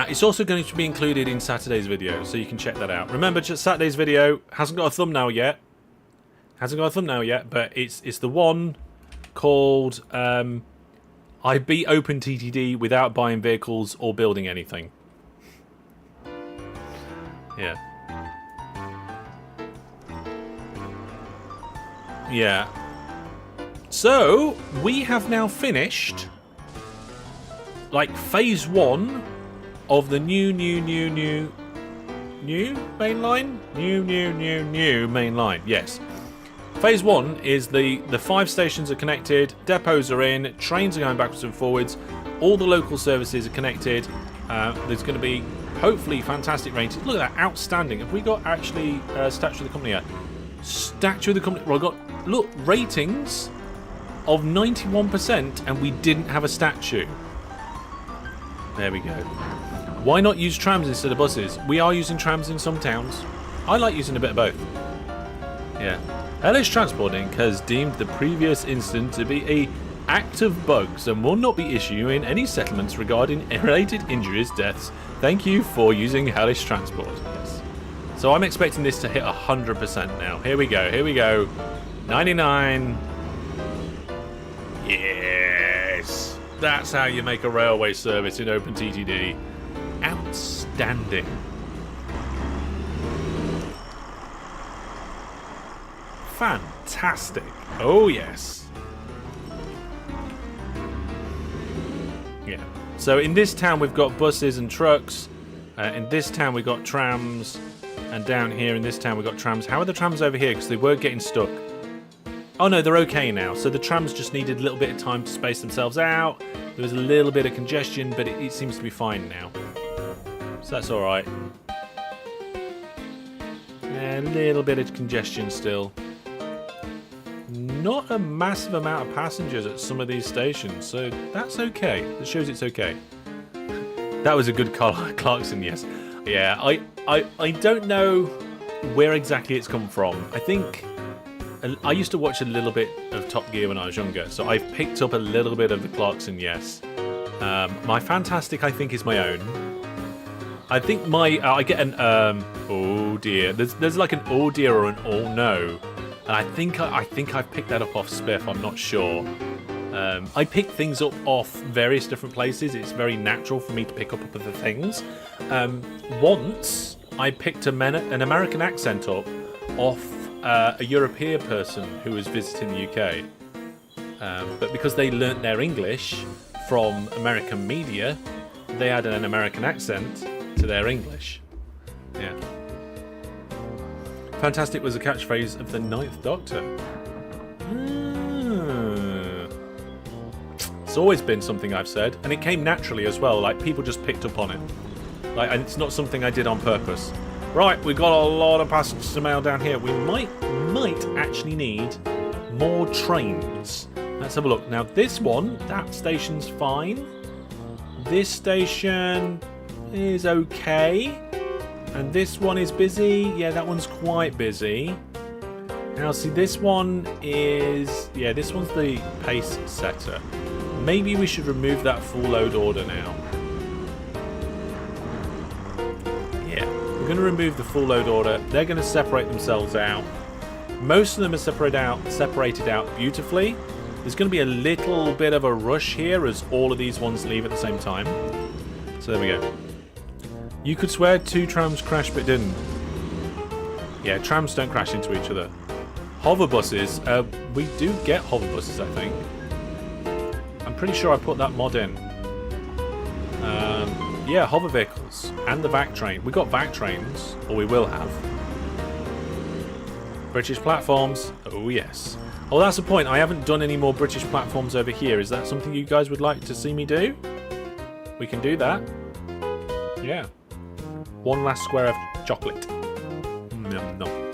It's also going to be included in Saturday's video, so you can check that out. Remember, Saturday's video hasn't got a thumbnail yet. But it's the one called I beat OpenTTD without buying vehicles or building anything. Yeah. Yeah. So, we have now finished like phase 1 of the new main line? New main line, yes. Phase 1 is the 5 stations are connected, depots are in, trains are going backwards and forwards, all the local services are connected. There's going to be, hopefully, fantastic ratings. Look at that, outstanding. Have we got actually Statue of the Company yet? Statue of the company. Well, I got, look, ratings of 91% and we didn't have a statue. There we go. Why not use trams instead of buses? We are using trams in some towns. I like using a bit of both. Yeah. Hellish Transporting has deemed the previous incident to be a act of bugs and will not be issuing any settlements regarding related injuries, deaths. Thank you for using Hellish Transport. Yes. So I'm expecting this to hit 100% now. Here we go. Here we go. 99. Yes. That's how you make a railway service in OpenTTD. Outstanding. Fantastic. Oh, yes. Yeah. So in this town we've got buses and trucks. In this town we've got trams. And down here in this town we've got trams. How are the trams over here? Because they were getting stuck. Oh no, they're okay now. So the trams just needed a little bit of time to space themselves out. There was a little bit of congestion, but it seems to be fine now. So that's alright. A little bit of congestion still. Not a massive amount of passengers at some of these stations, so that's okay. It shows it's okay. That was a good Clarkson, yes. Yeah, I don't know where exactly it's come from. I think I used to watch a little bit of Top Gear when I was younger, so I've picked up a little bit of the Clarkson, yes. My Fantastic, I think, is my own. I think I get an oh dear. There's like an oh dear or an oh no. And I think I've picked that up off Spiff. I'm not sure. I pick things up off various different places. It's very natural for me to pick up other things. Once I picked an American accent up off a European person who was visiting the UK. But because they learnt their English from American media, they added an American accent to their English. Yeah. Fantastic was a catchphrase of the Ninth Doctor. It's always been something I've said, and it came naturally as well. Like, people just picked up on it. Like, and it's not something I did on purpose. Right, we've got a lot of passengers to mail down here. We might actually need more trains. Let's have a look. Now, this one, that station's fine. This station is okay. And this one is busy. Yeah, that one's quite busy. Now, see, this one is... Yeah, this one's the pace setter. Maybe we should remove that full load order now. Yeah, we're going to remove the full load order. They're going to separate themselves out. Most of them are separated out beautifully. There's going to be a little bit of a rush here as all of these ones leave at the same time. So there we go. You could swear 2 trams crashed but didn't. Yeah, trams don't crash into each other. Hover buses, we do get hover buses, I think. I'm pretty sure I put that mod in. Yeah, hover vehicles and the Vactrain. We got Vactrains, or we will have. British platforms, oh yes. Oh, that's the point. I haven't done any more British platforms over here. Is that something you guys would like to see me do? We can do that. Yeah. One last square of chocolate. Nom nom.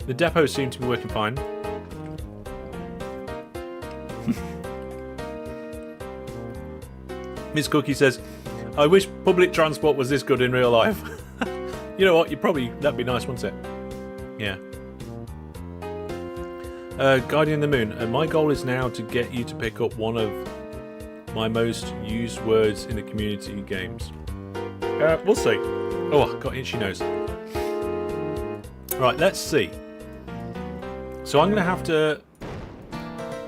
The depots seem to be working fine. Miss Cookie says, I wish public transport was this good in real life. You know what? That'd be nice, wouldn't it? Yeah. Guardian of the Moon. My goal is now to get you to pick up one of my most used words in the community games. We'll see. Oh, I got itchy nose. Right, let's see. So I'm going to have to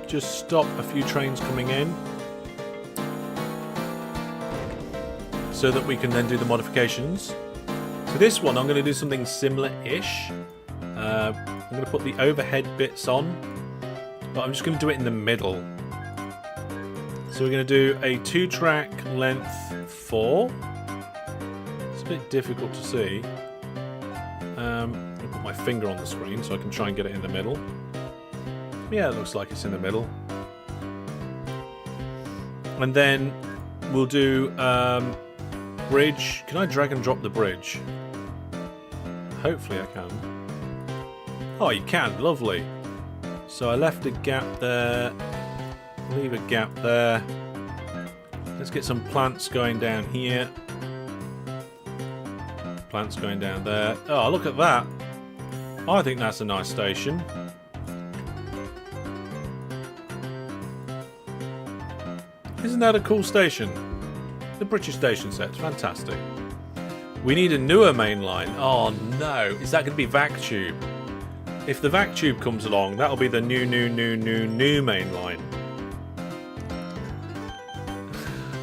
just stop a few trains coming in so that we can then do the modifications. For this one, I'm going to do something similar-ish. I'm going to put the overhead bits on, but I'm just going to do it in the middle. So we're going to do a 2-track length 4. It's a bit difficult to see. I'll put my finger on the screen so I can try and get it in the middle. Yeah, it looks like it's in the middle. And then we'll do bridge. Can I drag and drop the bridge? Hopefully I can. Oh, you can. Lovely. So I left a gap there. Leave a gap there. Let's get some plants going down here. Plants going down there. Oh, look at that. I think that's a nice station. Isn't that a cool station? The British station set's fantastic. We need a newer main line. Oh no, is that going to be Vactube? If the Vactube comes along, that'll be the new main line.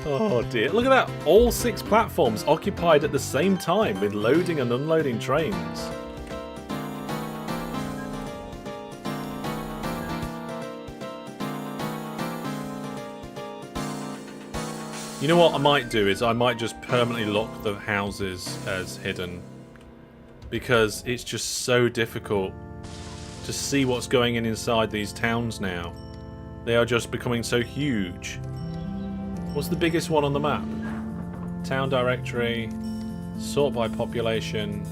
Oh dear, look at that. All 6 platforms occupied at the same time with loading and unloading trains. You know what I might do is I might just permanently lock the houses as hidden. Because it's just so difficult to see what's going in inside these towns now. They are just becoming so huge. What's the biggest one on the map? Town directory. Sort by population.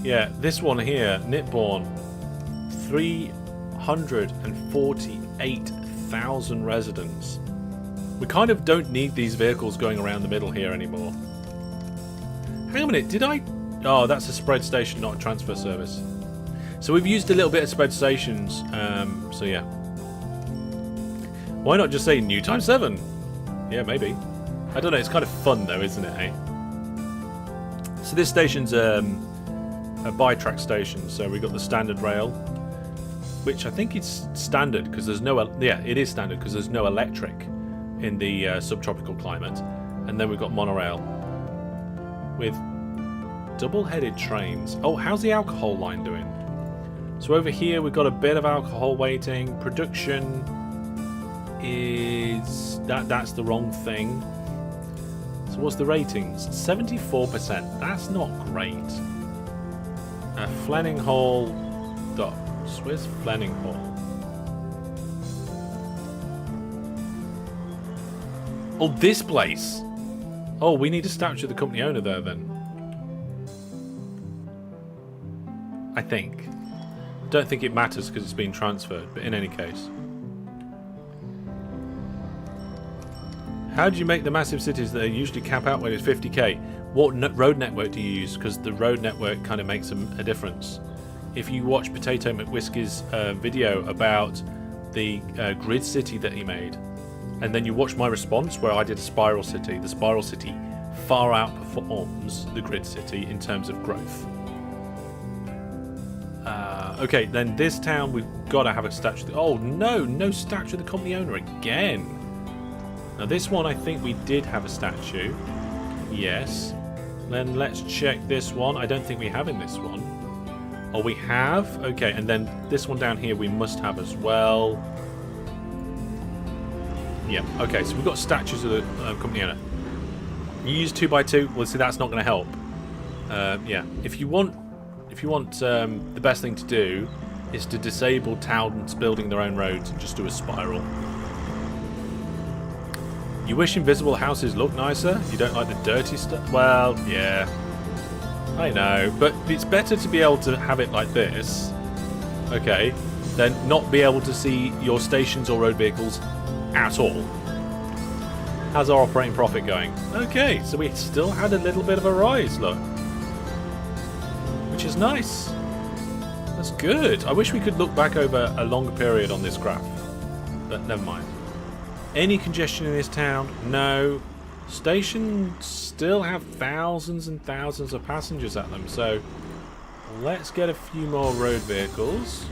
Yeah, this one here, Nitborn. 348,000 residents. We kind of don't need these vehicles going around the middle here anymore. Hang on a minute, did I... Oh, that's a spread station, not a transfer service. So we've used a little bit of spread stations, so yeah. Why not just say new times 7? Yeah, maybe. I don't know, it's kind of fun though, isn't it, eh? So this station's a bi-track station, so we've got the standard rail, which I think it's standard because there's no... Yeah, it is standard because there's no electric in the subtropical climate. And then we've got monorail with double-headed trains. Oh, how's the alcohol line doing? So over here we've got a bit of alcohol waiting. Production is... That's the wrong thing. So what's the ratings? 74%. That's not great. Flenning Hall docks. Where's Flenning Hall? Oh, this place. Oh, we need a statue of the company owner there then. I think. Don't think it matters because it's been transferred, but in any case. How do you make the massive cities that are usually cap out when it's 50k? What road network do you use? Because the road network kind of makes a difference. If you watch Potato McWhiskey's video about the grid city that he made, and then you watch my response where I did a spiral city, the spiral city far outperforms the grid city in terms of growth. Okay, then this town, we've got to have a statue. Oh no, no statue of the company owner again. Now this one, I think we did have a statue. Yes. Then let's check this one. I don't think we have in this one. Oh, we have? Okay, and then this one down here we must have as well. Yeah, okay, so we've got statues of the company owner. You use 2x2, well, see, that's not going to help. Yeah, if you want the best thing to do is to disable towns building their own roads and just do a spiral. You wish invisible houses look nicer? You don't like the dirty stuff? Well, yeah. I know, but it's better to be able to have it like this, okay, than not be able to see your stations or road vehicles at all. How's our operating profit going? Okay, so we still had a little bit of a rise, look. Which is nice. That's good. I wish we could look back over a longer period on this graph. But never mind. Any congestion in this town? No. Stations still have thousands and thousands of passengers at them, so let's get a few more road vehicles.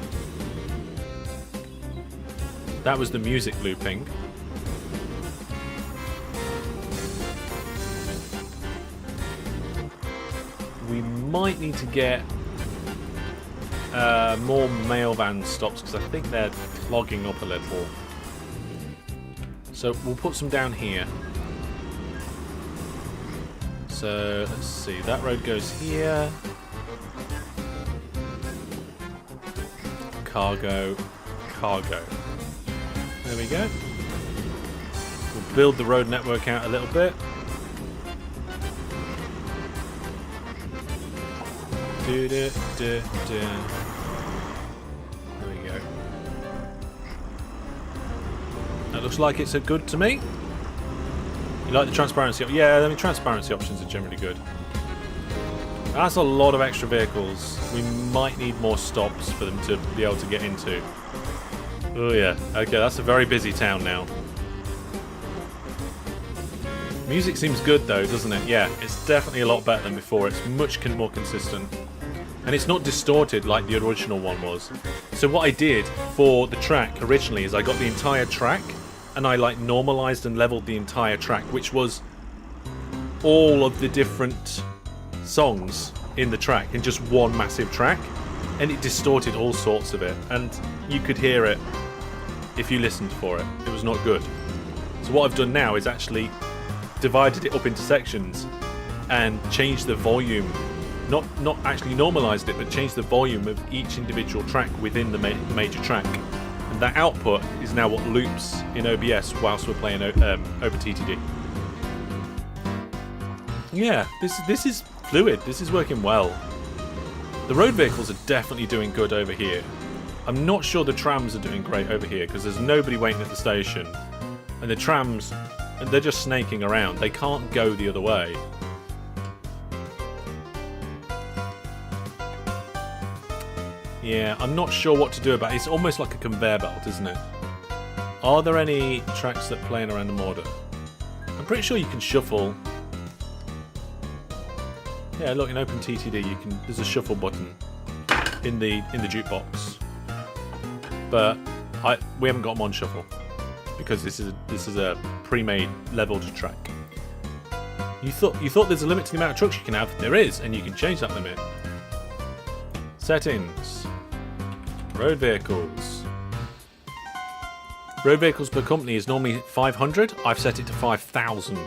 That was the music looping. We might need to get more mail van stops because I think they're clogging up a little. So we'll put some down here. So let's see, that road goes here. Cargo, cargo. There we go. We'll build the road network out a little bit. There we go. That looks like it's good to me. You like the transparency? Yeah, I mean, transparency options are generally good. That's a lot of extra vehicles. We might need more stops for them to be able to get into. Oh yeah, okay, that's a very busy town now. Music seems good though, doesn't it? Yeah, it's definitely a lot better than before. It's much more consistent. And it's not distorted like the original one was. So what I did for the track originally is I got the entire track and I like normalized and leveled the entire track, which was all of the different songs in the track in just one massive track, and it distorted all sorts of it, and you could hear it if you listened for it. It was not good. So what I've done now is actually divided it up into sections and changed the volume, not actually normalized it, but changed the volume of each individual track within the major track, and that output is now what loops in OBS whilst we're playing OpenTTD. Yeah, this is fluid. This is working well. The road vehicles are definitely doing good over here. I'm not sure the trams are doing great over here because there's nobody waiting at the station, and the trams, they're just snaking around. They can't go the other way. Yeah, I'm not sure what to do about it. It's almost like a conveyor belt, isn't it? Are there any tracks that play in a random order? I'm pretty sure you can shuffle. Yeah, look, in OpenTTD there's a shuffle button in the jukebox. But we haven't got them on shuffle because this is a pre-made leveled track. You thought there's a limit to the amount of trucks you can have? There is, and you can change that limit. Settings. Road vehicles. Road vehicles per company is normally 500. I've set it to 5,000.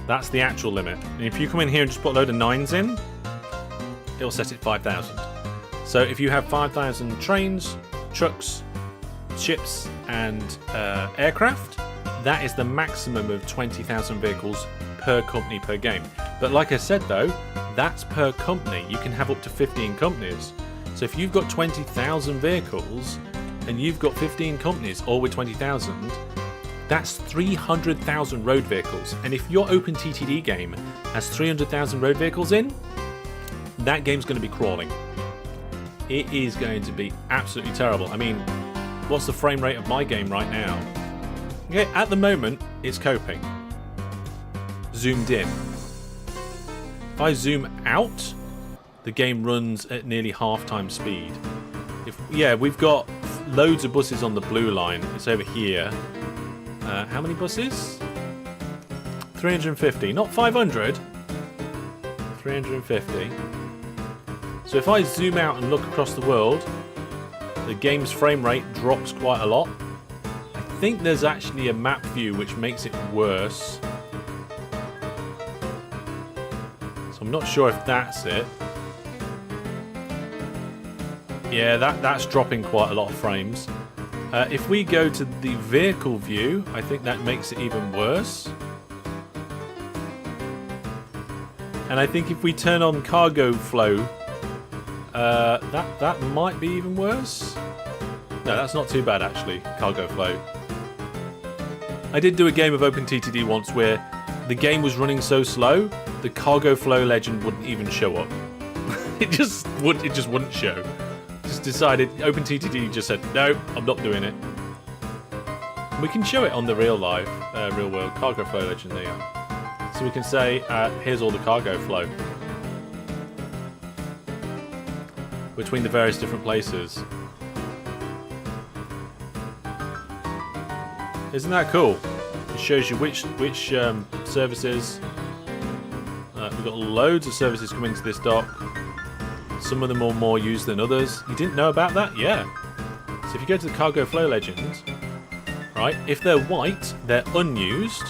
That's the actual limit. And if you come in here and just put a load of 9s in, it'll set it 5,000. So if you have 5,000 trains, trucks, ships, and aircraft, that is the maximum of 20,000 vehicles per company per game. But like I said though, that's per company. You can have up to 15 companies. So if you've got 20,000 vehicles and you've got 15 companies, all with 20,000, that's 300,000 road vehicles. And if your OpenTTD game has 300,000 road vehicles in, that game's going to be crawling. It is going to be absolutely terrible. I mean, what's the frame rate of my game right now? Okay, at the moment, it's coping. Zoomed in. If I zoom out, the game runs at nearly half-time speed. Yeah, we've got loads of buses on the blue line. It's over here. How many buses? 350. Not 500. 350. So if I zoom out and look across the world, the game's frame rate drops quite a lot. I think there's actually a map view which makes it worse. So I'm not sure if that's it. Yeah, that's dropping quite a lot of frames. If we go to the vehicle view, I think that makes it even worse. And I think if we turn on cargo flow, that might be even worse. No, that's not too bad actually, cargo flow. I did do a game of OpenTTD once where the game was running so slow, the cargo flow legend wouldn't even show up. it just wouldn't show. Just decided, OpenTTD just said, no, I'm not doing it. We can show it on the real world cargo flow legend there. So we can say, here's all the cargo flow between the various different places. Isn't that cool? It shows you which services. We've got loads of services coming to this dock. Some of them are more used than others. You didn't know about that? Yeah. So if you go to the cargo flow legend, right, if they're white, they're unused.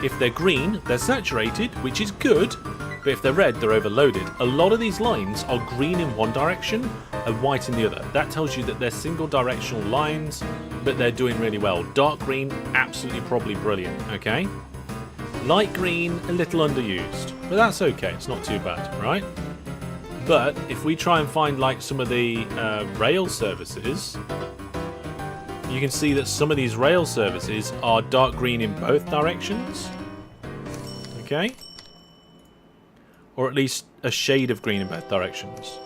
If they're green, they're saturated, which is good. But if they're red, they're overloaded. A lot of these lines are green in one direction and white in the other. That tells you that they're single directional lines, but they're doing really well. Dark green, absolutely probably brilliant, okay? Light green, a little underused. But that's okay, it's not too bad, right? But if we try and find like some of the rail services, you can see that some of these rail services are dark green in both directions. Okay? Or at least a shade of green in both directions.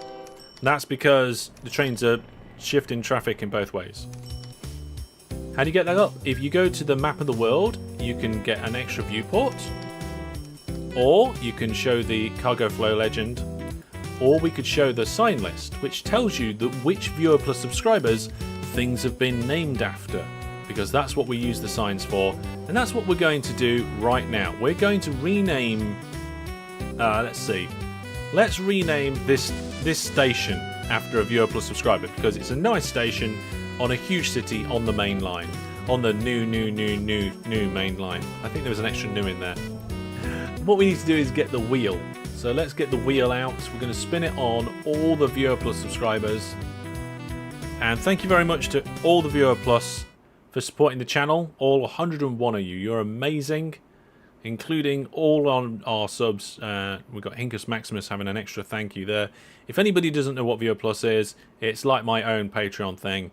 And that's because the trains are shifting traffic in both ways. How do you get that up? If you go to the map of the world, you can get an extra viewport. Or you can show the cargo flow legend. Or we could show the sign list, which tells you that which Viewer Plus subscribers things have been named after. Because that's what we use the signs for. And that's what we're going to do right now. We're going to rename... let's see. Let's rename this station after a Viewer Plus subscriber. Because it's a nice station on a huge city on the main line. On the new main line. I think there was an extra new in there. What we need to do is get the wheel. So let's get the wheel out. We're going to spin it on all the Viewer Plus subscribers. And thank you very much to all the Viewer Plus for supporting the channel. All 101 of you. You're amazing. Including all on our subs. We've got Hinkus Maximus having an extra thank you there. If anybody doesn't know what Viewer Plus is, it's like my own Patreon thing.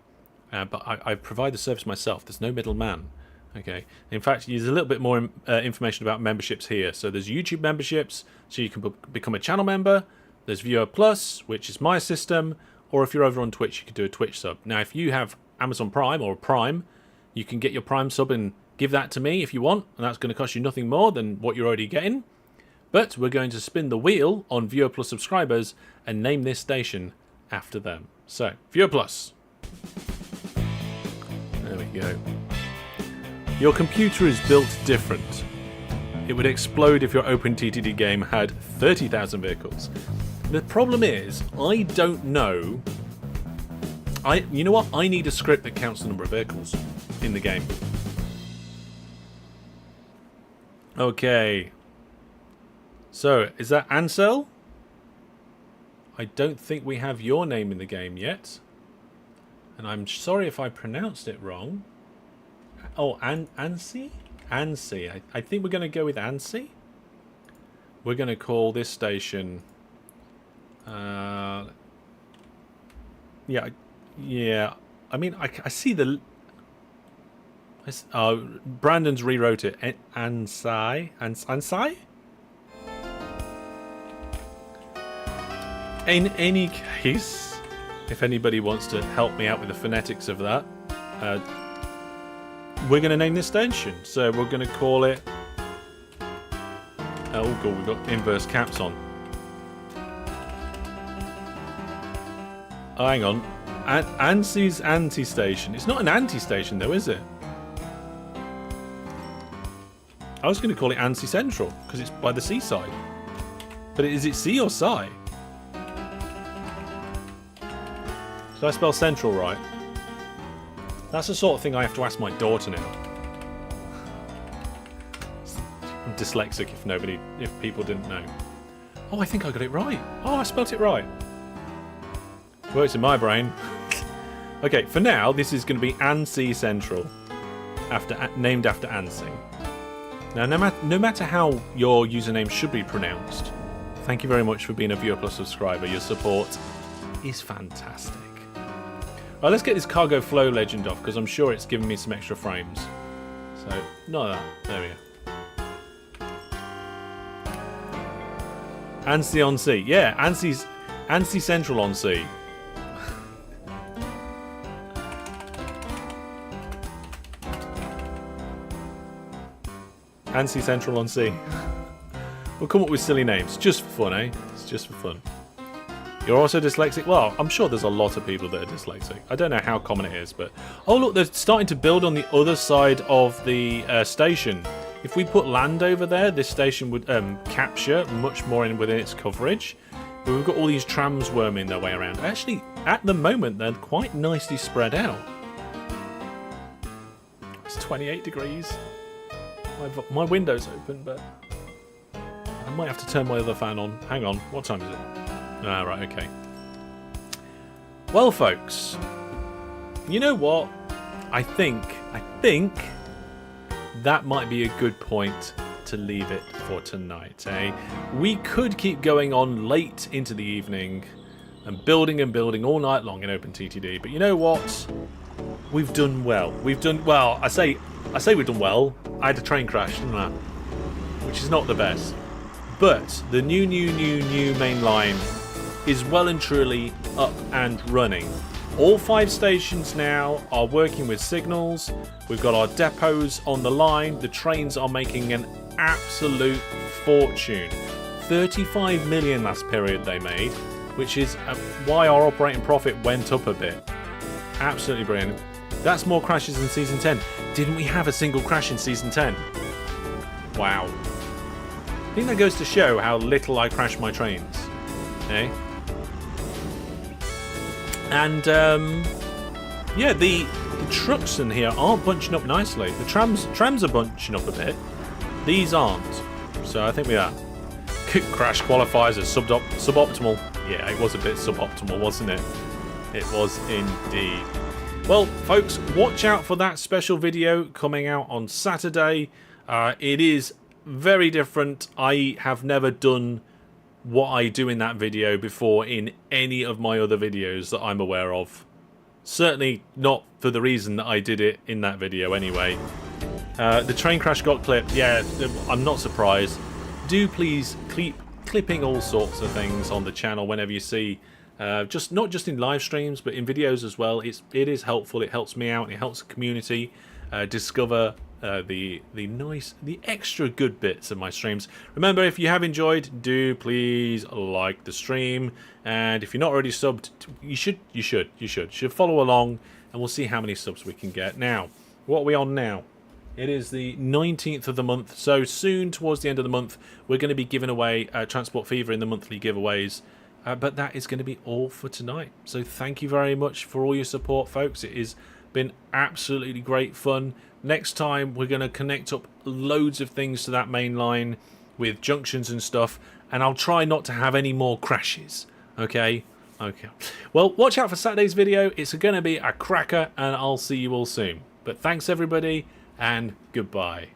But I provide the service myself. There's no middleman. Okay. In fact, there's a little bit more information about memberships here. So there's YouTube memberships, so you can become a channel member. There's Viewer Plus, which is my system. Or if you're over on Twitch, you can do a Twitch sub. Now, if you have Amazon Prime or Prime, you can get your Prime sub and give that to me if you want. And that's going to cost you nothing more than what you're already getting. But we're going to spin the wheel on Viewer Plus subscribers and name this station after them. So, Viewer Plus. There we go. Your computer is built different. It would explode if your OpenTTD game had 30,000 vehicles. The problem is, I don't know... You know what? I need a script that counts the number of vehicles in the game. Okay. So, is that Ansel? I don't think we have your name in the game yet. And I'm sorry if I pronounced it wrong. Oh, Ansi? Ansi. I think we're going to go with Ansi. We're going to call this station... yeah. I mean, I see the... Brandon's rewrote it. Ansai? Ansai? In any case, if anybody wants to help me out with the phonetics of that... we're going to name this station. So we're going to call it... Oh, God, we've got inverse caps on. Oh, hang on. Ansi's anti-station. It's not an anti-station, though, is it? I was going to call it Ansi Central, because it's by the seaside. But is it sea or si? Did I spell central right? That's the sort of thing I have to ask my daughter now. I'm dyslexic if people didn't know. Oh, I think I got it right. Oh, I spelt it right. Works in my brain. Okay, for now, this is going to be Ansi Central, named after Ansi. Now, no matter how your username should be pronounced, thank you very much for being a Viewer Plus subscriber. Your support is fantastic. Right, let's get this cargo flow legend off, because I'm sure it's giving me some extra frames. So, not that. There we go. Ansi on sea. Yeah, Ansi Central on sea. Ansi Central on sea. We'll come up with silly names, just for fun, eh? It's just for fun. You're also dyslexic? Well, I'm sure there's a lot of people that are dyslexic. I don't know how common it is, but... Oh, look, they're starting to build on the other side of the station. If we put land over there, this station would capture much more within its coverage. But we've got all these trams worming their way around. Actually, at the moment, they're quite nicely spread out. It's 28 degrees. My window's open, but... I might have to turn my other fan on. Hang on, what time is it? Ah, right, okay. Well, folks, you know what? I think that might be a good point to leave it for tonight, eh? We could keep going on late into the evening and building all night long in OpenTTD, but you know what? We've done well. We've done well. I say we've done well. I had a train crash, didn't I? Which is not the best. But the new main line is well and truly up and running. All 5 stations now are working with signals. We've got our depots on the line. The trains are making an absolute fortune. 35 million last period they made, which is why our operating profit went up a bit. Absolutely brilliant. That's more crashes than Season 10. Didn't we have a single crash in Season 10? Wow. I think that goes to show how little I crash my trains. Eh? And, yeah, the trucks in here aren't bunching up nicely. The trams are bunching up a bit. These aren't. So I think we are. Crash qualifies as suboptimal. Yeah, it was a bit suboptimal, wasn't it? It was indeed. Well, folks, watch out for that special video coming out on Saturday. It is very different. I have never done what I do in that video before in any of my other videos that I'm aware of. Certainly not for the reason that I did it in that video anyway. The train crash got clipped. Yeah, I'm not surprised. Do please keep clipping all sorts of things on the channel whenever you see, just not just in live streams but in videos as well. It is helpful. It helps me out. It helps the community discover the extra good bits of my streams. Remember, if you have enjoyed, do please like the stream, and if you're not already subbed, you should follow along, and we'll see how many subs we can get. Now, what are we on now? It is the 19th of the month, so soon towards the end of the month we're going to be giving away Transport Fever in the monthly giveaways. But that is going to be all for tonight. So thank you very much for all your support, folks. It has been absolutely great fun. Next time we're going to connect up loads of things to that main line with junctions and stuff, and I'll try not to have any more crashes. Okay? Okay. Well, watch out for Saturday's video. It's going to be a cracker, and I'll see you all soon. But thanks everybody, and goodbye.